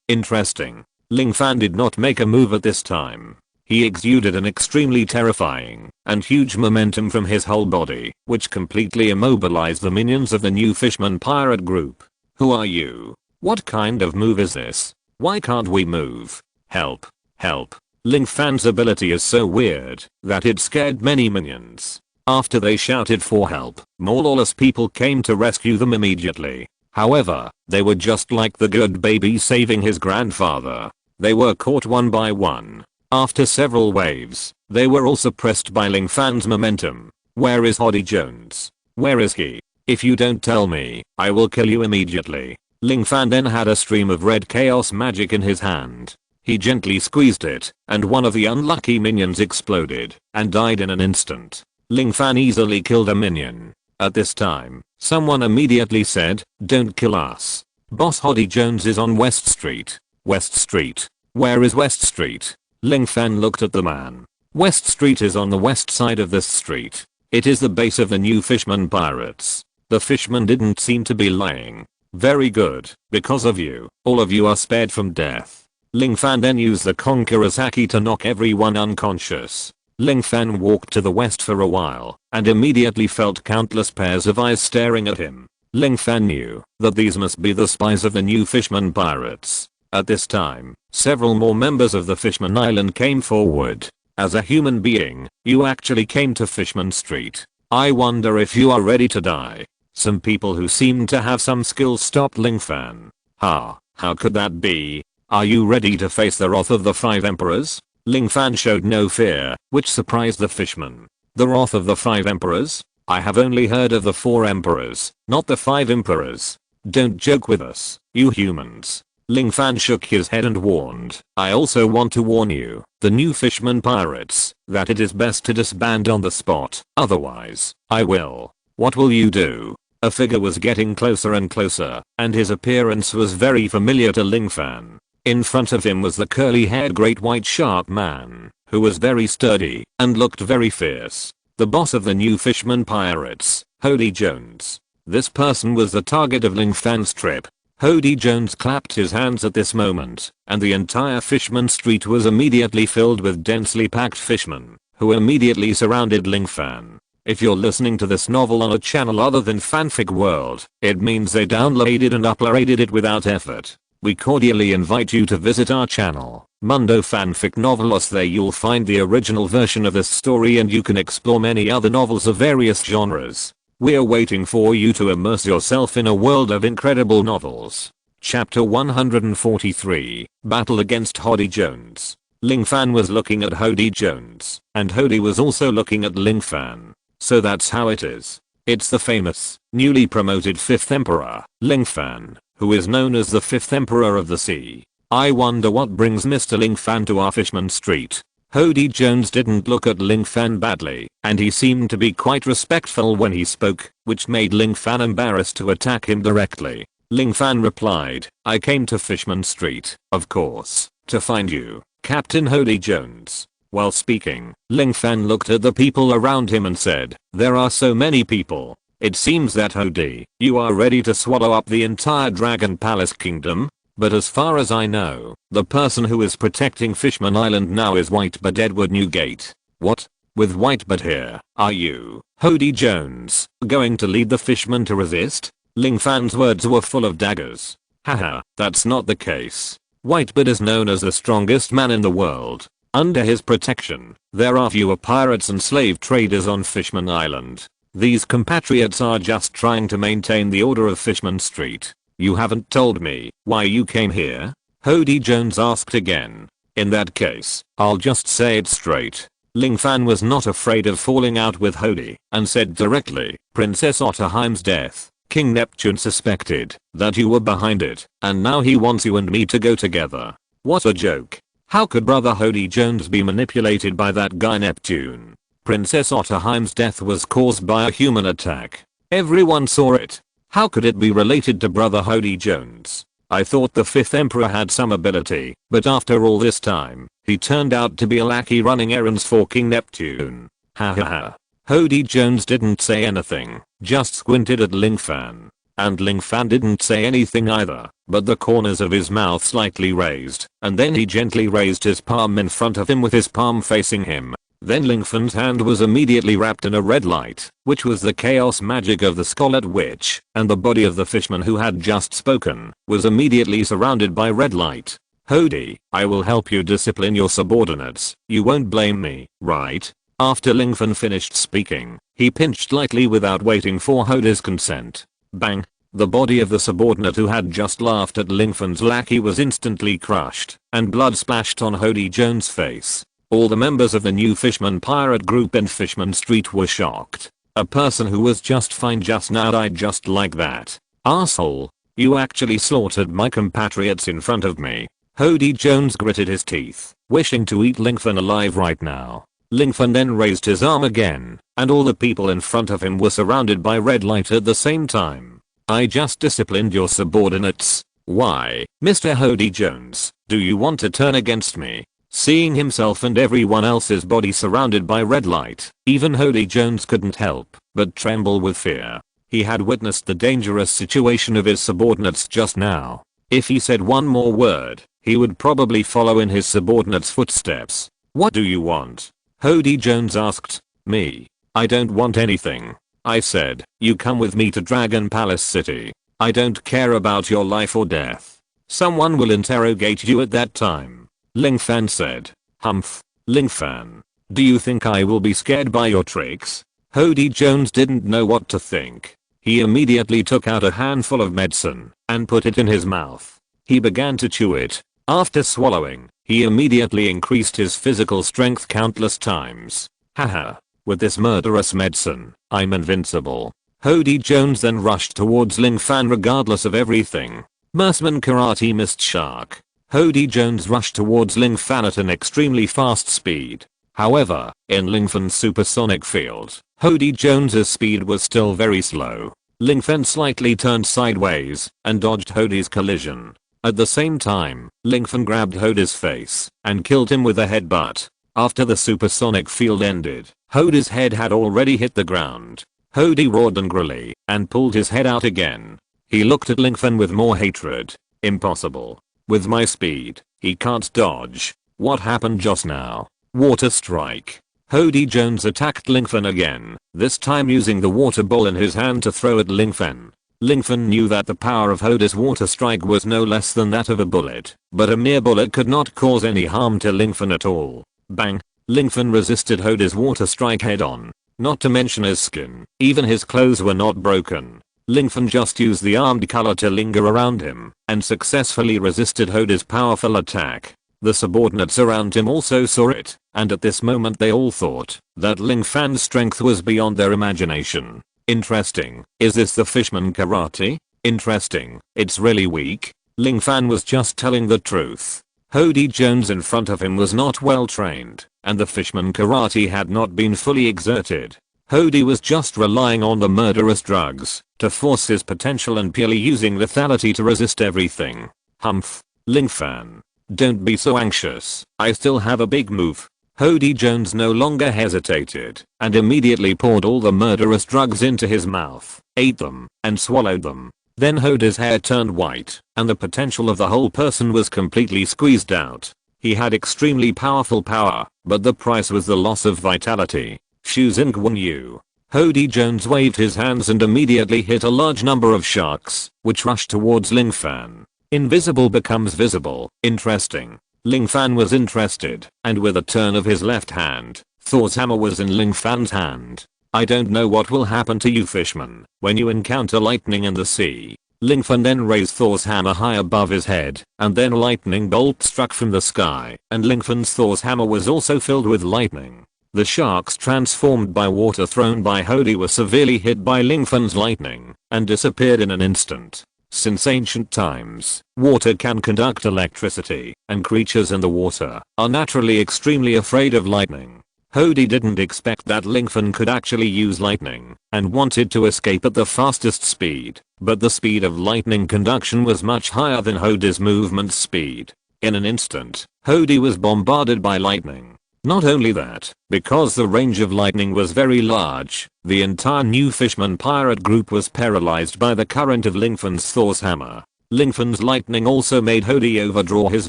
A: Interesting. Ling Fan did not make a move at this time. He exuded an extremely terrifying and huge momentum from his whole body, which completely immobilized the minions of the new Fishman pirate group. Who are you? What kind of move is this? Why can't we move? Help. Help. Ling Fan's ability is so weird that it scared many minions. After they shouted for help, more lawless people came to rescue them immediately. However, they were just like the good baby saving his grandfather. They were caught one by one. After several waves, they were all suppressed by Ling Fan's momentum. Where is Hoddy Jones? Where is he? If you don't tell me, I will kill you immediately. Ling Fan then had a stream of red chaos magic in his hand. He gently squeezed it, and one of the unlucky minions exploded and died in an instant. Ling Fan easily killed a minion. At this time, someone immediately said, "Don't kill us. Boss Hoddy Jones is on West Street." West Street? Where is West Street? Ling Fan looked at the man. West Street is on the west side of this street. It is the base of the new Fishman Pirates. The fishermen didn't seem to be lying. Very good, because of you, all of you are spared from death. Ling Fan then used the Conqueror's Haki to knock everyone unconscious. Ling Fan walked to the west for a while, and immediately felt countless pairs of eyes staring at him. Ling Fan knew that these must be the spies of the new Fishman Pirates. At this time, several more members of the Fishman Island came forward. As a human being, you actually came to Fishman Street. I wonder if you are ready to die. Some people who seemed to have some skills stopped Ling Fan. How could that be? Are you ready to face the wrath of the 5 emperors? Ling Fan showed no fear, which surprised the fisherman. The wrath of the 5 emperors? I have only heard of the 4 emperors, not the 5 emperors. Don't joke with us, you humans. Ling Fan shook his head and warned, I also want to warn you, the new Fishman Pirates, that it is best to disband on the spot, otherwise, I will. What will you do? A figure was getting closer and closer, and his appearance was very familiar to Ling Fan. In front of him was the curly-haired great white shark man, who was very sturdy and looked very fierce. The boss of the new Fishman Pirates, Hoddy Jones. This person was the target of Ling Fan's trip. Hoddy Jones clapped his hands at this moment, and the entire Fishman Street was immediately filled with densely packed fishmen, who immediately surrounded Ling Fan. If you're listening to this novel on a channel other than Fanfic World, it means they downloaded and uploaded it without effort. We cordially invite you to visit our channel, Mundo Fanfic Novelos. There you'll find the original version of this story and you can explore many other novels of various genres. We're waiting for you to immerse yourself in a world of incredible novels. Chapter 143, Battle against Hoddy Jones. Ling Fan was looking at Hoddy Jones, and Hoddy was also looking at Ling Fan. So that's how it is. It's the famous, newly promoted 5th Emperor, Ling Fan, who is known as the 5th Emperor of the Sea. I wonder what brings Mr. Ling Fan to our Fishman Street. Hody Jones didn't look at Ling Fan badly, and he seemed to be quite respectful when he spoke, which made Ling Fan embarrassed to attack him directly. Ling Fan replied, I came to Fishman Street, of course, to find you, Captain Hody Jones. While speaking, Ling Fan looked at the people around him and said, there are so many people. It seems that Hody, you are ready to swallow up the entire Dragon Palace Kingdom? But as far as I know, the person who is protecting Fishman Island now is Whitebird Edward Newgate. What? With Whitebird here, are you, Hody Jones, going to lead the fishmen to resist? Ling Fan's words were full of daggers. Haha, that's not the case. Whitebird is known as the strongest man in the world. Under his protection, there are fewer pirates and slave traders on Fishman Island. These compatriots are just trying to maintain the order of Fishman Street. You haven't told me why you came here? Hody Jones asked again. In that case, I'll just say it straight. Ling Fan was not afraid of falling out with Hody and said directly, Princess Otterheim's death. King Neptune suspected that you were behind it, and now he wants you and me to go together. What a joke. How could brother Hody Jones be manipulated by that guy Neptune? Princess Otterheim's death was caused by a human attack. Everyone saw it. How could it be related to brother Hody Jones? I thought the 5th Emperor had some ability, but after all this time, he turned out to be a lackey running errands for King Neptune. Ha ha ha. Hody Jones didn't say anything, just squinted at Ling Fan. And Ling Fan didn't say anything either, but the corners of his mouth slightly raised, and then he gently raised his palm in front of him with his palm facing him. Then Ling Fan's hand was immediately wrapped in a red light, which was the chaos magic of the Scarlet Witch, and the body of the fishman who had just spoken was immediately surrounded by red light. Hody, I will help you discipline your subordinates. You won't blame me, right? After Ling Fan finished speaking, he pinched lightly without waiting for Hody's consent. Bang! The body of the subordinate who had just laughed at Ling Fan's lackey was instantly crushed, and blood splashed on Hody Jones' face. All the members of the new Fishman pirate group in Fishman Street were shocked. A person who was just fine just now died just like that. Asshole. You actually slaughtered my compatriots in front of me. Hody Jones gritted his teeth, wishing to eat Ling Fan alive right now. Ling Fan then raised his arm again, and all the people in front of him were surrounded by red light at the same time. I just disciplined your subordinates. Why, Mr. Hody Jones, do you want to turn against me? Seeing himself and everyone else's body surrounded by red light, even Hody Jones couldn't help but tremble with fear. He had witnessed the dangerous situation of his subordinates just now. If he said one more word, he would probably follow in his subordinates' footsteps. What do you want? Hody Jones asked. Me. I don't want anything. I said, you come with me to Dragon Palace City. I don't care about your life or death. Someone will interrogate you at that time. Ling Fan said. Humph. Ling Fan. Do you think I will be scared by your tricks? Hody Jones didn't know what to think. He immediately took out a handful of medicine and put it in his mouth. He began to chew it. After swallowing, he immediately increased his physical strength countless times. Haha. With this murderous medicine, I'm invincible. Hody Jones then rushed towards Ling Fan regardless of everything. Marksman Karate Mist Shark. Hody Jones rushed towards Ling Fan at an extremely fast speed. However, in Ling Fan's supersonic field, Hody Jones's speed was still very slow. Ling Fan slightly turned sideways and dodged Hody's collision. At the same time, Ling Fan grabbed Hody's face and killed him with a headbutt. After the supersonic field ended, Hody's head had already hit the ground. Hody roared angrily and pulled his head out again. He looked at Ling Fan with more hatred. Impossible. With my speed, he can't dodge. What happened just now? Water strike. Hody Jones attacked Ling Fan again, this time using the water ball in his hand to throw at Ling Fan. Ling Fan knew that the power of Hody's water strike was no less than that of a bullet, but a mere bullet could not cause any harm to Ling Fan at all. Bang! Ling Fan resisted Hody's water strike head on. Not to mention his skin, even his clothes were not broken. Ling Fan just used the armed color to linger around him and successfully resisted Hody's powerful attack. The subordinates around him also saw it, and at this moment they all thought that Ling Fan's strength was beyond their imagination. Interesting. Is this the Fishman Karate? Interesting. It's really weak. Ling Fan was just telling the truth. Hody Jones in front of him was not well trained, and the fishman karate had not been fully exerted. Hody was just relying on the murderous drugs to force his potential and purely using lethality to resist everything. Humph. Ling Fan. Don't be so anxious. I still have a big move. Hody Jones no longer hesitated and immediately poured all the murderous drugs into his mouth, ate them, and swallowed them. Then Hody's hair turned white, and the potential of the whole person was completely squeezed out. He had extremely powerful power, but the price was the loss of vitality. Shu Xingguan Yu. Hody Jones waved his hands and immediately hit a large number of sharks, which rushed towards Ling Fan. Invisible becomes visible. Interesting. Ling Fan was interested, and with a turn of his left hand, Thor's hammer was in Ling Fan's hand. I don't know what will happen to you fishman when you encounter lightning in the sea. Ling Fan then raised Thor's hammer high above his head, and then lightning bolt struck from the sky, and Ling Fan's Thor's hammer was also filled with lightning. The sharks transformed by water thrown by Hody were severely hit by Ling Fan's lightning, and disappeared in an instant. Since ancient times, water can conduct electricity, and creatures in the water are naturally extremely afraid of lightning. Hody didn't expect that Ling Fan could actually use lightning, and wanted to escape at the fastest speed, but the speed of lightning conduction was much higher than Hody's movement speed. In an instant, Hody was bombarded by lightning. Not only that, because the range of lightning was very large, the entire new Fishman pirate group was paralyzed by the current of Ling Fan's Thor's hammer. Ling Fan's lightning also made Hody overdraw his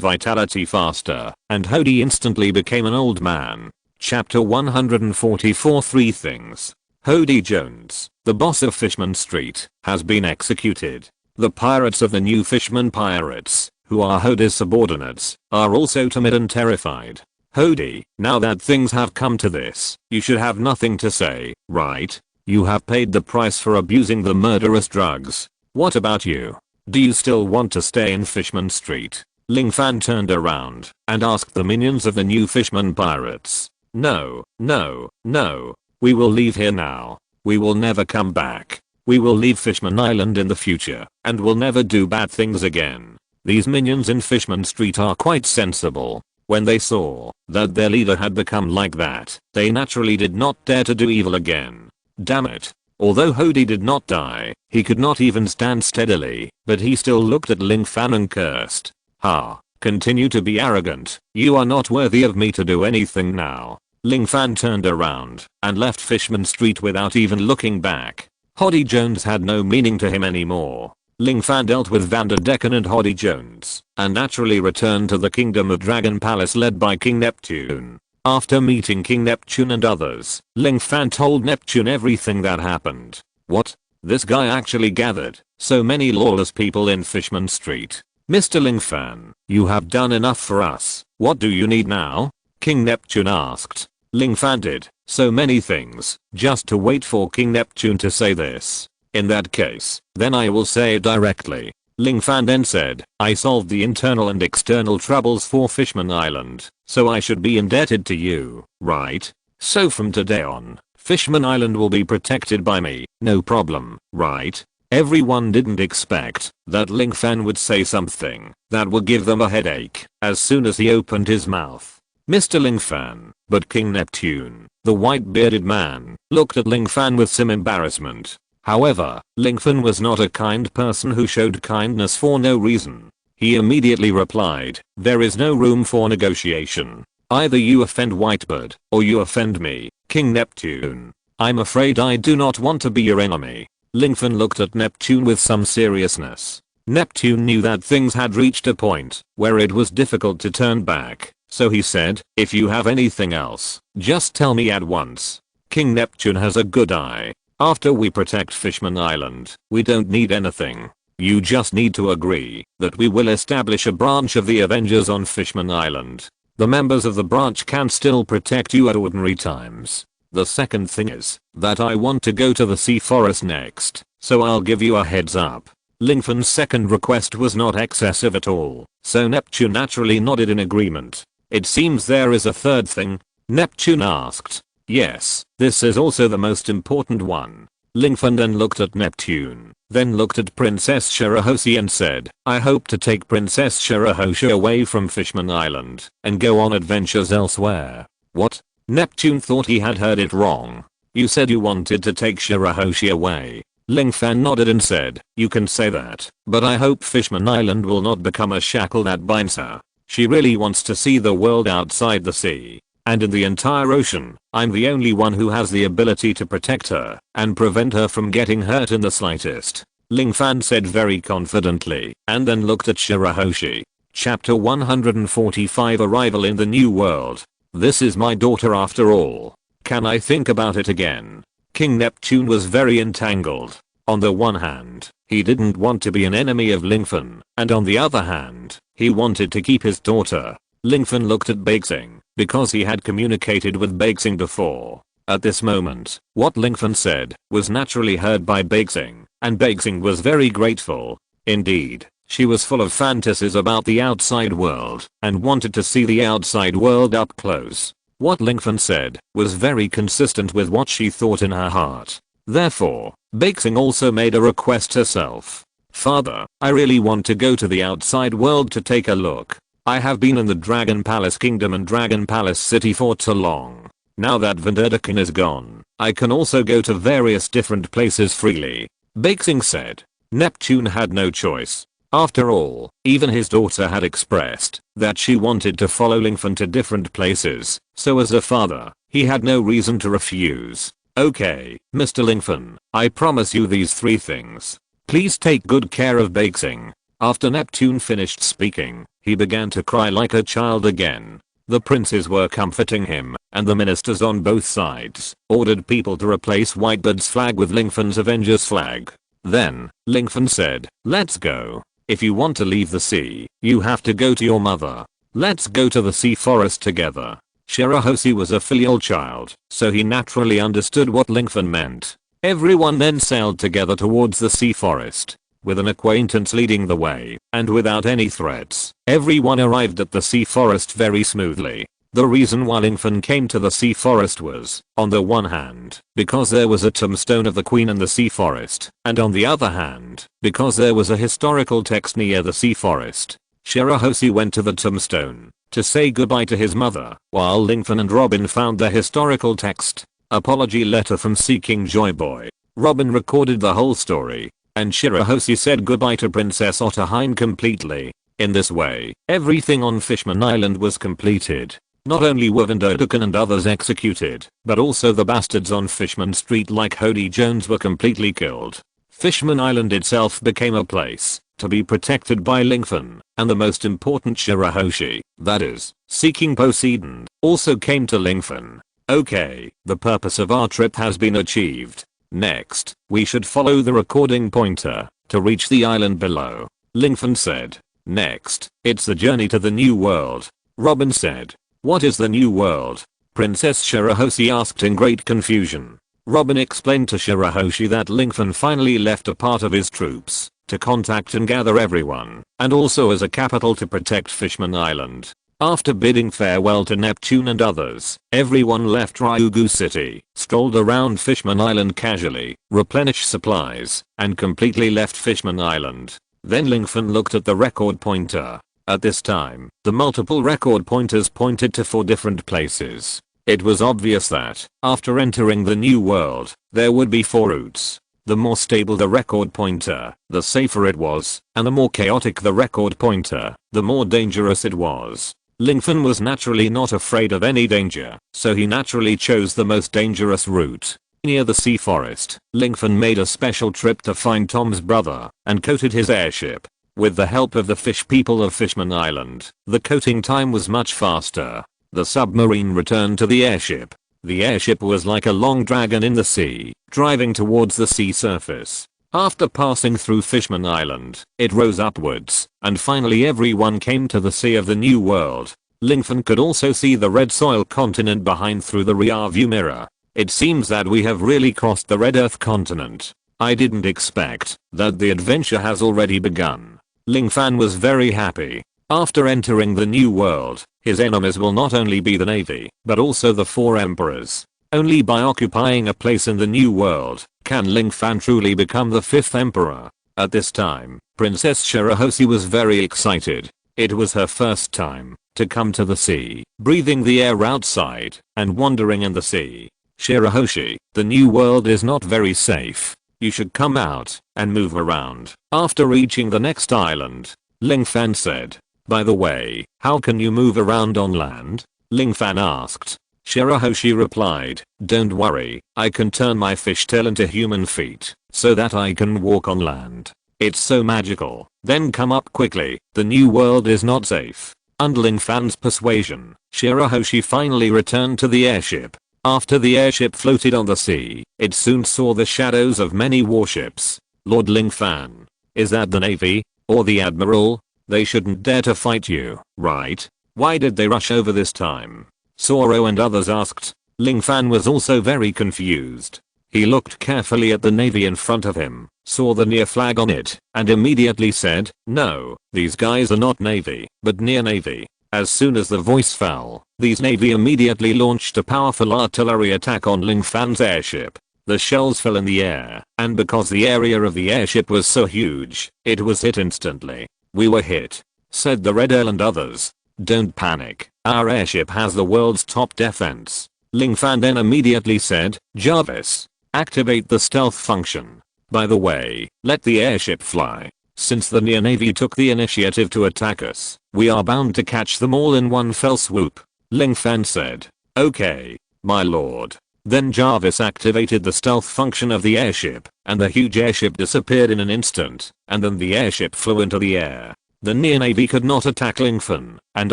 A: vitality faster, and Hody instantly became an old man. Chapter 144 Three Things. Hody Jones, the boss of Fishman Street, has been executed. The pirates of the new Fishman Pirates, who are Hody's subordinates, are also timid and terrified. Hody, now that things have come to this, you should have nothing to say, right? You have paid the price for abusing the murderous drugs. What about you? Do you still want to stay in Fishman Street? Ling Fan turned around and asked the minions of the new Fishman Pirates. No, no, no. We will leave here now. We will never come back. We will leave Fishman Island in the future and will never do bad things again. These minions in Fishman Street are quite sensible. When they saw that their leader had become like that, they naturally did not dare to do evil again. Damn it. Although Hody did not die, he could not even stand steadily, but he still looked at Ling Fan and cursed. Ha. Continue to be arrogant. You are not worthy of me to do anything now. Ling Fan turned around and left Fishman Street without even looking back. Hody Jones had no meaning to him anymore. Ling Fan dealt with Vanderdecken and Hody Jones, and naturally returned to the Kingdom of Dragon Palace led by King Neptune. After meeting King Neptune and others, Ling Fan told Neptune everything that happened. What? This guy actually gathered so many lawless people in Fishman Street. Mr. Ling Fan, you have done enough for us. What do you need now? King Neptune asked. Ling Fan did so many things just to wait for King Neptune to say this. In that case, then I will say it directly. Ling Fan then said, I solved the internal and external troubles for Fishman Island, so I should be indebted to you, right? So from today on, Fishman Island will be protected by me, no problem, right? Everyone didn't expect that Ling Fan would say something that would give them a headache as soon as he opened his mouth. Mr. Ling Fan, but King Neptune, the white-bearded man, looked at Ling Fan with some embarrassment. However, Ling Fan was not a kind person who showed kindness for no reason. He immediately replied, there is no room for negotiation. Either you offend Whitebird, or you offend me, King Neptune. I'm afraid I do not want to be your enemy. Ling Fan looked at Neptune with some seriousness. Neptune knew that things had reached a point where it was difficult to turn back, so he said, if you have anything else, just tell me at once. King Neptune has a good eye. After we protect Fishman Island, we don't need anything. You just need to agree that we will establish a branch of the Avengers on Fishman Island. The members of the branch can still protect you at ordinary times. The second thing is that I want to go to the sea forest next, so I'll give you a heads up. Ling Fan's second request was not excessive at all, so Neptune naturally nodded in agreement. It seems there is a third thing? Neptune asked. Yes, this is also the most important one. Lingfen then looked at Neptune, then looked at Princess Shirahoshi and said, I hope to take Princess Shirahoshi away from Fishman Island and go on adventures elsewhere. What? Neptune thought he had heard it wrong. You said you wanted to take Shirahoshi away. Lingfen nodded and said, you can say that, but I hope Fishman Island will not become a shackle that binds her. She really wants to see the world outside the sea. And in the entire ocean, I'm the only one who has the ability to protect her and prevent her from getting hurt in the slightest. Lingfen said very confidently and then looked at Shirahoshi. Chapter 145 Arrival in the New World. This is my daughter after all. Can I think about it again? King Neptune was very entangled. On the one hand, he didn't want to be an enemy of Lingfen, and on the other hand, he wanted to keep his daughter. Lingfen looked at Baixing, because he had communicated with Baixing before. At this moment, what Lingfen said was naturally heard by Baixing, and Baixing was very grateful. Indeed, she was full of fantasies about the outside world and wanted to see the outside world up close. What Lingfen said was very consistent with what she thought in her heart. Therefore, Baixing also made a request herself. Father, I really want to go to the outside world to take a look. I have been in the Dragon Palace Kingdom and Dragon Palace City for too long. Now that Vanderdecken is gone, I can also go to various different places freely. Baixing said. Neptune had no choice. After all, even his daughter had expressed that she wanted to follow Lingfen to different places, so as a father, he had no reason to refuse. Okay, Mr. Lingfen, I promise you these 3 things. Please take good care of Baixing. After Neptune finished speaking, he began to cry like a child again. The princes were comforting him, and the ministers on both sides ordered people to replace Whitebeard's flag with Lingfen's Avengers flag. Then, Lingfen said, let's go. If you want to leave the sea, you have to go to your mother. Let's go to the sea forest together. Shirahoshi was a filial child, so he naturally understood what Lingfen meant. Everyone then sailed together towards the sea forest, with an acquaintance leading the way, and without any threats. Everyone arrived at the sea forest very smoothly. The reason why Lingfen came to the sea forest was, on the one hand, because there was a tombstone of the queen in the sea forest, and on the other hand, because there was a historical text near the sea forest. Shirahoshi went to the tombstone to say goodbye to his mother, while Lingfen and Robin found the historical text. Apology letter from Seeking Joy Boy. Robin recorded the whole story, and Shirahoshi said goodbye to Princess Otterheim completely. In this way, everything on Fishman Island was completed. Not only were Vanderdecken and others executed, but also the bastards on Fishman Street like Hody Jones were completely killed. Fishman Island itself became a place to be protected by Lingfen, and the most important Shirahoshi, that is, Seeking Poseidon, also came to Lingfen. Okay, the purpose of our trip has been achieved. Next, we should follow the recording pointer to reach the island below. Lingfen said. Next, it's the journey to the new world. Robin said. What is the new world? Princess Shirahoshi asked in great confusion. Robin explained to Shirahoshi that Lingfen finally left a part of his troops to contact and gather everyone, and also as a capital to protect Fishman Island. After bidding farewell to Neptune and others, everyone left Ryugu City, strolled around Fishman Island casually, replenished supplies, and completely left Fishman Island. Then Lingfen looked at the record pointer. At this time, the multiple record pointers pointed to 4 different places. It was obvious that, after entering the new world, there would be 4 routes. The more stable the record pointer, the safer it was, and the more chaotic the record pointer, the more dangerous it was. Lingfen was naturally not afraid of any danger, so he naturally chose the most dangerous route. Near the sea forest, Lingfen made a special trip to find Tom's brother, and coated his airship. With the help of the fish people of Fishman Island, the coating time was much faster. The submarine returned to the airship. The airship was like a long dragon in the sea, driving towards the sea surface. After passing through Fishman Island, it rose upwards, and finally everyone came to the sea of the new world. Lingfen could also see the red soil continent behind through the rear view mirror. It seems that we have really crossed the red earth continent. I didn't expect that the adventure has already begun. Lingfen was very happy. After entering the new world, his enemies will not only be the navy, but also the 4 emperors. Only by occupying a place in the new world Can Ling Fan truly become the 5th emperor? At this time, Princess Shirahoshi was very excited. It was her first time to come to the sea, breathing the air outside and wandering in the sea. Shirahoshi, the new world is not very safe. You should come out and move around. After reaching the next island, Ling Fan said, "By the way, how can you move around on land?" Ling Fan asked. Shirahoshi replied, "Don't worry, I can turn my fishtail into human feet so that I can walk on land. It's so magical. Then come up quickly, the new world is not safe." Under Ling Fan's persuasion, Shirahoshi finally returned to the airship. After the airship floated on the sea, it soon saw the shadows of many warships. Lord Ling Fan, is that the Navy? Or the Admiral? They shouldn't dare to fight you, right? Why did they rush over this time? Zoro and others asked. Ling Fan was also very confused. He looked carefully at the Navy in front of him, saw the near flag on it, and immediately said, "No, these guys are not Navy, but near Navy." As soon as the voice fell, these Navy immediately launched a powerful artillery attack on Ling Fan's airship. The shells fell in the air, and because the area of the airship was so huge, it was hit instantly. "We were hit," said the Red Earl and others. "Don't panic, our airship has the world's top defense." Ling Fan then immediately said, "Jarvis, activate the stealth function. By the way, let the airship fly. Since the near Navy took the initiative to attack us, we are bound to catch them all in one fell swoop." Ling Fan said, "Okay, my lord." Then Jarvis activated the stealth function of the airship, and the huge airship disappeared in an instant, and then the airship flew into the air. The near Navy could not attack Ling Fan and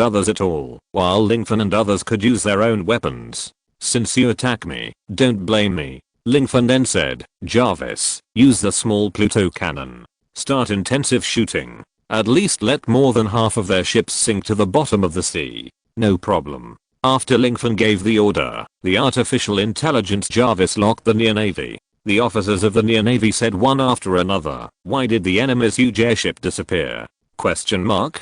A: others at all, while Ling Fan and others could use their own weapons. "Since you attack me, don't blame me." Ling Fan then said, "Jarvis, use the small Pluto cannon. Start intensive shooting. At least let more than half of their ships sink to the bottom of the sea." "No problem." After Ling Fan gave the order, the artificial intelligence Jarvis locked the near Navy. The officers of the near Navy said one after another, "Why did the enemy's huge airship disappear?" Question mark.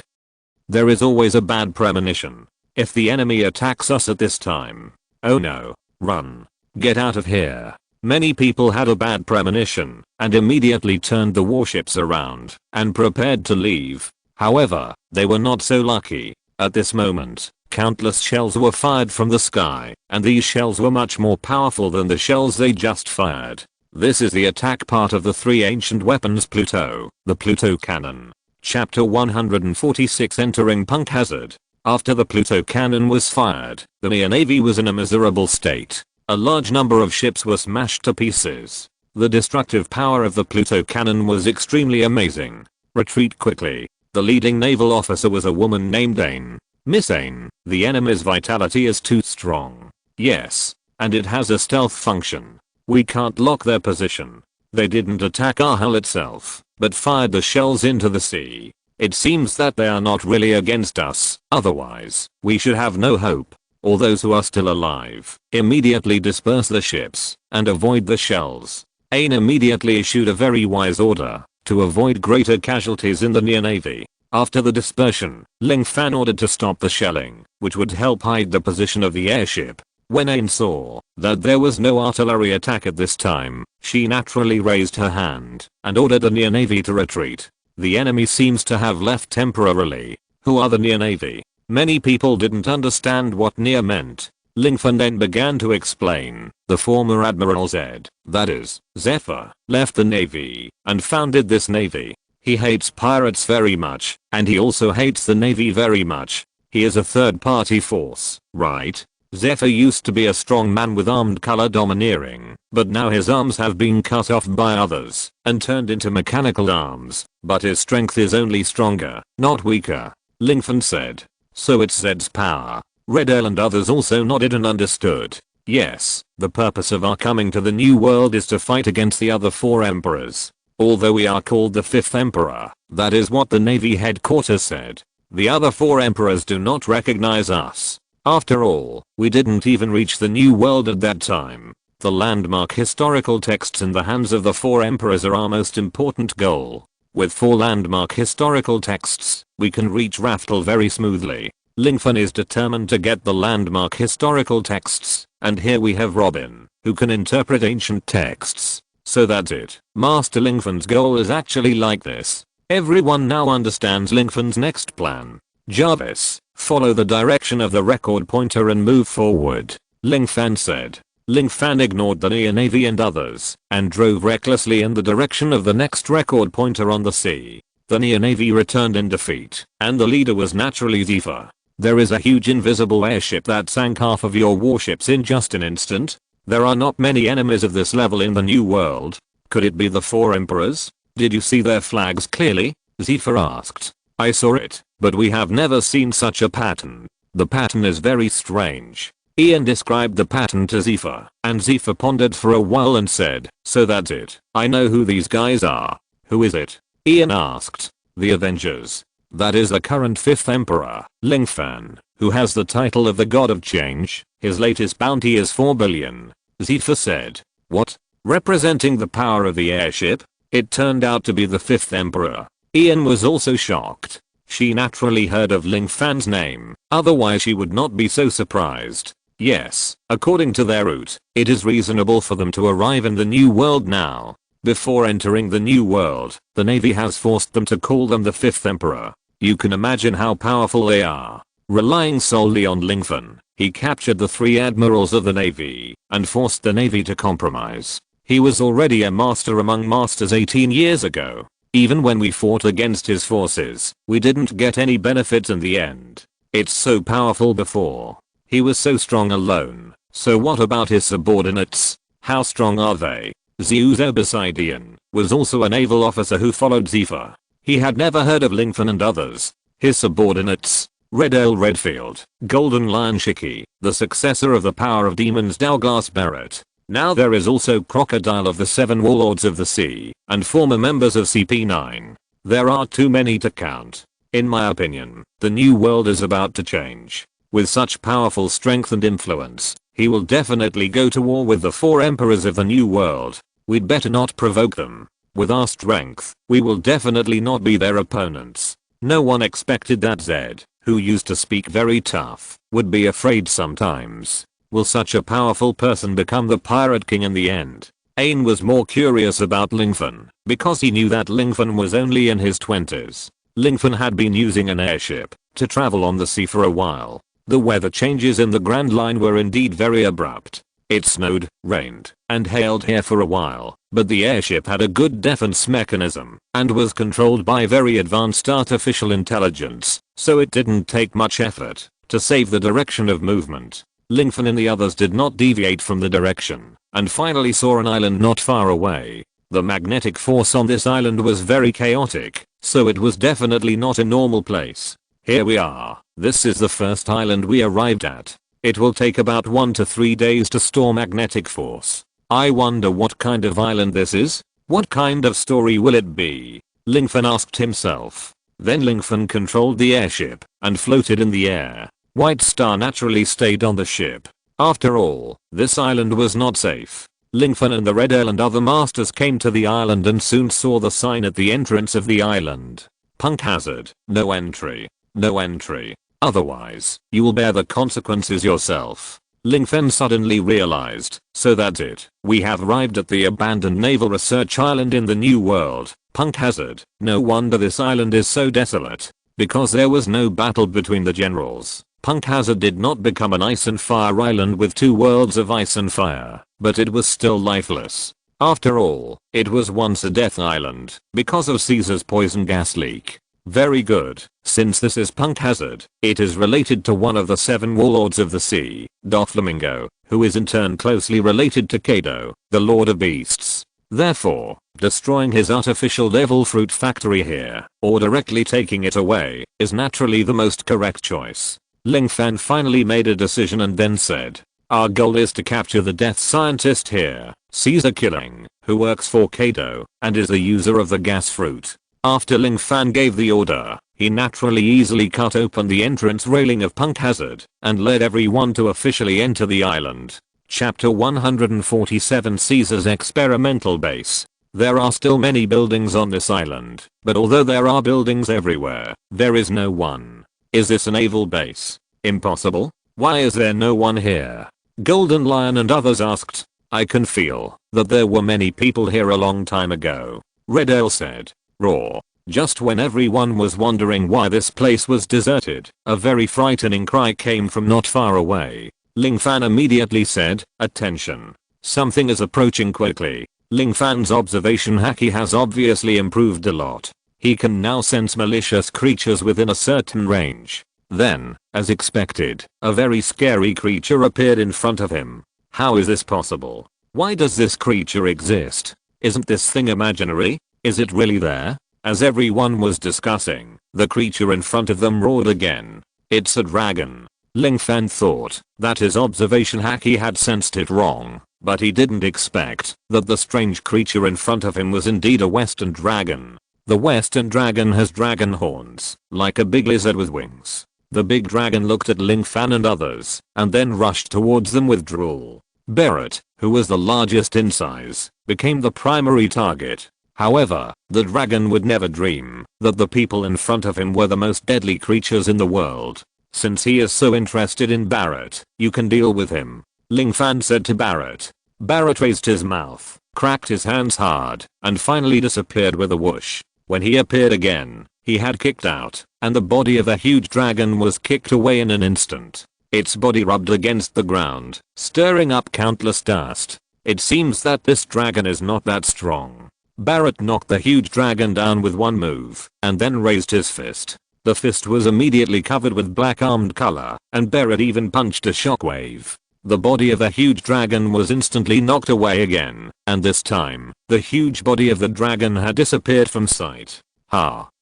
A: There is always a bad premonition. If the enemy attacks us at this time, oh no, run. Get out of here. Many people had a bad premonition and immediately turned the warships around and prepared to leave. However, they were not so lucky. At this moment, countless shells were fired from the sky, and these shells were much more powerful than the shells they just fired. This is the attack part of the 3 ancient weapons Pluto, the Pluto cannon. Chapter 146 Entering Punk Hazard. After the Pluto cannon was fired, the near Navy was in a miserable state. A large number of ships were smashed to pieces. The destructive power of the Pluto cannon was extremely amazing. Retreat quickly. The leading naval officer was a woman named Ain. "Miss Ain, the enemy's vitality is too strong." "Yes. And it has a stealth function. We can't lock their position." They didn't attack our hull itself, but fired the shells into the sea. It seems that they are not really against us, otherwise, we should have no hope. All those who are still alive, immediately disperse the ships and avoid the shells. Ain immediately issued a very wise order to avoid greater casualties in the near Navy. After the dispersion, Ling Fan ordered to stop the shelling, which would help hide the position of the airship. When Ain saw that there was no artillery attack at this time, she naturally raised her hand and ordered the near Navy to retreat. The enemy seems to have left temporarily. Who are the near Navy? Many people didn't understand what near meant. Ling Fan then began to explain. The former Admiral Zed, that is, Zephyr, left the Navy and founded this Navy. He hates pirates very much, and he also hates the Navy very much. He is a third-party force, right? Zephyr used to be a strong man with armed color domineering, but now his arms have been cut off by others and turned into mechanical arms, but his strength is only stronger, not weaker. Ling Fan said. So it's Zed's power. Red Earl and others also nodded and understood. Yes, the purpose of our coming to the new world is to fight against the other 4 emperors. Although we are called the 5th emperor, that is what the Navy headquarters said. The other 4 emperors do not recognize us. After all, we didn't even reach the new world at that time. The landmark historical texts in the hands of the 4 emperors are our most important goal. With 4 landmark historical texts, we can reach Raftel very smoothly. Ling Fan is determined to get the landmark historical texts, and here we have Robin, who can interpret ancient texts. So that's it. Master Lingfan's goal is actually like this. Everyone now understands Lingfan's next plan. Jarvis, follow the direction of the record pointer and move forward, Lingfan said. Lingfan ignored the Nia Navy and others and drove recklessly in the direction of the next record pointer on the sea. The Nia Navy returned in defeat, and the leader was naturally Zephyr. There is a huge invisible airship that sank half of your warships in just an instant. There are not many enemies of this level in the new world. Could it be the 4 emperors? Did you see their flags clearly? Zephyr asked. I saw it, but we have never seen such a pattern. The pattern is very strange. Ian described the pattern to Zephyr, and Zephyr pondered for a while and said, so that's it. I know who these guys are. Who is it? Ian asked. The Avengers. That is the current 5th emperor, Lingfan, who has the title of the God of Change. His latest bounty is 4 billion. Zephyr said. What? Representing the power of the airship? It turned out to be the 5th emperor. Ian was also shocked. She naturally heard of Lingfan's name, otherwise she would not be so surprised. Yes, according to their route, it is reasonable for them to arrive in the new world now. Before entering the new world, the Navy has forced them to call them the 5th emperor. You can imagine how powerful they are. Relying solely on Lingfan, he captured the 3 admirals of the Navy and forced the Navy to compromise. He was already a master among masters 18 years ago. Even when we fought against his forces, we didn't get any benefits in the end. It's so powerful before. He was so strong alone. So what about his subordinates? How strong are they? Zeuzo Basidian was also a naval officer who followed Zephyr. He had never heard of Lingfan and others. His subordinates. Red Ale Redfield, Golden Lion Shiki, the successor of the Power of Demons Dalglass Barrett. Now there is also Crocodile of the 7 Warlords of the Sea, and former members of CP9. There are too many to count. In my opinion, the new world is about to change. With such powerful strength and influence, he will definitely go to war with the 4 emperors of the new world. We'd better not provoke them. With our strength, we will definitely not be their opponents. No one expected that Zed, who used to speak very tough, would be afraid sometimes. Will such a powerful person become the Pirate King in the end? Ain was more curious about Lingfan, because he knew that Lingfan was only in his 20s. Lingfan had been using an airship to travel on the sea for a while. The weather changes in the Grand Line were indeed very abrupt. It snowed, rained, and hailed here for a while, but the airship had a good defense mechanism and was controlled by very advanced artificial intelligence, so it didn't take much effort to save the direction of movement. Lingfan and the others did not deviate from the direction and finally saw an island not far away. The magnetic force on this island was very chaotic, so it was definitely not a normal place. Here we are. This is the first island we arrived at. It will take about 1 to 3 days to store magnetic force. I wonder what kind of island this is? What kind of story will it be? Lingfan asked himself. Then Lingfan controlled the airship and floated in the air. White Star naturally stayed on the ship. After all, this island was not safe. Lingfan and the Red Ale and other masters came to the island and soon saw the sign at the entrance of the island. Punk hazard, no entry. No entry. Otherwise, you will bear the consequences yourself. Lingfen suddenly realized, so that's it. We have arrived at the abandoned naval research island in the new world. Punk hazard. No wonder this island is so desolate. Because there was no battle between the generals. Punk hazard did not become an ice and fire island with 2 worlds of ice and fire, but it was still lifeless. After all, it was once a death island because of Caesar's poison gas leak. Very good. Since this is Punk hazard, it is related to one of the 7 warlords of the sea, Doflamingo, who is in turn closely related to Kaido, the Lord of Beasts. Therefore, destroying his artificial devil fruit factory here, or directly taking it away, is naturally the most correct choice. Lingfan finally made a decision and then said, our goal is to capture the death scientist here, Caesar Killing, who works for Kaido, and is the user of the gas fruit. After Lingfan gave the order, he naturally easily cut open the entrance railing of Punk hazard and led everyone to officially enter the island. Chapter 147 Caesar's experimental base. There are still many buildings on this island, but although there are buildings everywhere, there is no one. Is this a naval base? Impossible. Why is there no one here? Golden Lion and others asked. I can feel that there were many people here a long time ago. Red Ale said. Roar. Just when everyone was wondering why this place was deserted, a very frightening cry came from not far away. Ling Fan immediately said, attention. Something is approaching quickly. Ling Fan's observation haki has obviously improved a lot. He can now sense malicious creatures within a certain range. Then, as expected, a very scary creature appeared in front of him. How is this possible? Why does this creature exist? Isn't this thing imaginary? Is it really there? As everyone was discussing, the creature in front of them roared again. It's a dragon. Ling Fan thought that his observation haki had sensed it wrong, but he didn't expect that the strange creature in front of him was indeed a western dragon. The western dragon has dragon horns, like a big lizard with wings. The big dragon looked at Ling Fan and others, and then rushed towards them with drool. Barrett, who was the largest in size, became the primary target. However, the dragon would never dream that the people in front of him were the most deadly creatures in the world. Since he is so interested in Barrett, you can deal with him, Ling Fan said to Barrett. Barrett raised his mouth, cracked his hands hard, and finally disappeared with a whoosh. When he appeared again, he had kicked out, and the body of a huge dragon was kicked away in an instant. Its body rubbed against the ground, stirring up countless dust. It seems that this dragon is not that strong. Barrett knocked the huge dragon down with one move, and then raised his fist. The fist was immediately covered with black armed color, and Barrett even punched a shockwave. The body of a huge dragon was instantly knocked away again, and this time, the huge body of the dragon had disappeared from sight.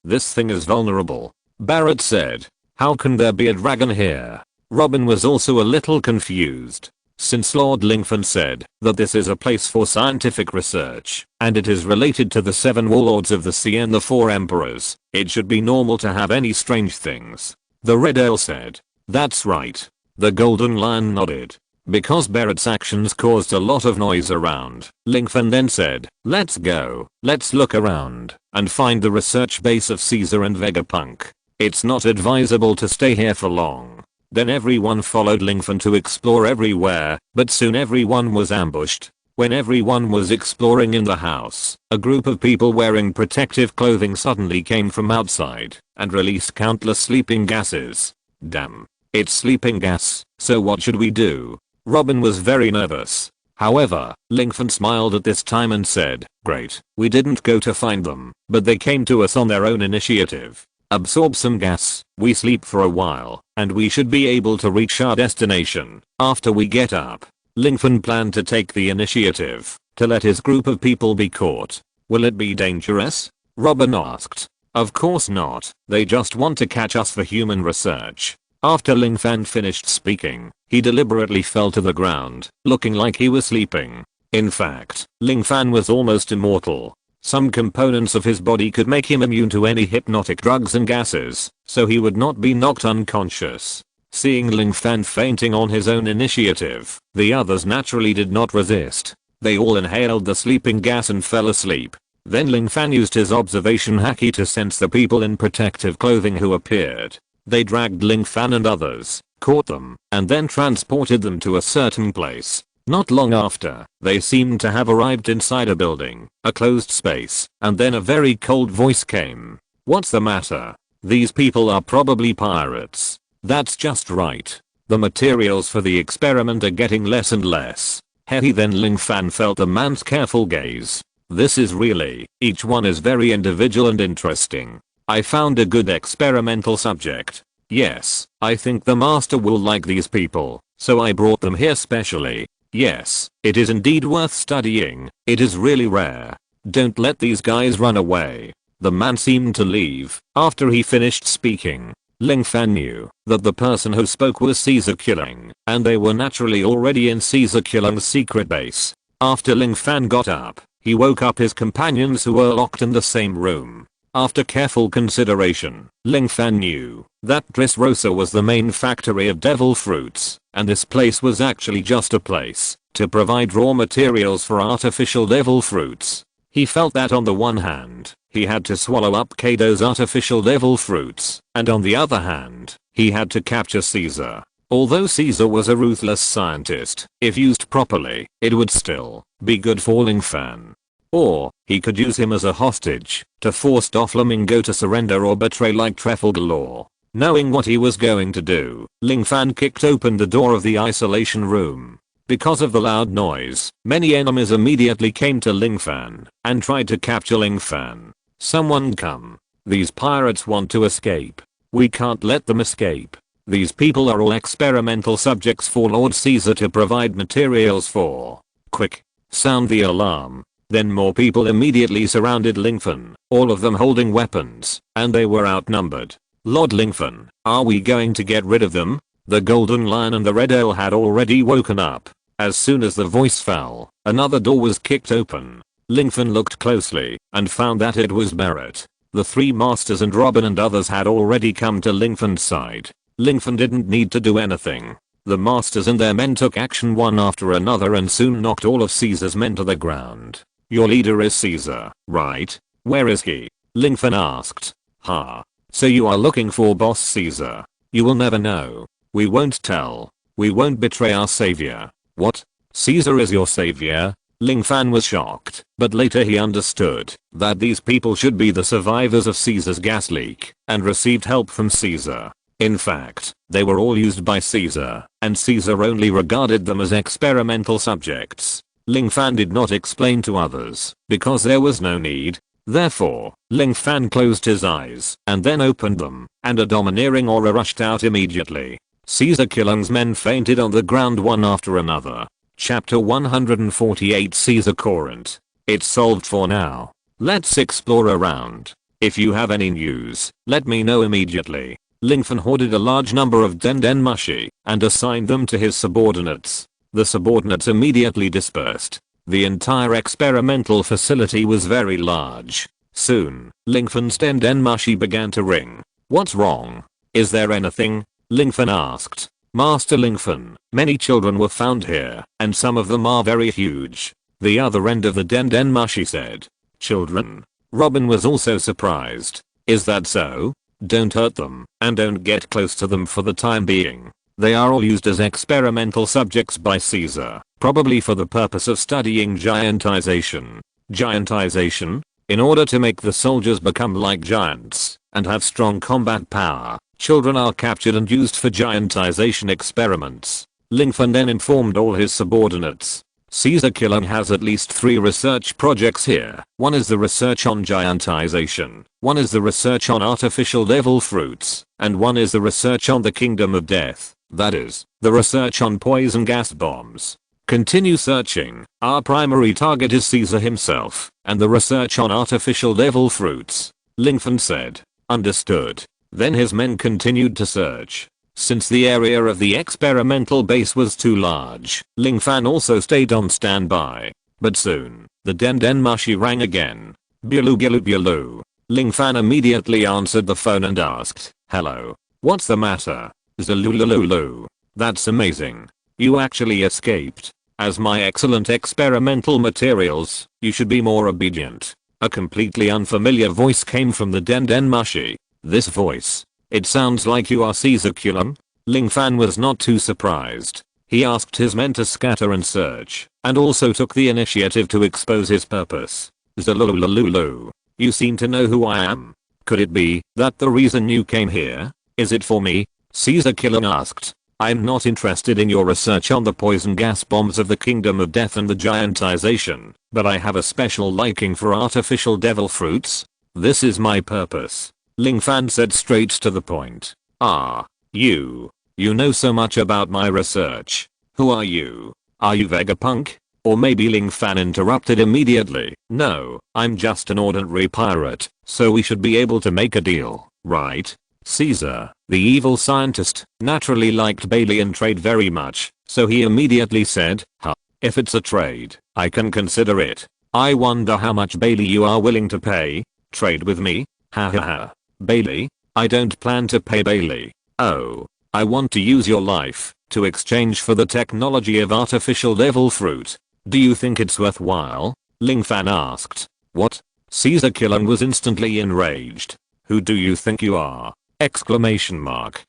A: This thing is vulnerable, Barrett said. How can there be a dragon here? Robin was also a little confused. Since Lord Lingfan said that this is a place for scientific research, and it is related to the 7 warlords of the sea and the 4 emperors, it should be normal to have any strange things. The Red Ale said. That's right. The Golden Lion nodded. Because Barrett's actions caused a lot of noise around, Lingfan then said, let's go, let's look around, and find the research base of Caesar and Vegapunk. It's not advisable to stay here for long. Then everyone followed Lingfan to explore everywhere, but soon everyone was ambushed. When everyone was exploring in the house, a group of people wearing protective clothing suddenly came from outside, and released countless sleeping gases. Damn. It's sleeping gas, so what should we do? Robin was very nervous. However, Lingfan smiled at this time and said, great, we didn't go to find them, but they came to us on their own initiative. Absorb some gas, we sleep for a while, and we should be able to reach our destination after we get up. Lingfan planned to take the initiative to let his group of people be caught. Will it be dangerous? Robin asked. Of course not, they just want to catch us for human research. After Lingfan finished speaking, he deliberately fell to the ground, looking like he was sleeping. In fact, Lingfan was almost immortal. Some components of his body could make him immune to any hypnotic drugs and gases, so he would not be knocked unconscious. Seeing Lingfan fainting on his own initiative, the others naturally did not resist. They all inhaled the sleeping gas and fell asleep. Then Lingfan used his observation haki to sense the people in protective clothing who appeared. They dragged Lingfan and others, caught them, and then transported them to a certain place. Not long after, they seemed to have arrived inside a building, a closed space, and then a very cold voice came. What's the matter? These people are probably pirates. That's just right. The materials for the experiment are getting less and less. Heavy. Then Lingfan felt the man's careful gaze. This is really, each one is very individual and interesting. I found a good experimental subject. Yes, I think the master will like these people, so I brought them here specially. Yes, it is indeed worth studying. It is really rare. Don't let these guys run away. The man seemed to leave after he finished speaking. Lingfan knew that the person who spoke was Caesar Killing, and they were naturally already in Caesar Killing's secret base. After Lingfan got up, he woke up his companions who were locked in the same room. After careful consideration, Lingfan knew that Dressrosa was the main factory of devil fruits, and this place was actually just a place to provide raw materials for artificial devil fruits. He felt that on the one hand, he had to swallow up Kaido's artificial devil fruits, and on the other hand, he had to capture Caesar. Although Caesar was a ruthless scientist, if used properly, it would still be good for Ling Fan. Or, he could use him as a hostage to force Doflamingo to surrender or betray like Trafalgar Law. Knowing what he was going to do, Ling Fan kicked open the door of the isolation room. Because of the loud noise, many enemies immediately came to Ling Fan and tried to capture Ling Fan. Someone come. These pirates want to escape. We can't let them escape. These people are all experimental subjects for Lord Caesar to provide materials for. Quick. Sound the alarm. Then more people immediately surrounded Ling Fan, all of them holding weapons, and they were outnumbered. Lord Ling Fan, are we going to get rid of them? The Golden Lion and the Red Ale had already woken up. As soon as the voice fell, another door was kicked open. Ling Fan looked closely and found that it was Barrett. The three masters and Robin and others had already come to Ling Fan's side. Ling Fan didn't need to do anything. The masters and their men took action one after another and soon knocked all of Caesar's men to the ground. Your leader is Caesar, right? Where is he? Ling Fan asked. Ha. So you are looking for Boss Caesar. You will never know. We won't tell. We won't betray our savior. What? Caesar is your savior? Ling Fan was shocked, but later he understood that these people should be the survivors of Caesar's gas leak and received help from Caesar. In fact, they were all used by Caesar, and Caesar only regarded them as experimental subjects. Ling Fan did not explain to others because there was no need. Therefore, Ling Fan closed his eyes and then opened them, and a domineering aura rushed out immediately. Caesar Killing's men fainted on the ground one after another. Chapter 148 Caesar Courant. It's solved for now. Let's explore around. If you have any news, let me know immediately. Ling Fan hoarded a large number of den mushi and assigned them to his subordinates. The subordinates immediately dispersed. The entire experimental facility was very large. Soon, Ling Fan's den mushi began to ring. What's wrong? Is there anything? Ling Fan asked. Master Ling Fan, many children were found here, and some of them are very huge. The other end of the den mushi said. Children? Robin was also surprised. Is that so? Don't hurt them, and don't get close to them for the time being. They are all used as experimental subjects by Caesar, probably for the purpose of studying giantization. Giantization? In order to make the soldiers become like giants and have strong combat power, children are captured and used for giantization experiments. Ling Fan then informed all his subordinates. Caesar Killing has at least 3 research projects here. One is the research on giantization, one is the research on artificial devil fruits, and one is the research on the kingdom of death. That is, the research on poison gas bombs. Continue searching. Our primary target is Caesar himself, and the research on artificial devil fruits. Ling Fan said. Understood. Then his men continued to search. Since the area of the experimental base was too large, Ling Fan also stayed on standby. But soon, the den mushi rang again. Bulu bulu bulu. Ling Fan immediately answered the phone and asked, hello. What's the matter? Zalulululu. That's amazing. You actually escaped. As my excellent experimental materials, you should be more obedient. A completely unfamiliar voice came from the den mushi. This voice. It sounds like you are Caesar Cullen. Ling Fan was not too surprised. He asked his men to scatter and search, and also took the initiative to expose his purpose. Zalulululu. You seem to know who I am. Could it be that the reason you came here? Is it for me? Caesar Cullen asked. I'm not interested in your research on the poison gas bombs of the kingdom of death and the giantization, but I have a special liking for artificial devil fruits. This is my purpose. Ling Fan said straight to the point. Ah, you know so much about my research. Who are you? Are you Vegapunk? Or maybe Ling Fan interrupted immediately. No, I'm just an ordinary pirate, so we should be able to make a deal, right? Caesar, the evil scientist, naturally liked Bailey and trade very much, so he immediately said, huh, if it's a trade, I can consider it. I wonder how much Bailey you are willing to pay. Trade with me? Ha ha ha. Bailey? I don't plan to pay Bailey. Oh, I want to use your life to exchange for the technology of artificial devil fruit. Do you think it's worthwhile? Ling Fan asked. What? Caesar Killing was instantly enraged. Who do you think you are? Exclamation mark.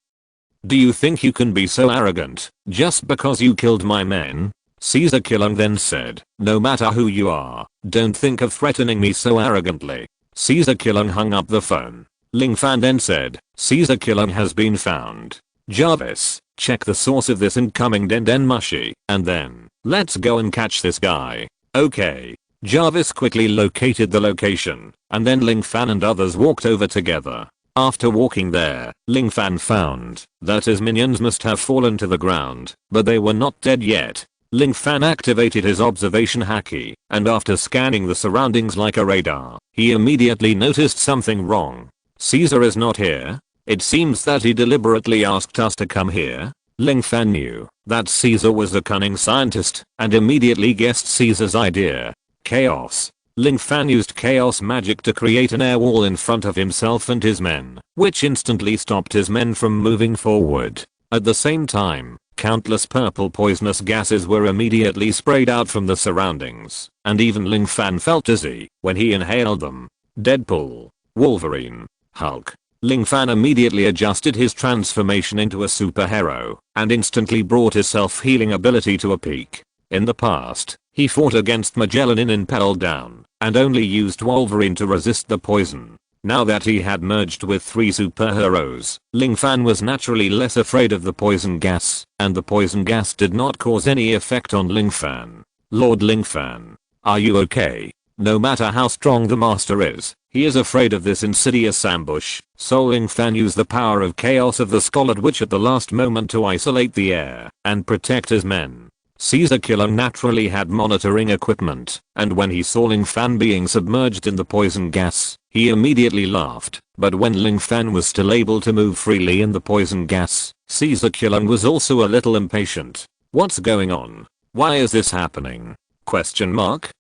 A: Do you think you can be so arrogant just because you killed my men? Caesar Killing then said, no matter who you are, don't think of threatening me so arrogantly. Caesar Killing hung up the phone. Ling Fan then said, Caesar Killing has been found. Jarvis, check the source of this incoming den mushi, and then, let's go and catch this guy. Okay. Jarvis quickly located the location, and then Ling Fan and others walked over together. After walking there, Ling Fan found that his minions must have fallen to the ground, but they were not dead yet. Ling Fan activated his observation haki, and after scanning the surroundings like a radar, he immediately noticed something wrong. Caesar is not here? It seems that he deliberately asked us to come here. Ling Fan knew that Caesar was a cunning scientist and immediately guessed Caesar's idea. Chaos. Ling Fan used chaos magic to create an air wall in front of himself and his men, which instantly stopped his men from moving forward. At the same time, countless purple poisonous gases were immediately sprayed out from the surroundings, and even Ling Fan felt dizzy when he inhaled them. Deadpool, Wolverine, Hulk. Ling Fan immediately adjusted his transformation into a superhero, and instantly brought his self-healing ability to a peak. In the past, he fought against Magellan in Impel Down, and only used Wolverine to resist the poison. Now that he had merged with 3 superheroes, Ling Fan was naturally less afraid of the poison gas, and the poison gas did not cause any effect on Ling Fan. Lord Ling Fan, are you okay? No matter how strong the master is, he is afraid of this insidious ambush, so Ling Fan used the power of chaos of the Scholard Witch at the last moment to isolate the air and protect his men. Caesar Killer naturally had monitoring equipment, and when he saw Ling Fan being submerged in the poison gas, he immediately laughed. But when Ling Fan was still able to move freely in the poison gas, Caesar Killer was also a little impatient. What's going on? Why is this happening? Question mark.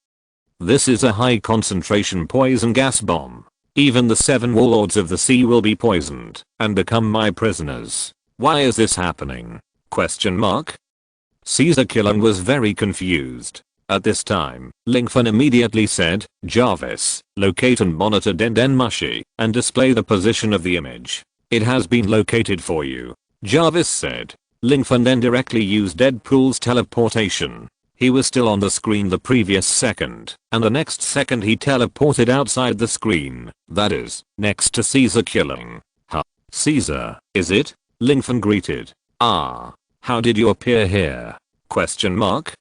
A: This is a high concentration poison gas bomb. Even the 7 warlords of the sea will be poisoned and become my prisoners. Why is this happening? Question mark. Caesar Killen was very confused. At this time, Ling Fan immediately said, Jarvis, locate and monitor Den Mushi, and display the position of the image. It has been located for you. Jarvis said. Ling Fan then directly used Deadpool's teleportation. He was still on the screen the previous second, and the next second he teleported outside the screen, that is, next to Caesar Killing. Huh? Caesar, is it? Ling Fan greeted. Ah. How did you appear here? Question mark.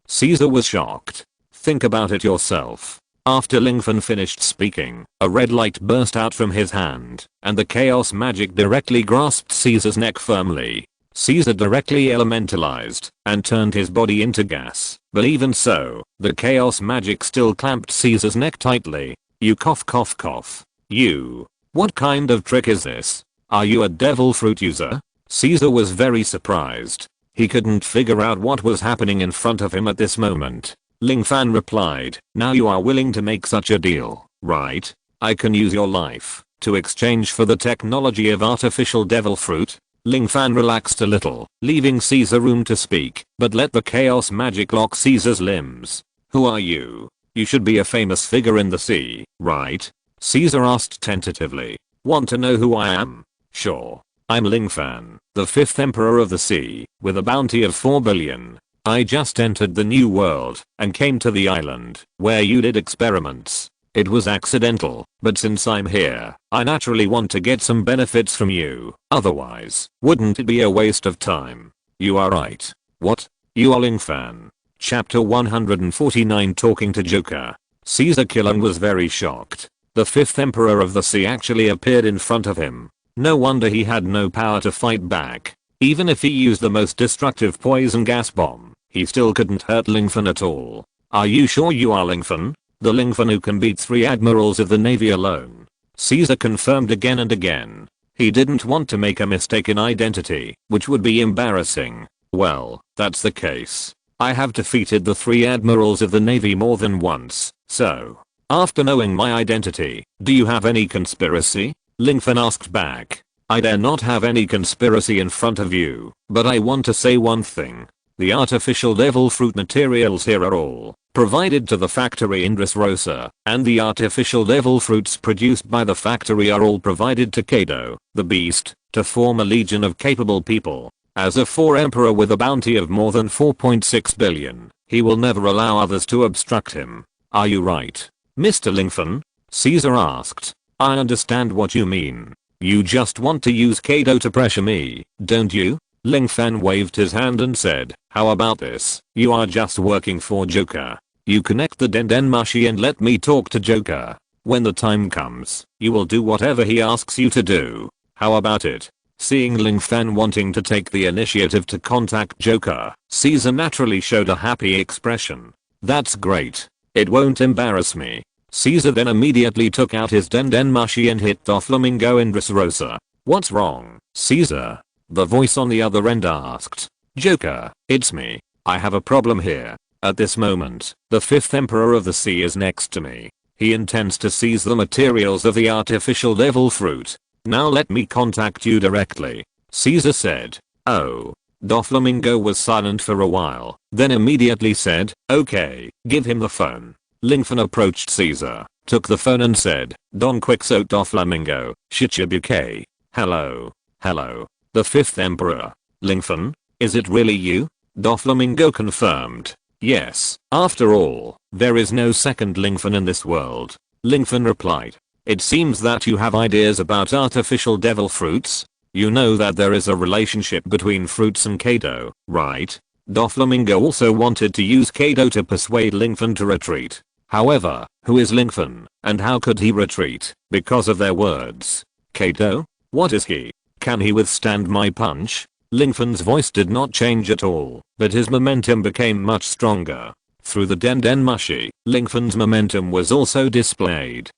A: Caesar was shocked. Think about it yourself. After Ling Fan finished speaking, a red light burst out from his hand, and the chaos magic directly grasped Caesar's neck firmly. Caesar directly elementalized and turned his body into gas, but even so, the chaos magic still clamped Caesar's neck tightly. You cough cough cough. You. What kind of trick is this? Are you a devil fruit user? Caesar was very surprised. He couldn't figure out what was happening in front of him at this moment. Ling Fan replied, now you are willing to make such a deal, right? I can use your life to exchange for the technology of artificial devil fruit. Ling Fan relaxed a little, leaving Caesar room to speak, but let the chaos magic lock Caesar's limbs. Who are you? You should be a famous figure in the sea, right? Caesar asked tentatively. Want to know who I am? Sure. I'm Ling Fan, the 5th Emperor of the Sea, with a bounty of 4 billion. I just entered the new world and came to the island where you did experiments. It was accidental, but since I'm here, I naturally want to get some benefits from you. Otherwise, wouldn't it be a waste of time? You are right. What? You are Ling Fan. Chapter 149 Talking to Joker. Caesar Killen was very shocked. The 5th Emperor of the Sea actually appeared in front of him. No wonder he had no power to fight back. Even if he used the most destructive poison gas bomb, he still couldn't hurt Ling Fan at all. Are you sure you are Ling Fan? The Ling Fan who can beat 3 admirals of the navy alone. Caesar confirmed again and again. He didn't want to make a mistake in identity, which would be embarrassing. Well, that's the case. I have defeated the 3 admirals of the navy more than once, so. After knowing my identity, do you have any conspiracy? Ling Fan asked back. I dare not have any conspiracy in front of you, but I want to say one thing. The artificial devil fruit materials here are all provided to the factory in Dressrosa, and the artificial devil fruits produced by the factory are all provided to Kaido, the beast, to form a legion of capable people. As a 4 emperor with a bounty of more than 4.6 billion, he will never allow others to obstruct him. Are you right, Mr. Lingfen? Caesar asked. I understand what you mean. You just want to use Kaido to pressure me, don't you? Lingfen waved his hand and said, how about this? You are just working for Joker. You connect the Dendenmushi and let me talk to Joker. When the time comes, you will do whatever he asks you to do. How about it? Seeing Lingfen wanting to take the initiative to contact Joker, Caesar naturally showed a happy expression. That's great. It won't embarrass me. Caesar then immediately took out his Dendenmushi and hit Doflamingo in Dressrosa. What's wrong, Caesar? The voice on the other end asked. Joker, it's me. I have a problem here. At this moment, the 5th Emperor of the Sea is next to me. He intends to seize the materials of the artificial devil fruit. Now let me contact you directly. Caesar said. Oh. Doflamingo was silent for a while, then immediately said, okay, give him the phone. Lingfen approached Caesar, took the phone and said, Don Quixote Doflamingo, Shichibuke. Hello. Hello. The 5th Emperor. Lingfen? Is it really you? Doflamingo confirmed. Yes, after all, there is no second Lingfen in this world. Lingfen replied. It seems that you have ideas about artificial devil fruits. You know that there is a relationship between fruits and Kaido, right? Doflamingo also wanted to use Kaido to persuade Lingfen to retreat. However, who is Lingfen, and how could he retreat, because of their words? Kaido? What is he? Can he withstand my punch? Lingfen's voice did not change at all, but his momentum became much stronger. Through the Dendenmushi, Lingfen's momentum was also displayed.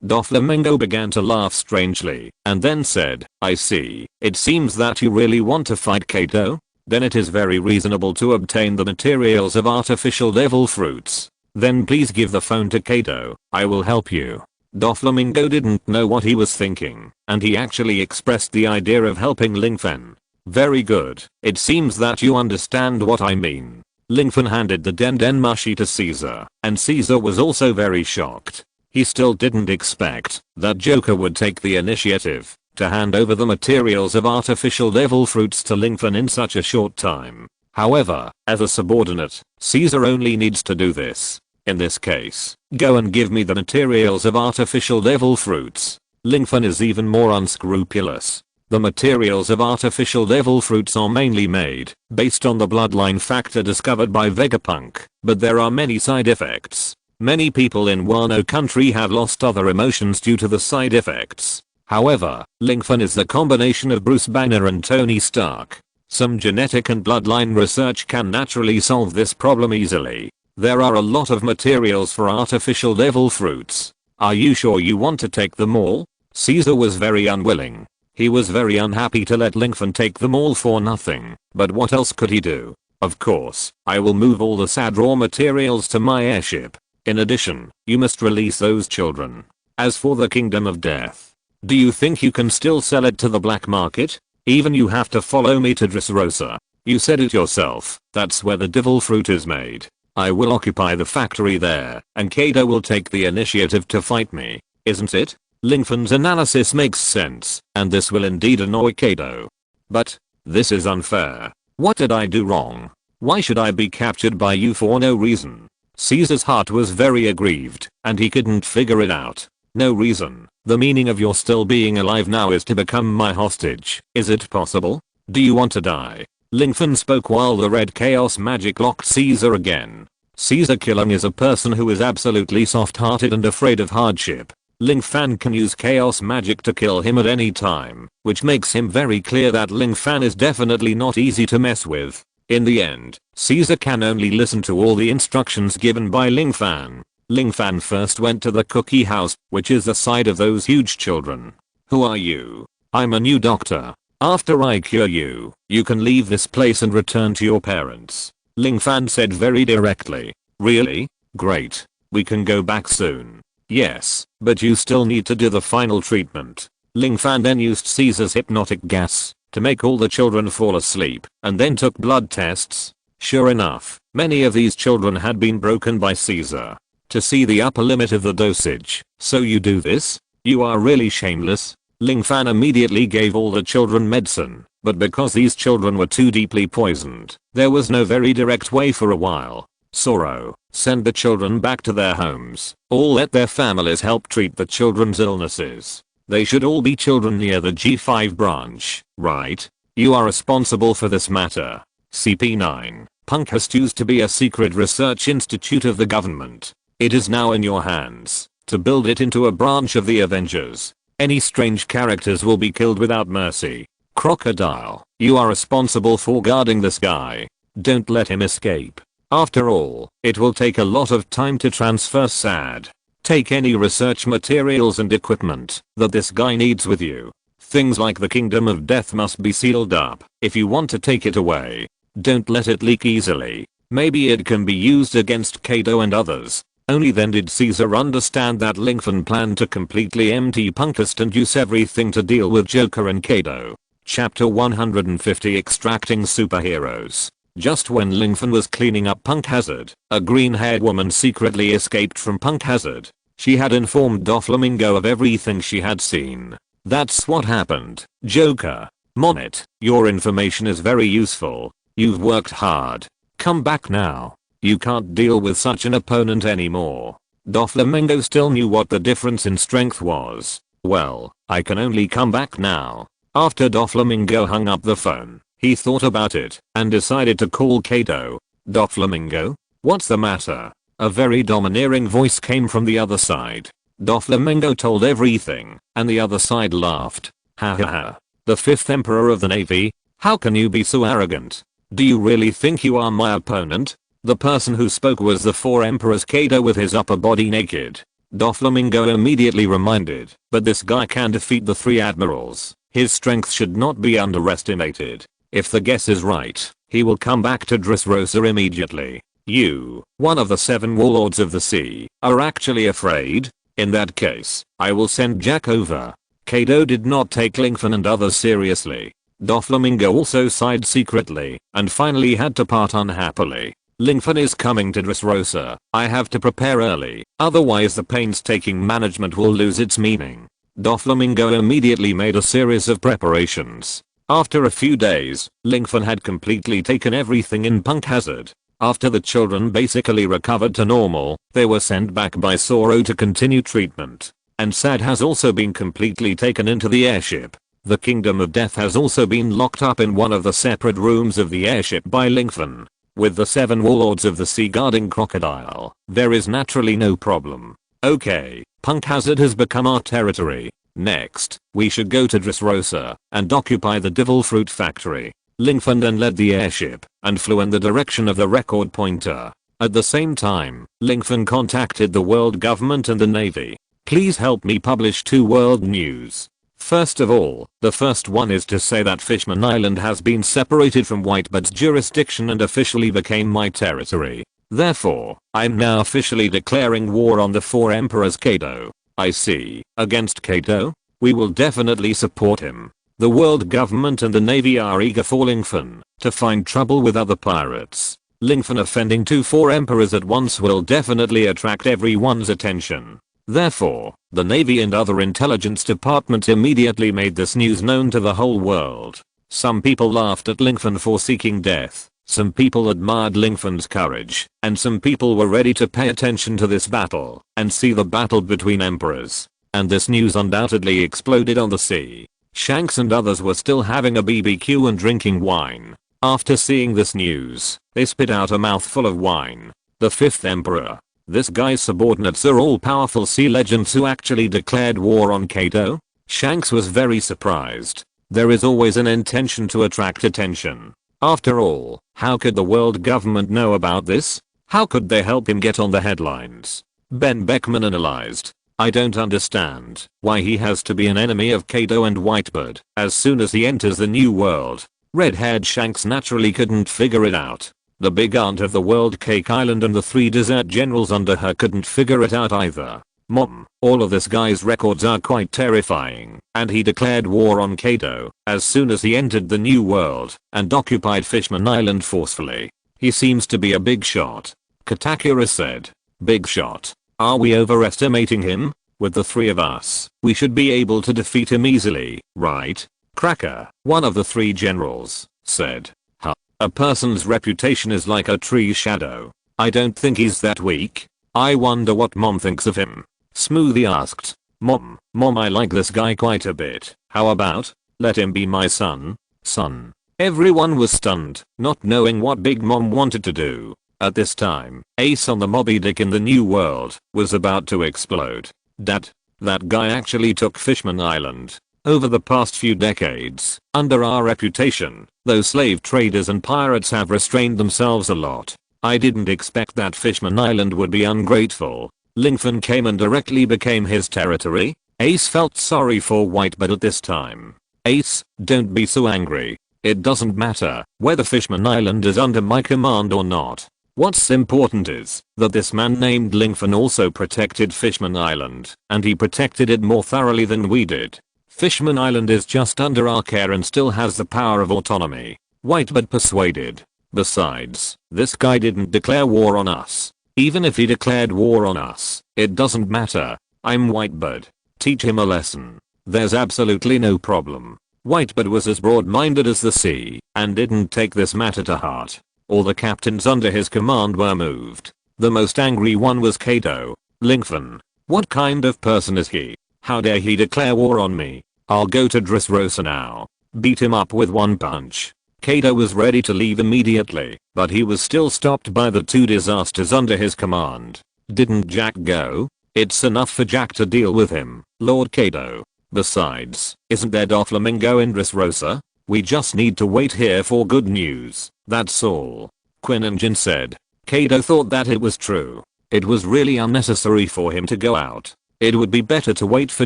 A: Doflamingo began to laugh strangely, and then said, I see, it seems that you really want to fight Kaido? Then it is very reasonable to obtain the materials of artificial devil fruits. Then please give the phone to Kaido, I will help you. Doflamingo didn't know what he was thinking, and he actually expressed the idea of helping Lingfen. Very good, it seems that you understand what I mean. Lingfen handed the Dendenmushi to Caesar, and Caesar was also very shocked. He still didn't expect that Joker would take the initiative to hand over the materials of artificial devil fruits to Lingfen in such a short time. However, as a subordinate, Caesar only needs to do this. In this case, go and give me the materials of artificial devil fruits. Lingfen is even more unscrupulous. The materials of artificial devil fruits are mainly made based on the bloodline factor discovered by Vegapunk, but there are many side effects. Many people in Wano country have lost other emotions due to the side effects. However, Lingfen is the combination of Bruce Banner and Tony Stark. Some genetic and bloodline research can naturally solve this problem easily. There are a lot of materials for artificial devil fruits. Are you sure you want to take them all? Caesar was very unwilling. He was very unhappy to let Lingfen take them all for nothing, but what else could he do? Of course, I will move all the sad raw materials to my airship. In addition, you must release those children. As for the Kingdom of Death, do you think you can still sell it to the black market? Even you have to follow me to Dressrosa. You said it yourself, that's where the devil fruit is made. I will occupy the factory there, and Kaido will take the initiative to fight me, isn't it? Lingfen's analysis makes sense, and this will indeed annoy Kaido. But, this is unfair. What did I do wrong? Why should I be captured by you for no reason? Caesar's heart was very aggrieved, and he couldn't figure it out. No reason. The meaning of your still being alive now is to become my hostage. Is it possible? Do you want to die? Lingfen spoke while the red chaos magic locked Caesar again. Caesar killing is a person who is absolutely soft-hearted and afraid of hardship. Lingfen can use chaos magic to kill him at any time, which makes him very clear that Lingfen is definitely not easy to mess with. In the end, Caesar can only listen to all the instructions given by Lingfen. Lingfen first went to the cookie house, which is the side of those huge children. Who are you? I'm a new doctor. After I cure you, you can leave this place and return to your parents. Lingfen said very directly. Really? Great. We can go back soon. Yes, but you still need to do the final treatment. Lingfen then used Caesar's hypnotic gas. to make all the children fall asleep, and then took blood tests. Sure enough, many of these children had been broken by Caesar. To see the upper limit of the dosage. So you do this? You are really shameless. Ling Fan immediately gave all the children medicine, but because these children were too deeply poisoned, there was no very direct way for a while. Zoro, send the children back to their homes, or let their families help treat the children's illnesses. They should all be children near the G5 branch, right? You are responsible for this matter. CP9, Punk has used to be a secret research institute of the government. It is now in your hands to build it into a branch of the Avengers. Any strange characters will be killed without mercy. Crocodile, you are responsible for guarding this guy. Don't let him escape. After all, it will take a lot of time to transfer SAD. Take any research materials and equipment that this guy needs with you. Things like the Kingdom of Death must be sealed up if you want to take it away. Don't let it leak easily. Maybe it can be used against Kaido and others. Only then did Caesar understand that Ling Fan planned to completely empty Punkist and use everything to deal with Joker and Kaido. Chapter 150 Extracting Superheroes. Just when Ling Fan was cleaning up Punk Hazard, a green-haired woman secretly escaped from Punk Hazard. She had informed Doflamingo of everything she had seen. That's what happened. Joker. Monet, your information is very useful. You've worked hard. Come back now. You can't deal with such an opponent anymore. Doflamingo still knew what the difference in strength was. Well, I can only come back now. After Doflamingo hung up the phone, he thought about it and decided to call Kaido. Doflamingo? What's the matter? A very domineering voice came from the other side. Doflamingo told everything, and the other side laughed. Ha ha ha. The 5th Emperor of the Navy? How can you be so arrogant? Do you really think you are my opponent? The person who spoke was the 4 Emperors Kaido with his upper body naked. Doflamingo immediately reminded, but this guy can defeat the 3 admirals. His strength should not be underestimated. If the guess is right, he will come back to Dressrosa immediately. You, one of the 7 warlords of the sea, are actually afraid? In that case, I will send Jack over. Kaido did not take Ling Fan and others seriously. Doflamingo also sighed secretly, and finally had to part unhappily. Ling Fan is coming to Dressrosa. I have to prepare early, otherwise the painstaking management will lose its meaning. Doflamingo immediately made a series of preparations. After a few days, Ling Fan had completely taken everything in Punk Hazard. After the children basically recovered to normal, they were sent back by Zoro to continue treatment. And SAD has also been completely taken into the airship. The Kingdom of Death has also been locked up in one of the separate rooms of the airship by Ling Fan. With the 7 warlords of the sea guarding Crocodile, there is naturally no problem. Okay, Punk Hazard has become our territory. Next, we should go to Dressrosa and occupy the Devil Fruit Factory. Ling Fan then led the airship and flew in the direction of the record pointer. At the same time, Ling Fan contacted the world government and the navy. Please help me publish 2 world news. First of all, the first one is to say that Fishman Island has been separated from Whitebeard's jurisdiction and officially became my territory. Therefore, I'm now officially declaring war on the 4 Emperors Kaido. I see. Against Kaido? We will definitely support him. The world government and the navy are eager for Ling Fan to find trouble with other pirates. Ling Fan offending 2 4 emperors at once will definitely attract everyone's attention. Therefore, the Navy and other intelligence departments immediately made this news known to the whole world. Some people laughed at Ling Fan for seeking death, some people admired Ling Fan's courage, and some people were ready to pay attention to this battle and see the battle between emperors. And this news undoubtedly exploded on the sea. Shanks and others were still having a BBQ and drinking wine. After seeing this news, they spit out a mouthful of wine. The 5th Emperor. This guy's subordinates are all powerful sea legends who actually declared war on Kaido? Shanks was very surprised. There is always an intention to attract attention. After all, how could the world government know about this? How could they help him get on the headlines? Ben Beckman analyzed. I don't understand why he has to be an enemy of Kaido and Whitebeard as soon as he enters the new world. Red-haired Shanks naturally couldn't figure it out. The big aunt of the world, Cake Island, and the 3 desert generals under her couldn't figure it out either. Mom, all of this guy's records are quite terrifying, and he declared war on Kaido as soon as he entered the new world and occupied Fishman Island forcefully. He seems to be a big shot. Katakura said. Big shot? Are we overestimating him? With the three of us, we should be able to defeat him easily, right? Cracker, one of the three generals, said. Huh. A person's reputation is like a tree's shadow. I don't think he's that weak. I wonder what Mom thinks of him. Smoothie asked. Mom, I like this guy quite a bit. How about, let him be my son? Son. Everyone was stunned, not knowing what Big Mom wanted to do. At this time, Ace on the Moby Dick in the new world was about to explode. Dad, that guy actually took Fishman Island. Over the past few decades, under our reputation, those slave traders and pirates have restrained themselves a lot. I didn't expect that Fishman Island would be ungrateful. Lingfen came and directly became his territory. Ace felt sorry for Whitebird at this time. Ace, don't be so angry. It doesn't matter whether Fishman Island is under my command or not. What's important is that this man named Lingfen also protected Fishman Island, and he protected it more thoroughly than we did. Fishman Island is just under our care and still has the power of autonomy. Whitebird persuaded. Besides, this guy didn't declare war on us. Even if he declared war on us, it doesn't matter. I'm Whitebird. Teach him a lesson. There's absolutely no problem. Whitebird was as broad-minded as the sea and didn't take this matter to heart. All the captains under his command were moved. The most angry one was Kaido. Lingfen. What kind of person is he? How dare he declare war on me? I'll go to Dressrosa now. Beat him up with one punch. Kaido was ready to leave immediately, but he was still stopped by the two disasters under his command. Didn't Jack go? It's enough for Jack to deal with him, Lord Kaido. Besides, isn't there Doflamingo in Dressrosa? We just need to wait here for good news, that's all. Quinn and Jin said. Kaido thought that it was true. It was really unnecessary for him to go out. It would be better to wait for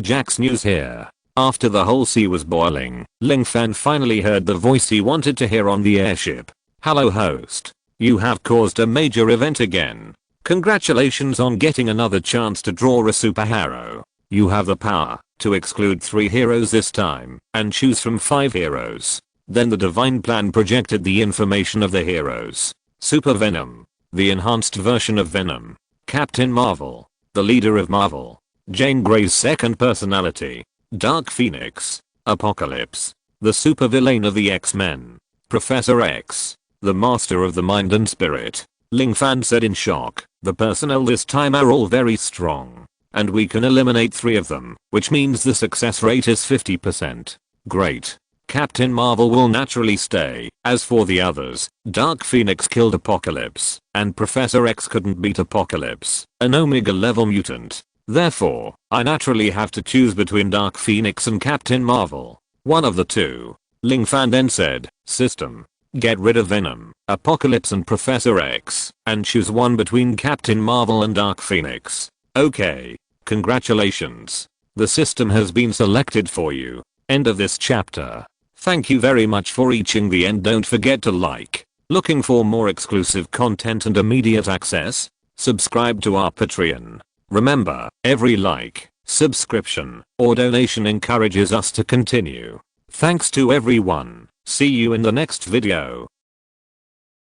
A: Jack's news here. After the whole sea was boiling, Lingfen finally heard the voice he wanted to hear on the airship. Hello host. You have caused a major event again. Congratulations on getting another chance to draw a superhero. You have the power to exclude 3 heroes this time and choose from 5 heroes. Then the divine plan projected the information of the heroes. Super Venom, the enhanced version of Venom. Captain Marvel, the leader of Marvel. Jane Grey's second personality. Dark Phoenix, Apocalypse, the supervillain of the X-Men. Professor X, the master of the mind and spirit. Lingfen said in shock. The personnel this time are all very strong. And we can eliminate 3 of them, which means the success rate is 50%. Great. Captain Marvel will naturally stay. As for the others, Dark Phoenix killed Apocalypse, and Professor X couldn't beat Apocalypse, an Omega level mutant. Therefore, I naturally have to choose between Dark Phoenix and Captain Marvel. One of the two. Lingfen then said, System. Get rid of Venom, Apocalypse and Professor X, and choose one between Captain Marvel and Dark Phoenix. Okay. Congratulations. The system has been selected for you. End of this chapter. Thank you very much for reaching the end. Don't forget to like. Looking for more exclusive content and immediate access? Subscribe to our Patreon. Remember, every like, subscription, or donation encourages us to continue. Thanks to everyone. See you in the next video.